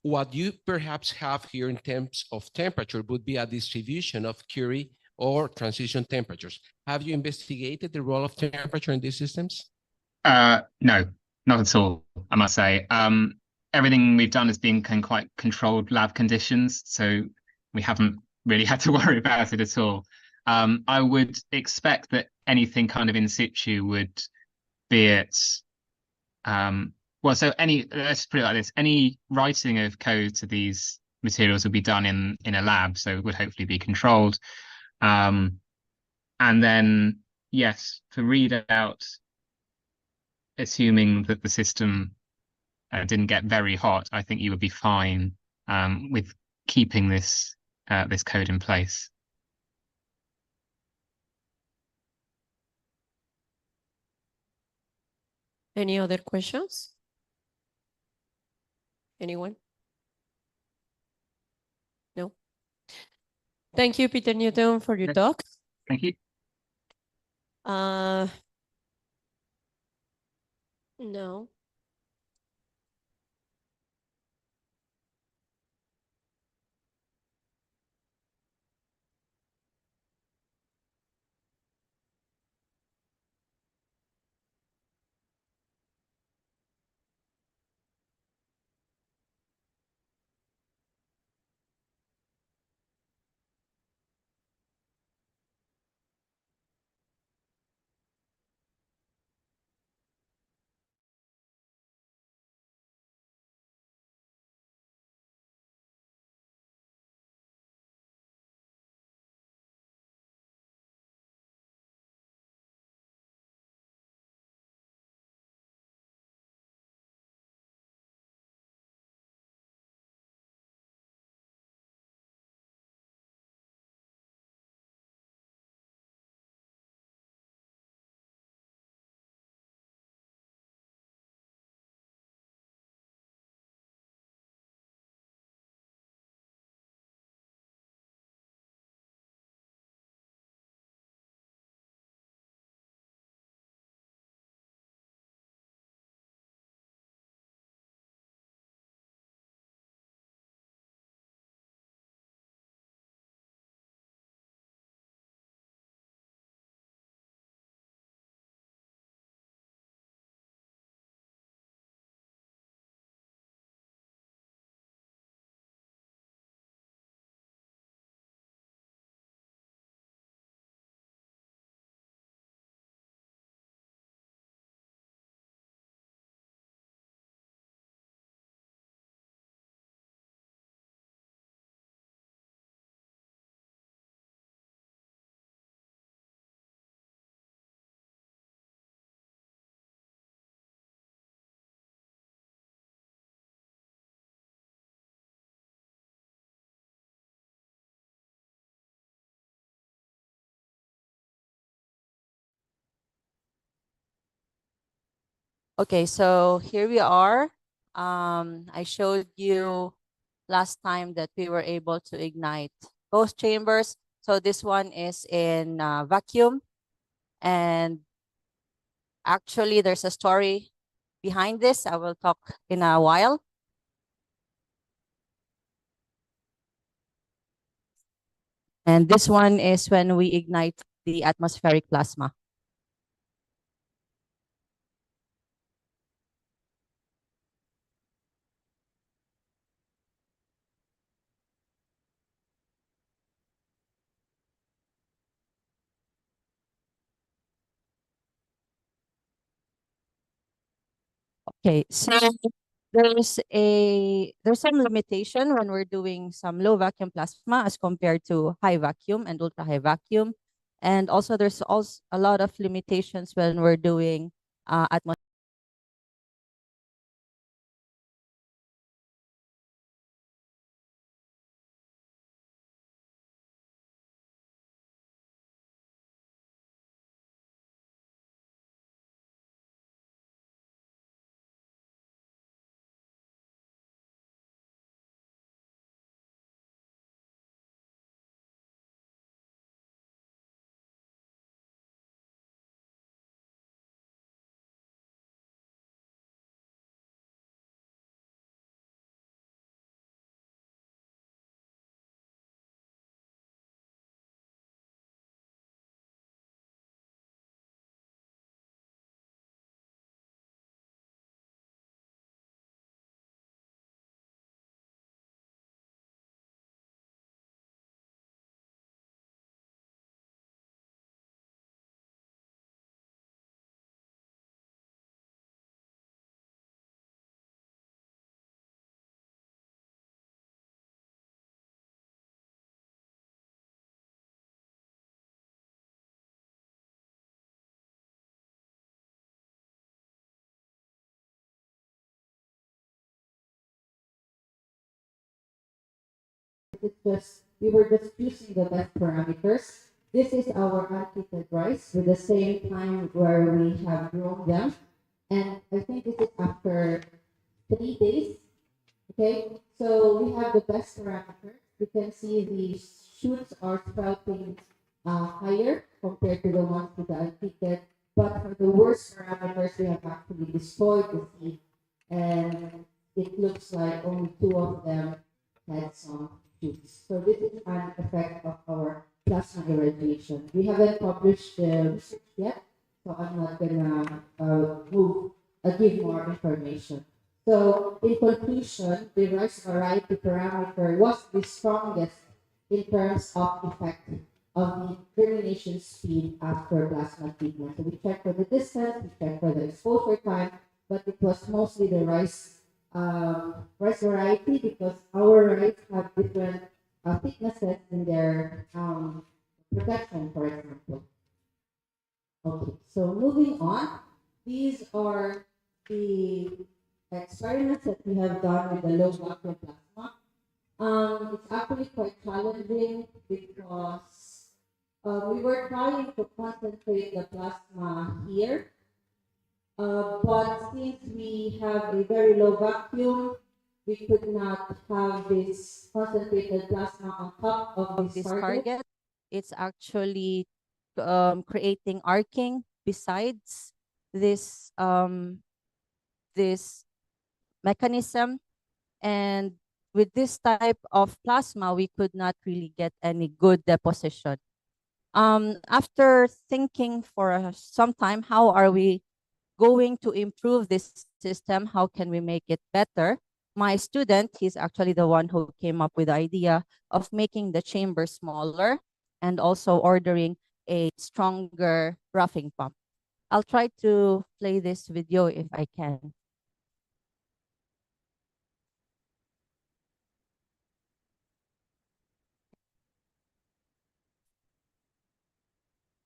what you perhaps have here in terms of temperature would be a distribution of Curie or transition temperatures. Have you investigated the role of temperature in these systems? No, not at all, I must say. Everything we've done has been in quite controlled lab conditions, so we haven't really had to worry about it at all. I would expect that anything kind of in situ would be it. Well, so let's put it like this: any writing of code to these materials would be done in a lab, so it would hopefully be controlled. And then, yes, for readout, assuming that the system didn't get very hot, I think you would be fine with keeping this code in place. Any other questions? Anyone? No? Thank you, Peter Newton, for your talk. Thank you. No. Okay, so here we are. I showed you last time that we were able to ignite both chambers. So this one is in vacuum, and actually there's a story behind this. I will talk in a while. And this one is when we ignite the atmospheric plasma. Okay, so there's some limitation when we're doing some low vacuum plasma as compared to high vacuum and ultra high vacuum. And also there's also a lot of limitations when we're doing atmospheric. We were just choosing the best parameters. This is our untreated rice with the same time where we have grown them. And I think this is after 3 days. Okay, so we have the best parameters. You can see the shoots are sprouting higher compared to the ones with the untreated. But for the worst parameters, we have actually destroyed the seed. And it looks like only 2 of them had some shoots. So this is an effect of our plasma irradiation. We haven't published the research yet, so I'm not gonna give more information. So in conclusion, the rice variety parameter was the strongest in terms of effect of the germination speed after plasma treatment. So we checked for the distance, we checked for the exposure time, but it was mostly the rice variety because our rice have different thicknesses in their protection, for example. Okay, so moving on, these are the experiments that we have done with the low vacuum plasma. It's actually quite challenging because we were trying to concentrate the plasma here, but since we have a very low vacuum, we could not have this concentrated plasma on top of this target. It's actually creating arcing besides this this mechanism, and with this type of plasma we could not really get any good deposition. After thinking for some time, how are we going to improve this system? How can we make it better? My student, he's actually the one who came up with the idea of making the chamber smaller and also ordering a stronger roughing pump. I'll try to play this video if I can.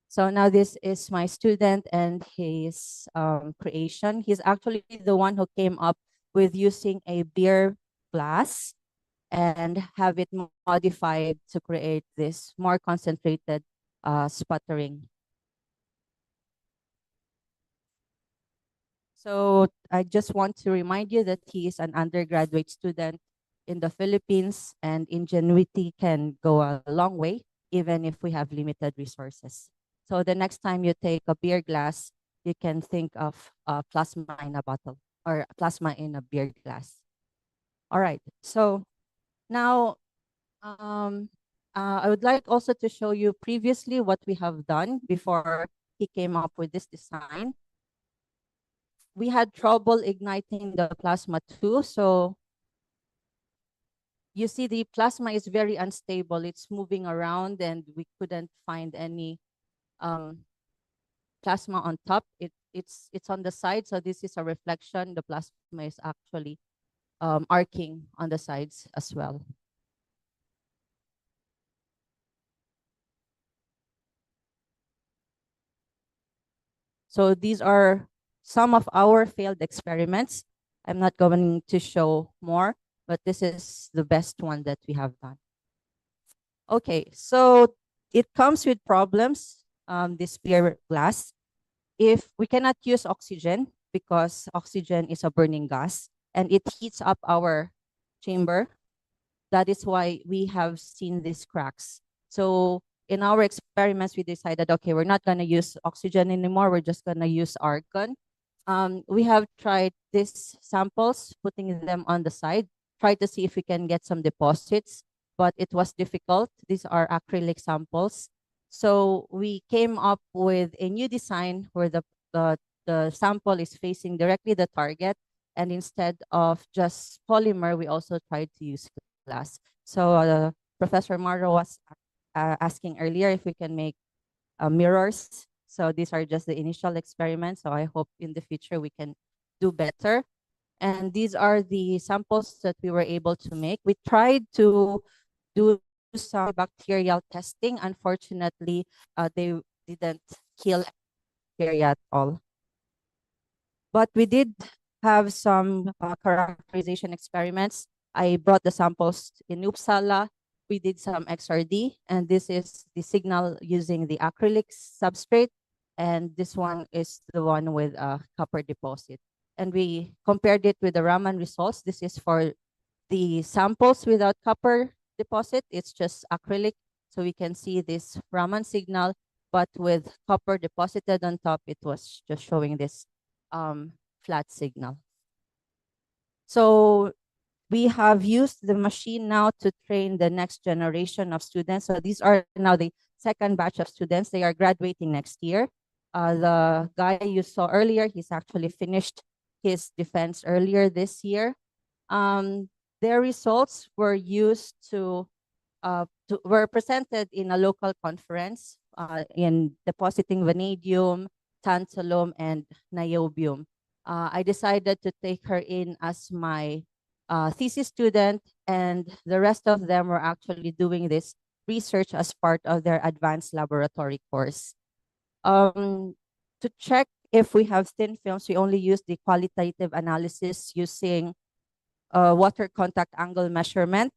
So now this is my student and his creation. He's actually the one who came up with using a beer glass and have it modified to create this more concentrated sputtering. So I just want to remind you that he is an undergraduate student in the Philippines, and ingenuity can go a long way, even if we have limited resources. So the next time you take a beer glass, you can think of plasma in a bottle or plasma in a beer glass. All right, so now I would like also to show you previously what we have done before he came up with this design. We had trouble igniting the plasma too, so you see the plasma is very unstable. It's moving around and we couldn't find any plasma on top. It's on the side, so this is a reflection. The plasma is actually arcing on the sides as well. So these are some of our failed experiments. I'm not going to show more, but this is the best one that we have done. Okay, so it comes with problems, this beer glass. If we cannot use oxygen because oxygen is a burning gas and it heats up our chamber, that is why we have seen these cracks. So in our experiments, we decided, okay, we're not going to use oxygen anymore. We're just going to use argon. We have tried these samples, putting them on the side, tried to see if we can get some deposits, but it was difficult. These are acrylic samples. So we came up with a new design where the sample is facing directly the target. And instead of just polymer, we also tried to use glass. So Professor Maro was asking earlier if we can make mirrors. So these are just the initial experiments. So I hope in the future we can do better. And these are the samples that we were able to make. We tried to do some bacterial testing. Unfortunately, they didn't kill bacteria at all. But we did have some characterization experiments. I brought the samples in Uppsala. We did some XRD, and this is the signal using the acrylic substrate. And this one is the one with a copper deposit. And we compared it with the Raman results. This is for the samples without copper deposit. It's just acrylic. So we can see this Raman signal, but with copper deposited on top, it was just showing this flat signal. So we have used the machine now to train the next generation of students. So these are now the second batch of students. They are graduating next year. The guy you saw earlier, he's actually finished his defense earlier this year. Their results were used were presented in a local conference in depositing vanadium, tantalum, and niobium. I decided to take her in as my thesis student, and the rest of them were actually doing this research as part of their advanced laboratory course. To check if we have thin films, we only use the qualitative analysis using water contact angle measurement.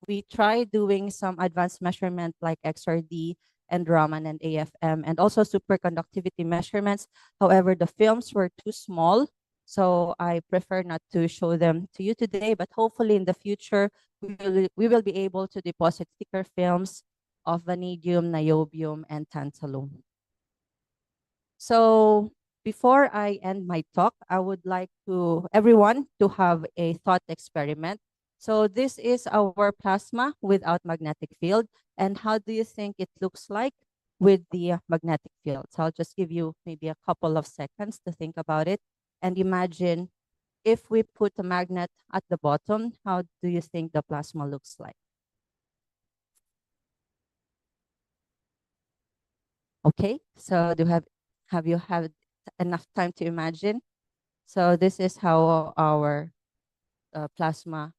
We tried doing some advanced measurement like XRD and Raman and AFM, and also superconductivity measurements. However, the films were too small, so I prefer not to show them to you today, but hopefully in the future, we will be able to deposit thicker films of vanadium, niobium, and tantalum. So before I end my talk, I would like everyone to have a thought experiment. So this is our plasma without magnetic field. And how do you think it looks like with the magnetic field? So I'll just give you maybe a couple of seconds to think about it and imagine if we put a magnet at the bottom, how do you think the plasma looks like? Okay, so have you had enough time to imagine? So this is how our plasma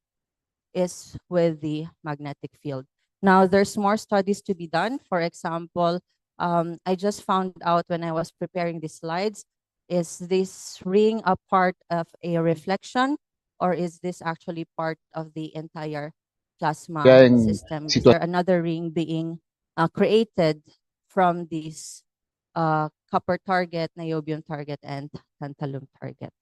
is with the magnetic field. Now, there's more studies to be done. For example, I just found out when I was preparing the slides, is this ring a part of a reflection, or is this actually part of the entire plasma system? Is there another ring being created from this copper target, niobium target, and tantalum target?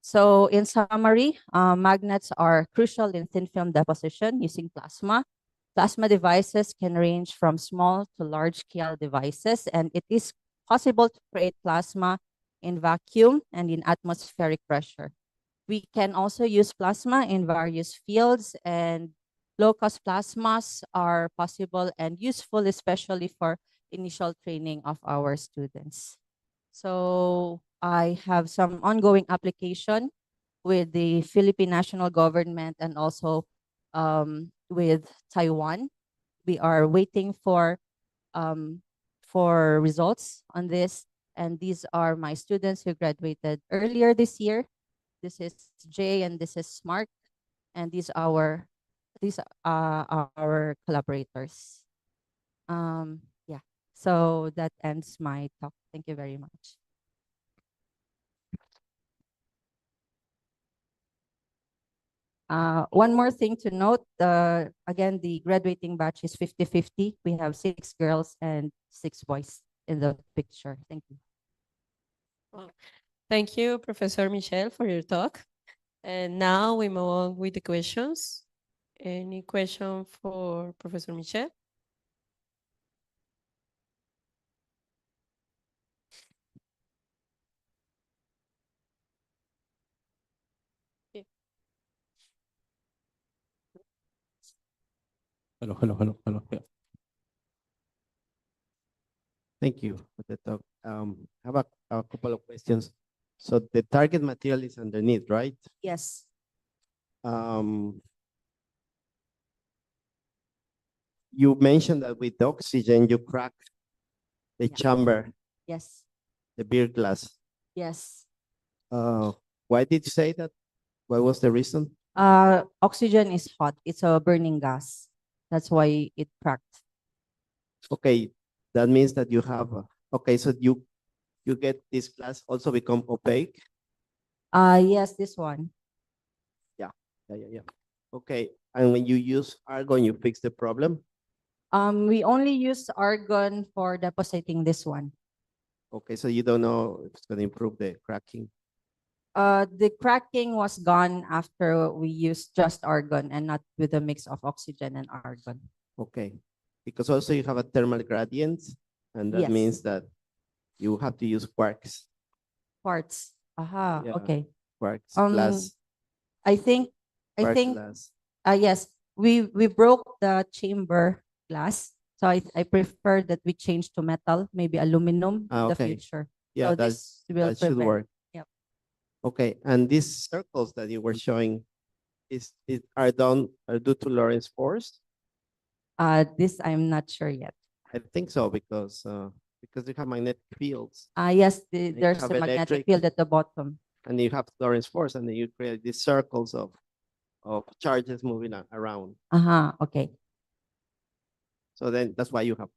So in summary, magnets are crucial in thin film deposition using plasma. Plasma devices can range from small to large scale devices, and it is possible to create plasma in vacuum and in atmospheric pressure. We can also use plasma in various fields, and low-cost plasmas are possible and useful, especially for initial training of our students. So I have some ongoing application with the Philippine national government and also with Taiwan. We are waiting for results on this, and these are my students who graduated earlier this year. This is Jay and this is Mark, and these are our collaborators. Yeah, so that ends my talk. Thank you very much. One more thing to note, again, the graduating batch is 50-50. We have 6 girls and 6 boys in the picture. Thank you. Well, thank you, Professor Michelle, for your talk. And now we move on with the questions. Any question for Professor Michelle? Hello. Yeah. Thank you for the talk. I have a couple of questions. So the target material is underneath, right? Yes. You mentioned that with oxygen, you crack the chamber, Yes. the beer glass. Yes. Why did you say that? What was the reason? Oxygen is hot. It's a burning gas. That's why it cracked. Okay, that means that you have, okay, so you get this glass also become opaque? Yes, this one. Yeah. Okay, and when you use argon, you fix the problem? We only use argon for depositing this one. Okay, so you don't know if it's going to improve the cracking? The cracking was gone after we used just argon and not with a mix of oxygen and argon. Okay, because also you have a thermal gradient, and that Yes. means that you have to use quarks. Quartz. Aha, Yeah, okay. Quarks, glass. I think, Quartz glass. yes, we broke the chamber glass. So I prefer that we change to metal, maybe aluminum in the Okay. future. Yeah, So this will that should prevent. work. Yep. Okay, and these circles that you were showing are due to Lorentz force? This I'm not sure yet. I think so because you have magnetic fields. Yes, you there's have a magnetic electric. field at the bottom. And you have Lorentz force, and then you create these circles of charges moving around. Okay. So then that's why you have.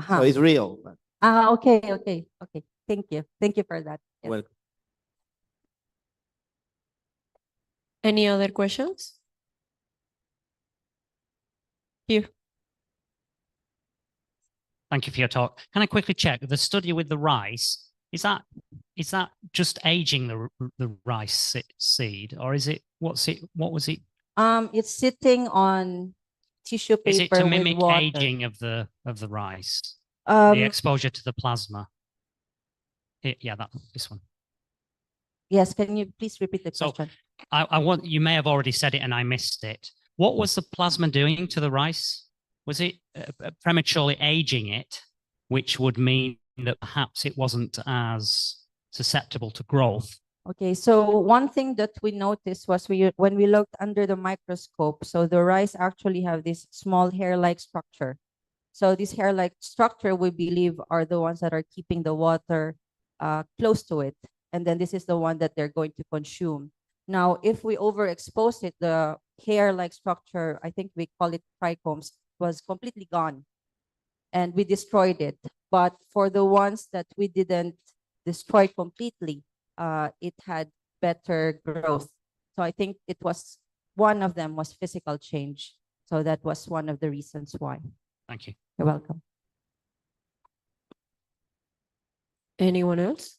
So it's real. But Okay. Thank you for that. Yes. Welcome. Any other questions? Here. Thank you for your talk. Can I quickly check the study with the rice? Is that just aging the rice seed, or is it what was it? It's sitting on tissue paper Is it to with mimic water. aging of the rice? The exposure to the plasma. Yeah, this one. Yes, can you please repeat the question? I want, you may have already said it and I missed it. What was the plasma doing to the rice? Was it prematurely aging it, which would mean that perhaps it wasn't as susceptible to growth? Okay, so one thing that we noticed was when we looked under the microscope, so the rice actually have this small hair-like structure. So this hair-like structure, we believe, are the ones that are keeping the water close to it. And then this is the one that they're going to consume. Now, if we overexpose it, the hair-like structure, I think we call it trichomes, was completely gone. And we destroyed it. But for the ones that we didn't destroy completely, it had better growth. So I think it was, one of them was physical change. So that was one of the reasons why. Thank you. You're welcome. Anyone else?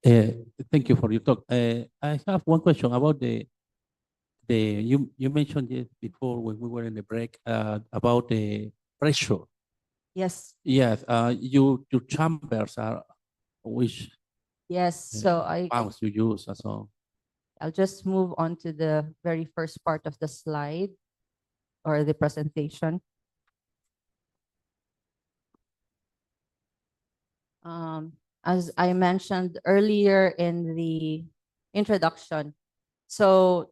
Thank you for your talk. I have one question about you mentioned it before when we were in the break about the pressure. Yes. Yes, your chambers are which Yes. So pumps you use as well. I'll just move on to the very first part of the slide or the presentation. As I mentioned earlier in the introduction, so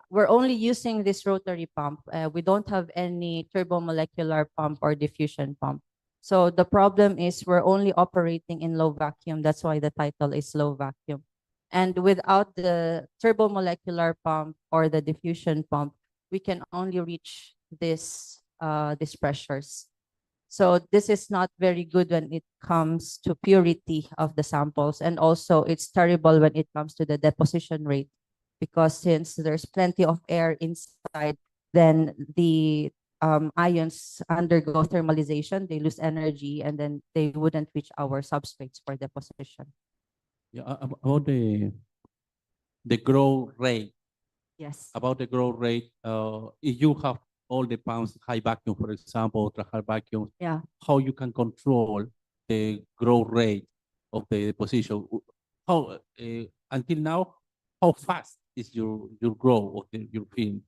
we're only using this rotary pump. We don't have any turbomolecular pump or diffusion pump. So the problem is we're only operating in low vacuum. That's why the title is low vacuum. And without the turbomolecular pump or the diffusion pump, we can only reach these pressures. So this is not very good when it comes to purity of the samples. And also it's terrible when it comes to the deposition rate, because since there's plenty of air inside, then the ions undergo thermalization, they lose energy, and then they wouldn't reach our substrates for deposition. Yeah, about the growth rate. Yes. About the growth rate, if you have all the pumps, high vacuum, for example, ultra high vacuum, yeah, how you can control the growth rate of the deposition? How until now, how fast is your growth of your film?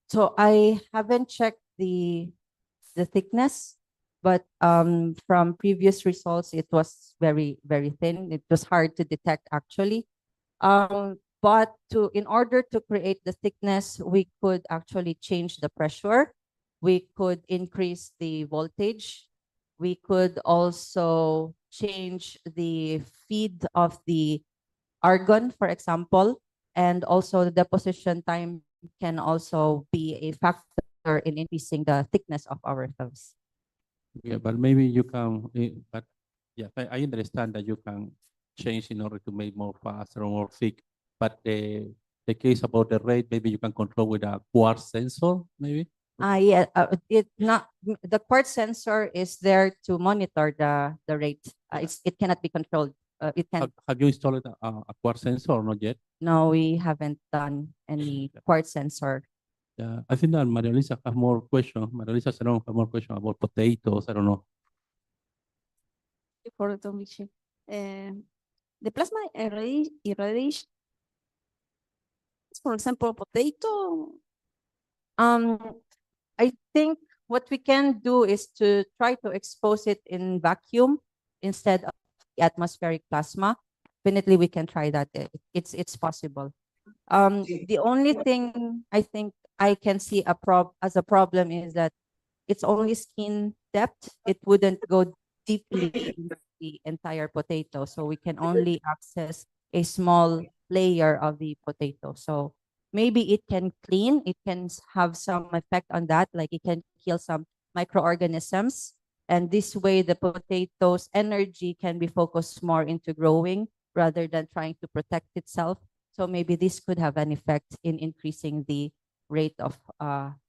So I haven't checked the thickness, but from previous results, it was very, very thin. It was hard to detect actually. But in order to create the thickness, we could actually change the pressure. We could increase the voltage. We could also change the feed of the argon, for example, and also the deposition time can also be a factor in increasing the thickness of our films. Yeah, but maybe you can, but yeah, I understand that you can change in order to make more fast or more thick. But the case about the rate, maybe you can control with a quartz sensor, maybe? Yeah, the quartz sensor is there to monitor the rate. It cannot be controlled. It can. Have you installed a quartz sensor or not yet? No, we haven't done any quartz sensor. Yeah, I think that Maria Lisa has more questions. Maria Lisa Salon has more questions about potatoes. I don't know. For Don Michel. The plasma irradiation, for example, potato. I think what we can do is to try to expose it in vacuum instead of the atmospheric plasma. Definitely, we can try that. It's possible. The only thing I think I can see as a problem is that it's only skin depth. It wouldn't go deeply into the entire potato. So we can only access a small layer of the potato. So maybe it can clean, it can have some effect on that, like it can kill some microorganisms. And this way the potato's energy can be focused more into growing rather than trying to protect itself. So maybe this could have an effect in increasing the rate of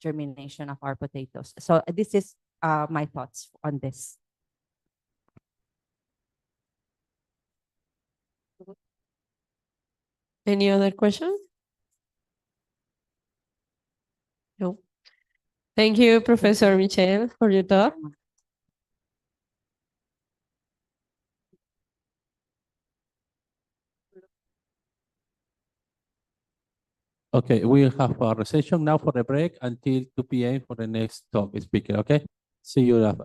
germination of our potatoes. So this is my thoughts on this. Any other questions? No. Thank you, Professor Michel, for your talk. Okay, we have a recession now for the break until 2 p.m. for the next talk speaker. Okay, see you at